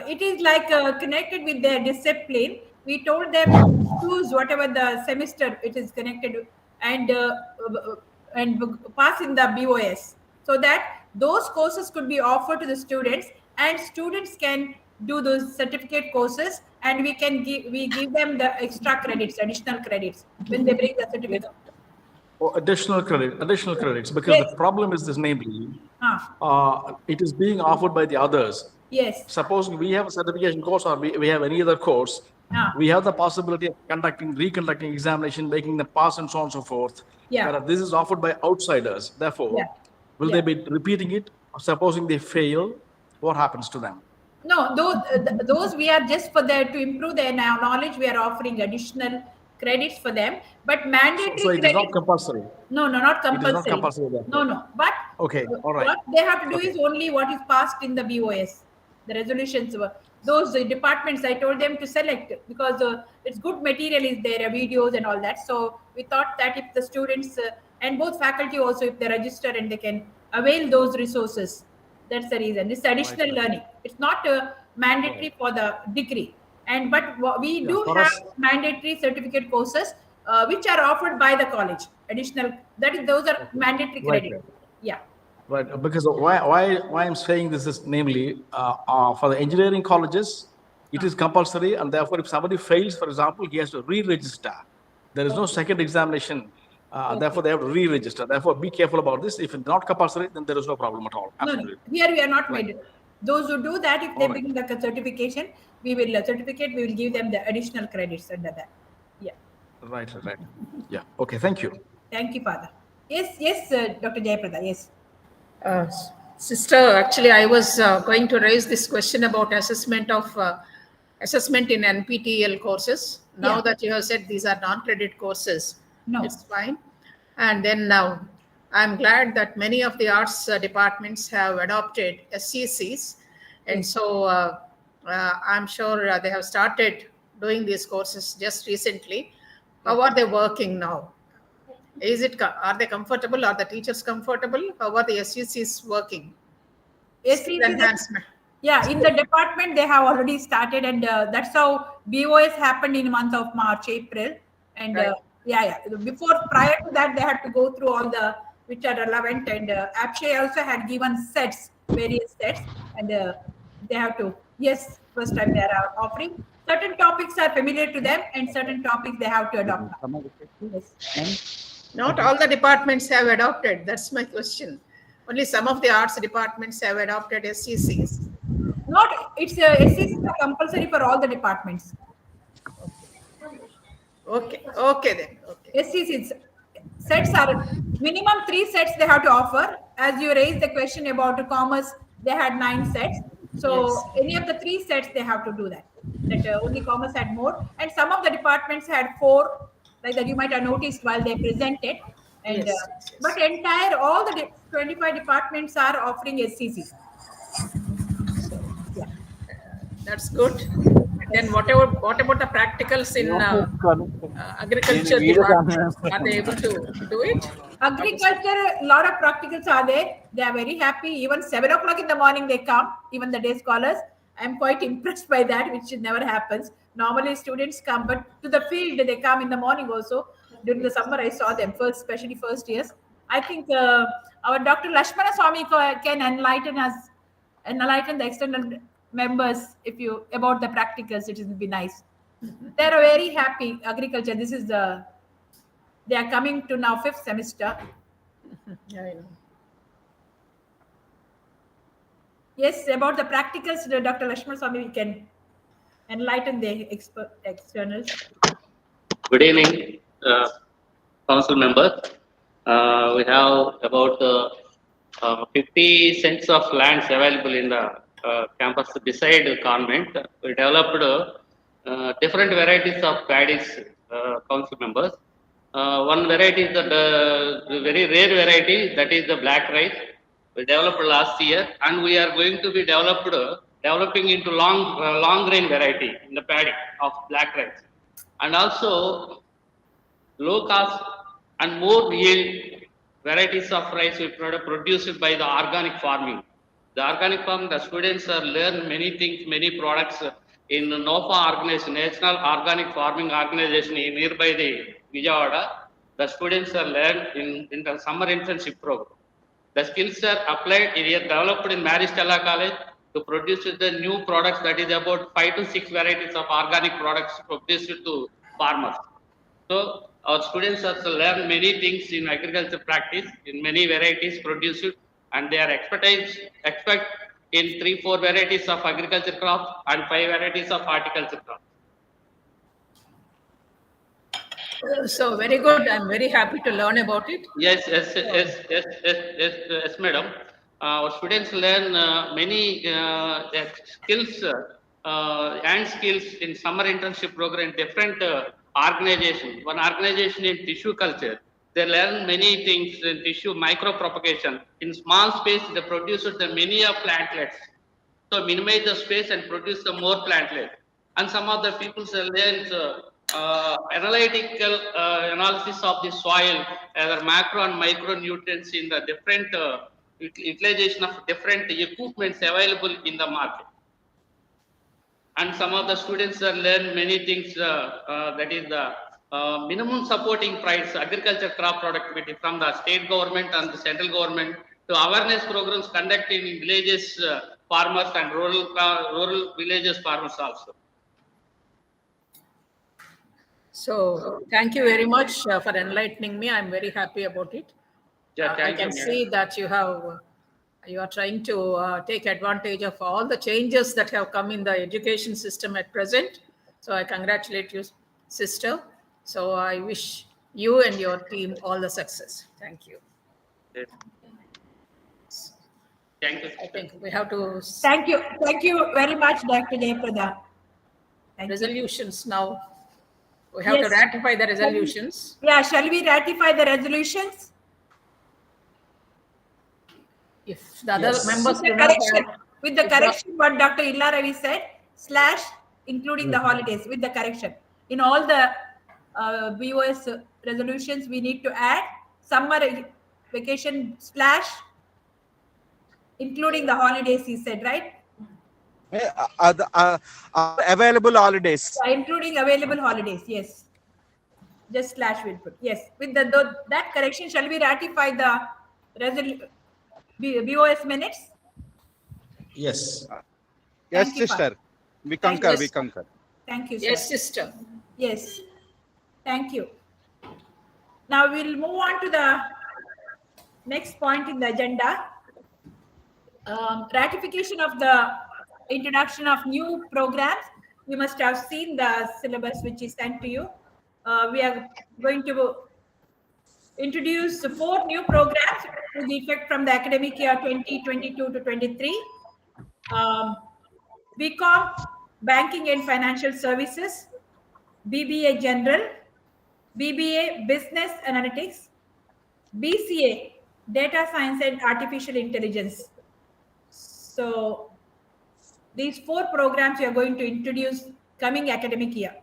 It is like connected with their discipline. We told them to choose whatever the semester it is connected and pass in the BOS, so that those courses could be offered to the students, and students can do those certificate courses, and we give them the extra credits, additional credits when they bring the certificate. Or additional credits, because Yes. the problem is this, namely, Ah. it is being offered by the others. Yes. Suppose we have a certification course or we have any other course, we have the possibility of reconducting examination, making them pass and so on and so forth. Yeah. This is offered by outsiders. Therefore, Yeah. will they be repeating it? Supposing they fail, what happens to them? No, those we are just for to improve their knowledge. We are offering additional credits for them, but mandatory So it credits. is not compulsory. No, not compulsory. It is not compulsory. Therefore. No. But Okay, all right. what they have to do is only what is passed in the BOS. The resolutions were those departments. I told them to select because it's good material is there, videos and all that. So we thought that if the students and both faculty also, if they register and they can avail those resources, that's the reason. It's additional learning. It's not mandatory for the degree. But we do have mandatory certificate courses which are offered by the college. Additional, those are mandatory credit. Yeah. Right, because why I'm saying this is namely for the engineering colleges, it is compulsory, and therefore if somebody fails, for example, he has to re-register. There is no second examination. Therefore, they have to re-register. Therefore, be careful about this. If it's not compulsory, then there is no problem at all. Absolutely. No. Here we are not made it. Those who do that, if they bring the certification, we will give them the additional credits under that. Yeah. Right. Yeah. Okay. Thank you. Thank you, Father. Yes, Dr. Jayaprada. Yes. Sister, actually, I was going to raise this question about assessment in NPTEL courses. Now that you have said these are non-credit courses, it's fine. And then now, I'm glad that many of the arts departments have adopted SCCs, and so I'm sure they have started doing these courses just recently. How are they working now? Are they comfortable? Are the teachers comfortable? How are the SCCs working? Skill enhancement. Yeah, in the department they have already started, and that's how BOS happened in the month of March, April, and prior to that they had to go through all the which are relevant, and APSHE also had given various sets, and they have to. Yes, first time they are offering. Certain topics are familiar to them, and certain topics they have to adopt. Yes. Not all the departments have adopted. That's my question. Only some of the arts departments have adopted SCCs. it's SCs are compulsory for all the departments. Okay. Okay then. Okay. SCs sets are minimum 3 sets they have to offer. As you raised the question about commerce, they had 9 sets. So Yes. any of the 3 sets they have to do that. That only commerce had more, and some of the departments had 4, like that you might have noticed while they presented. And Yes, yes, yes. but entire all the 25 departments are offering SCC. Yeah, that's good. Then what about the practicals in agriculture department? Are they able to do it? Agriculture, a lot of practicals are there. They are very happy. Even 7 o'clock in the morning they come, even the day scholars. I'm quite impressed by that, which never happens. Normally students come, but to the field they come in the morning also. During the summer, I saw them first, especially first years. I think our Dr. Lashmana Swami can enlighten us, enlighten the external members if you about the practicals. It will be nice. They are very happy. Agriculture. This is the they are coming to now 5th semester. Yeah, I know. Yes, about the practicals, Dr. Lashmana Swami, we can enlighten the externals. Good evening, council members. We have about 50 cents of lands available in the campus beside the convent. We developed different varieties of paddies, council members. One variety is the very rare variety, that is the black rice. We developed last year, and we are going to be developing into long grain variety in the paddy of black rice, and also low cost and more yield varieties of rice we produced by the organic farming. The organic farm, the students are learn many things, many products in NOFA organization, National Organic Farming Organization nearby the Vijayawada. The students are learned in the summer internship program. The skills are applied, developed in Mary Stella College to produce the new products, that is about 5 to 6 varieties of organic products produced to farmers. So our students also learn many things in agriculture practice, in many varieties produced, and they are expect in 3-4 varieties of agriculture crops and 5 varieties of horticulture crops. So very good. I'm very happy to learn about it. Yes, madam. Our students learn many skills, and skills in summer internship program in different organizations. One organization in tissue culture, they learn many things in tissue micropropagation. In small space, they produce the many plantlets. So minimize the space and produce the more plantlets. And some of the people learn analytical analysis of the soil, either macro and micronutrients in the different utilization of different equipments available in the market. And some of the students learn many things, that is the minimum supporting price, agriculture crop productivity from the state government and the central government, to awareness programs conducted in villages, farmers and rural villages farmers also. So thank you very much for enlightening me. I'm very happy about it. Yeah, I can see that you are trying to take advantage of all the changes that have come in the education system at present. So I congratulate you, sister. So I wish you and your team all the success. Thank you. Yes. Thank you. I think we have to. Thank you very much, Dr. Jayaprada. Resolutions now. We have to ratify the resolutions. Shall we ratify the resolutions? If the other members with the correction what Dr. Illa Ravi said, / including the holidays, with the correction. In all the BOS resolutions, we need to add summer vacation / including the holidays, he said, right? Available holidays. Including available holidays, yes. Just / will put. Yes. With that correction, shall we ratify the BOS minutes? Yes. Yes, sister. We concur. We concur. Thank you, sir. Yes, sister. Yes. Thank you. Now we'll move on to the next point in the agenda. Ratification of the introduction of new programs. You must have seen the syllabus which is sent to you. We are going to introduce 4 new programs with effect from the academic year 2022 to 23. BCom, Banking and Financial Services, BBA General, BBA Business Analytics, BCA Data Science and Artificial Intelligence. So these 4 programs we are going to introduce coming academic year.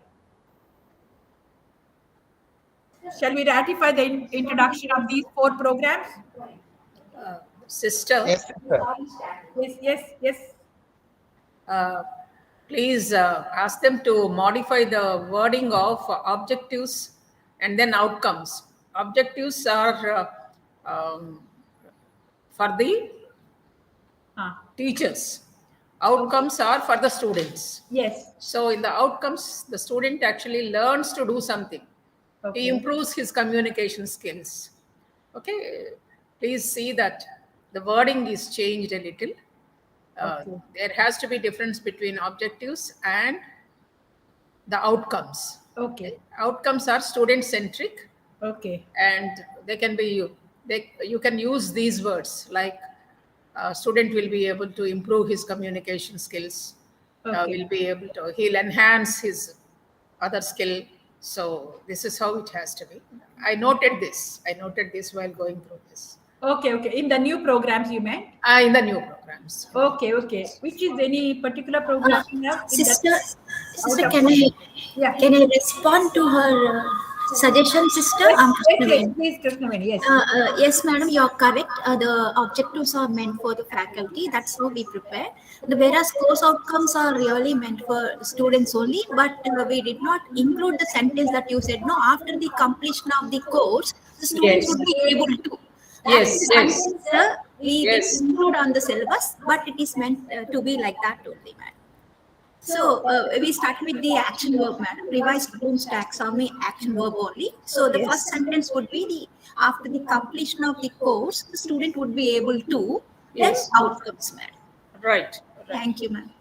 Shall we ratify the introduction of these 4 programs? Sister. Yes, sister. Yes. Please ask them to modify the wording of objectives and then outcomes. Objectives are for the teachers. Outcomes are for the students. Yes. So in the outcomes, the student actually learns to do something. Okay. He improves his communication skills. Okay. Please see that the wording is changed a little. Okay. There has to be difference between objectives and the outcomes. Okay. Outcomes are student centric. Okay. And they can be you can use these words like student will be able to improve his communication skills. Okay. Will be able to, he'll enhance his other skill. So this is how it has to be. I noted this while going through this. Okay. In the new programs you meant? In the new programs. Okay. Which is any particular program you have? Sister, can I respond to her suggestion, sister? Yes, please, Krishnaveni. Yes. Yes, madam, you are correct. The objectives are meant for the faculty. That's how we prepare. Whereas course outcomes are really meant for students only. But we did not include the sentence that you said. No, after the completion of the course, the students would be able to. Yes. We did include on the syllabus, but it is meant to be like that only, madam. So we start with the action verb, madam. Revised Bloom's taxonomy action verb only. So the first sentence would be after the completion of the course, the student would be able to. Yes. Outcomes, madam. Right. Thank you, ma'am.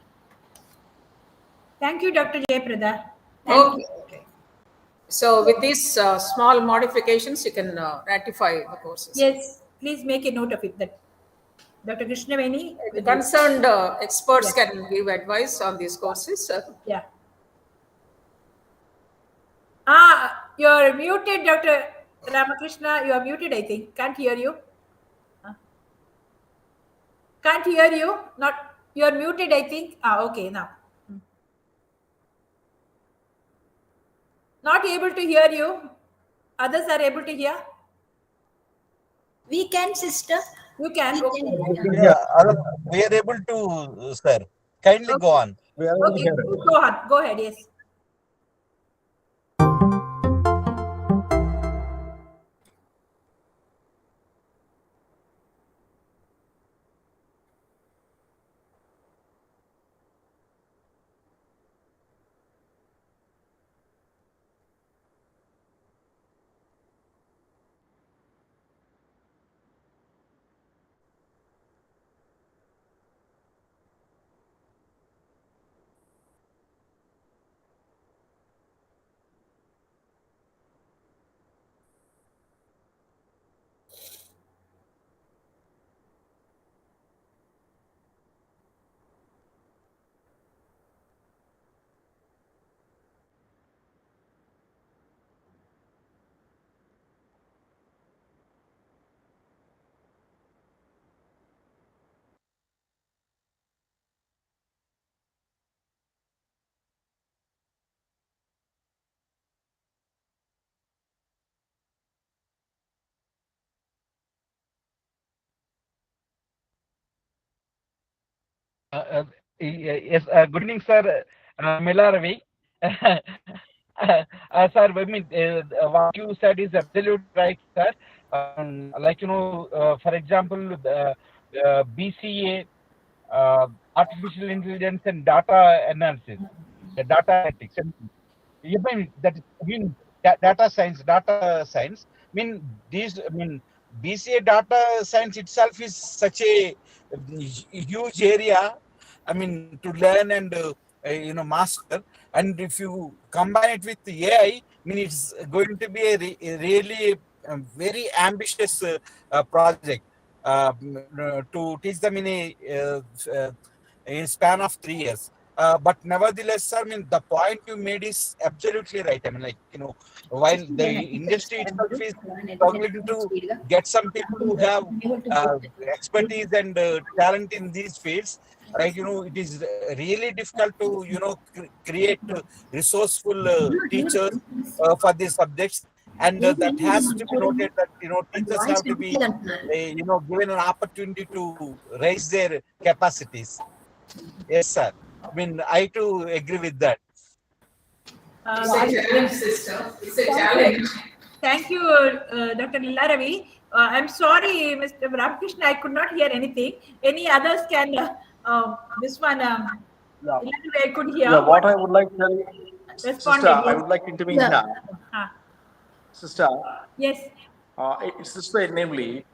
Thank you, Dr. Jayaprada. Okay. So with these small modifications, you can ratify the courses. Yes, please make a note of it. That Dr. Krishnaveni, the concerned experts can give advice on these courses. Yeah. You're muted, Dr. Ramakrishna. You are muted, I think. Can't hear you. Can't hear you. Not. You are muted, I think. Okay, now. Not able to hear you. Others are able to hear. We can, sister. You can. Okay. Yeah, we are able to, sir. Kindly go on. Okay, go on. Go ahead. Yes. Yes, good evening, sir. Mila Ravi. Sir, I mean, what you said is absolutely right, sir. Like, for example, the BCA, artificial intelligence and data analysis, the data analytics. Even that, data science. BCA data science itself is such a huge area, I mean, to learn and master. And if you combine it with the AI, I mean, it's going to be a really very ambitious project to teach them in a span of 3 years. But nevertheless, I mean, the point you made is absolutely right. I mean, like, while the industry itself is struggling to get some people who have expertise and talent in these fields, right? It is really difficult to, create resourceful teachers for these subjects. And that has to be noted that, teachers have to be, given an opportunity to raise their capacities. Yes, sir. I mean, I too agree with that. It's a challenge, sister. It's a challenge. Thank you, Dr. Lila Ravi. I'm sorry, Mr. Ramakrishna, I could not hear anything. Any others can, this one, Yeah. I could hear. Yeah, what I would like to tell you, Responded. sister, I would like to intervene here. Sister, yes. It's this way, namely,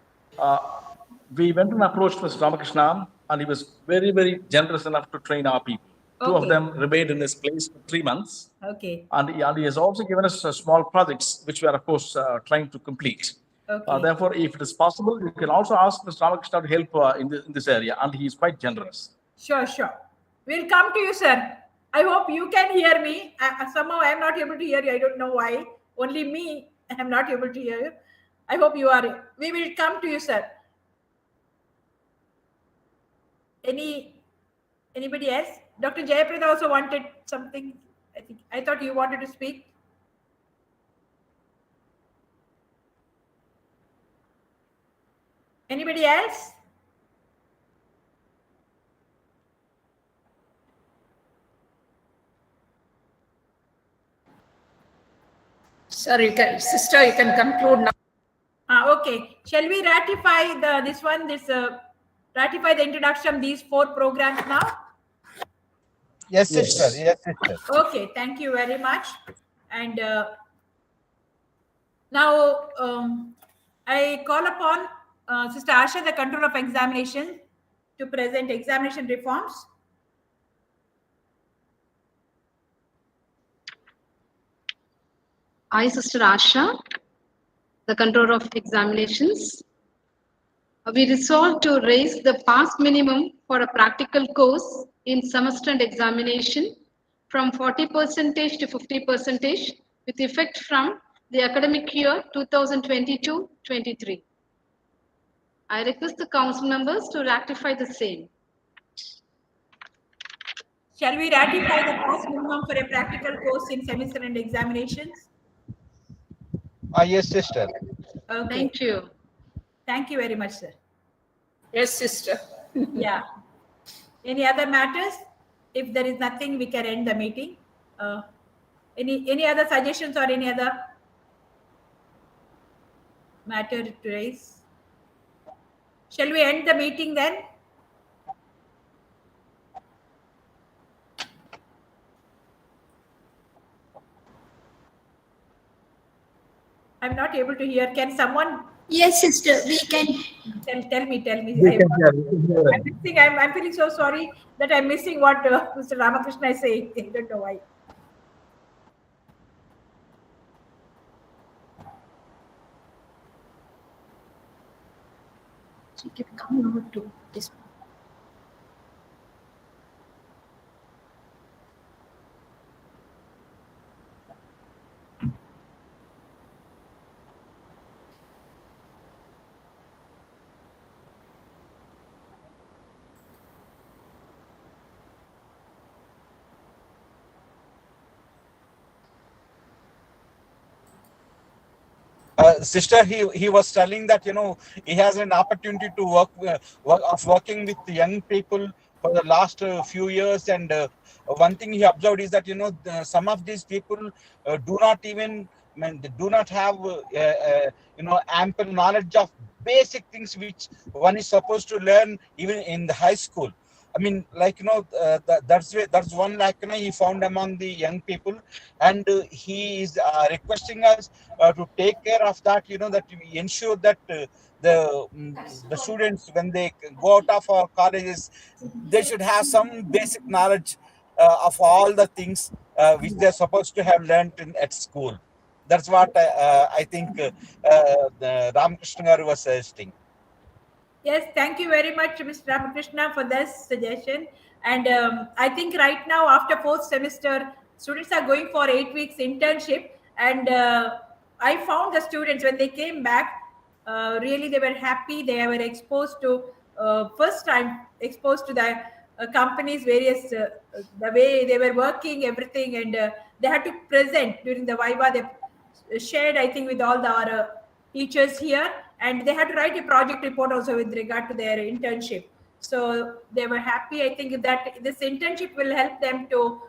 we went and approached Mr. Ramakrishna, and he was very, very generous enough to train our people. Two of them remained in this place for 3 months. Okay. And he has also given us small projects, which we are, of course, trying to complete. Okay. Therefore, if it is possible, you can also ask Mr. Ramakrishna to help in this area, and he is quite generous. Sure, sure. We'll come to you, sir. I hope you can hear me. Somehow I am not able to hear you. I don't know why. Only me, I am not able to hear you. I hope you are. We will come to you, sir. Anybody else? Dr. Jayaprada also wanted something. I thought you wanted to speak. Anybody else? Sir, sister, you can conclude now. Okay. Shall we ratify ratify the introduction of these 4 programs now? Yes, sister. Yes, sister. Okay. Thank you very much. And now I call upon Sister Asha, the Controller of Examination, to present examination reforms. I, Sister Asha, the Controller of Examinations, we resolve to raise the pass minimum for a practical course in semester and examination from 40% to 50% with effect from the academic year 2022-23. I request the council members to ratify the same. Shall we ratify the pass minimum for a practical course in semester and examinations? Yes, sister. Okay. Thank you. Thank you very much, sir. Yes, sister. Yeah. Any other matters? If there is nothing, we can end the meeting. Any other suggestions or any other matter to raise? Shall we end the meeting then? I'm not able to hear. Can someone? Yes, sister, we can. Tell me. We can hear. I'm feeling so sorry that I'm missing what Mr. Ramakrishna is saying. I don't know why. So you can come over to this one. Sister, he was telling that he has an opportunity to working with young people for the last few years, and one thing he observed is that some of these people do not even they do not have ample knowledge of basic things which one is supposed to learn even in the high school. I mean, like, that's one, like, he found among the young people, and he is requesting us to take care of that, that we ensure that the students, when they go out of our colleges, they should have some basic knowledge of all the things which they're supposed to have learned at school. That's what I think the Ramakrishna Garu was suggesting. Yes, thank you very much, Mr. Ramakrishna, for this suggestion. And I think right now, after fourth semester, students are going for 8 weeks internship. And I found the students, when they came back, really they were happy. They were exposed to, first time exposed to the companies, various, the way they were working, everything. And they had to present during the Viva. They shared, I think, with all the other teachers here, and they had to write a project report also with regard to their internship. So they were happy. I think that this internship will help them to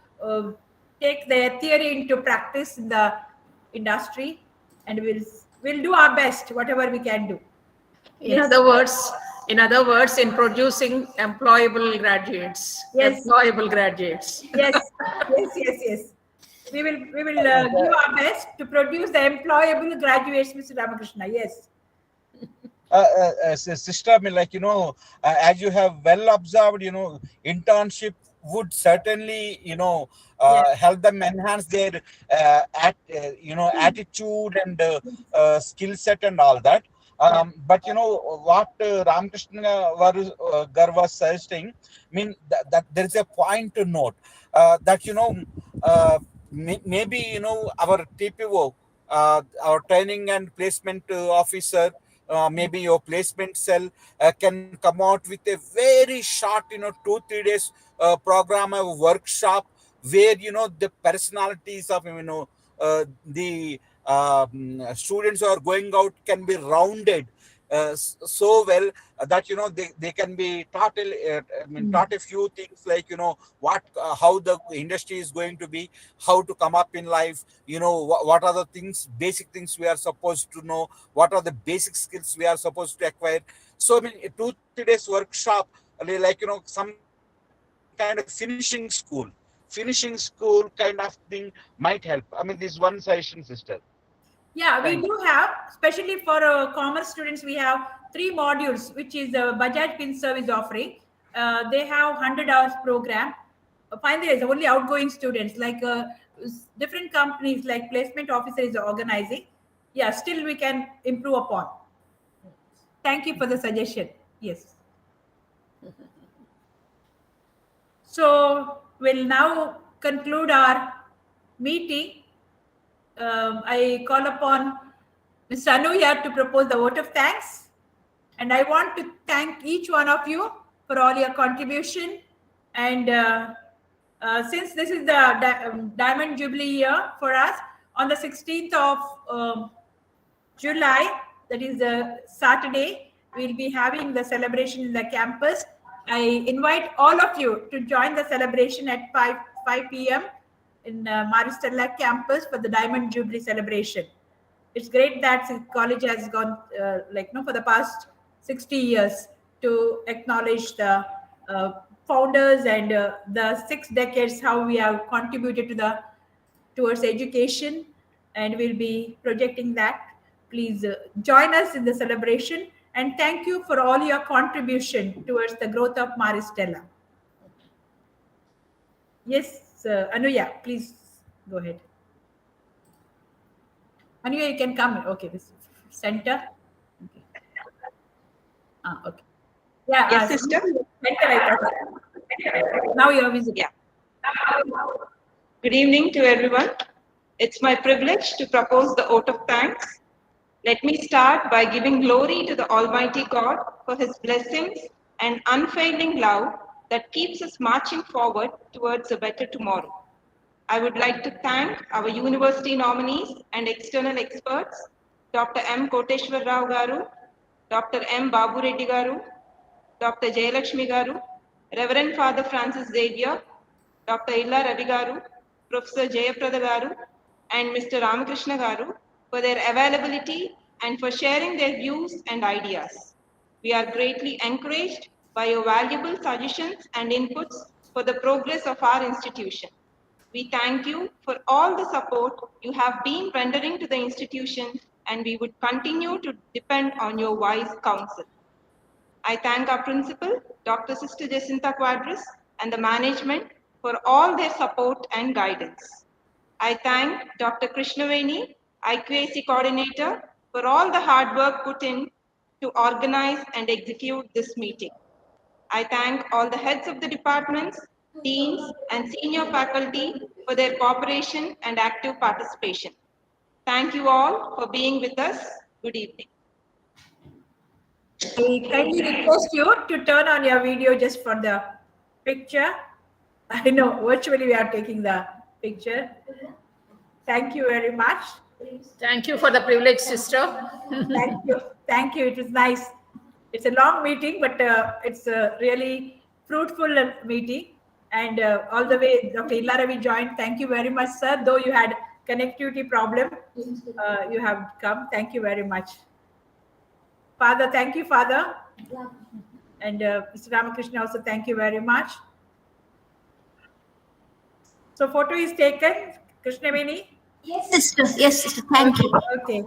take their theory into practice in the industry, and we'll do our best, whatever we can do. In other words, in producing employable graduates. Yes. Employable graduates. Yes. Yes. We will give our best to produce the employable graduates, Mr. Ramakrishna. Yes. Sister, I mean, like, as you have well observed, internship would certainly, help them enhance their, attitude and skill set and all that. But what Ramakrishna Gar was suggesting, I mean, that there is a point to note that, maybe, our TPO, our training and placement officer, maybe your placement cell can come out with a very short 2-3 days program, a workshop, where the personalities of the students who are going out can be rounded so well that they can be taught taught a few things, like what how the industry is going to be, how to come up in life, what are the things, basic things we are supposed to know, what are the basic skills we are supposed to acquire. So I mean, a 2-3 days workshop, like some kind of finishing school kind of thing might help. I mean, this one session, sister. Yeah, we Thank do have, especially for commerce students, we have 3 modules, which is Bajaj Pin Service offering. They have 100 hours program. Finally, it's only outgoing students, like different companies, like placement officer is organizing. Yeah, still we can improve upon. Thank you for the suggestion. Yes. So we'll now conclude our meeting. I call upon Ms. Anu here to propose the vote of thanks. And I want to thank each one of you for all your contribution. And since this is the Diamond Jubilee year for us, on the 16th of July, that is the Saturday, we'll be having the celebration in the campus. I invite all of you to join the celebration at 5 p.m. in Stella campus for the Diamond Jubilee celebration. It's great that the college has gone for the past 60 years to acknowledge the founders and the 6 decades how we have contributed towards education, and we'll be projecting that. Please join us in the celebration, and thank you for all your contribution towards the growth of Stella. Yes, Anuya, please go ahead. Anuya, you can come. Okay, this center. Okay. Okay. Yeah. Yes, sister. Now you're visible. Yeah. Good evening to everyone. It's my privilege to propose the vote of thanks. Let me start by giving glory to the Almighty God for His blessings and unfailing love that keeps us marching forward towards a better tomorrow. I would like to thank our university nominees and external experts, Dr. M. Koteshwar Rao Garu, Dr. M. Babu Reddy Garu, Dr. Jayalakshmi Garu, Reverend Father Francis Xavier, Dr. Illa Ravi Garu, Professor Jayaprada Garu, and Mr. Ramakrishna Garu for their availability and for sharing their views and ideas. We are greatly encouraged by your valuable suggestions and inputs for the progress of our institution. We thank you for all the support you have been rendering to the institution, and we would continue to depend on your wise counsel. I thank our principal, Dr. Sister Jacinta Quadras, and the management for all their support and guidance. I thank Dr. Krishnaveni, IQAC coordinator, for all the hard work put in to organize and execute this meeting. I thank all the heads of the departments, deans, and senior faculty for their cooperation and active participation. Thank you all for being with us. Good evening. I kindly request you to turn on your video just for the picture. I know virtually we are taking the picture. Thank you very much. Thank you for the privilege, sister. Thank you. Thank you. It was nice. It's a long meeting, but it's a really fruitful meeting. And all the way, Dr. Illa Ravi joined. Thank you very much, sir. Though you had connectivity problem, you have come. Thank you very much. Father, thank you, Father. And Mr. Ramakrishna also, thank you very much. So photo is taken, Krishnaveni? Yes, sister. Yes, sister. Thank you. Okay.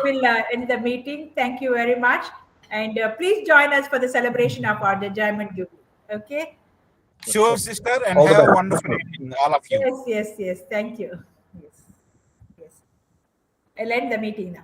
We'll end the meeting. Thank you very much. And please join us for the celebration of our Diamond Jubilee. Okay? Sure, sister, and All the have a best. wonderful evening, all of you. Yes, yes, yes. Thank you. Yes. Yes. I'll end the meeting now.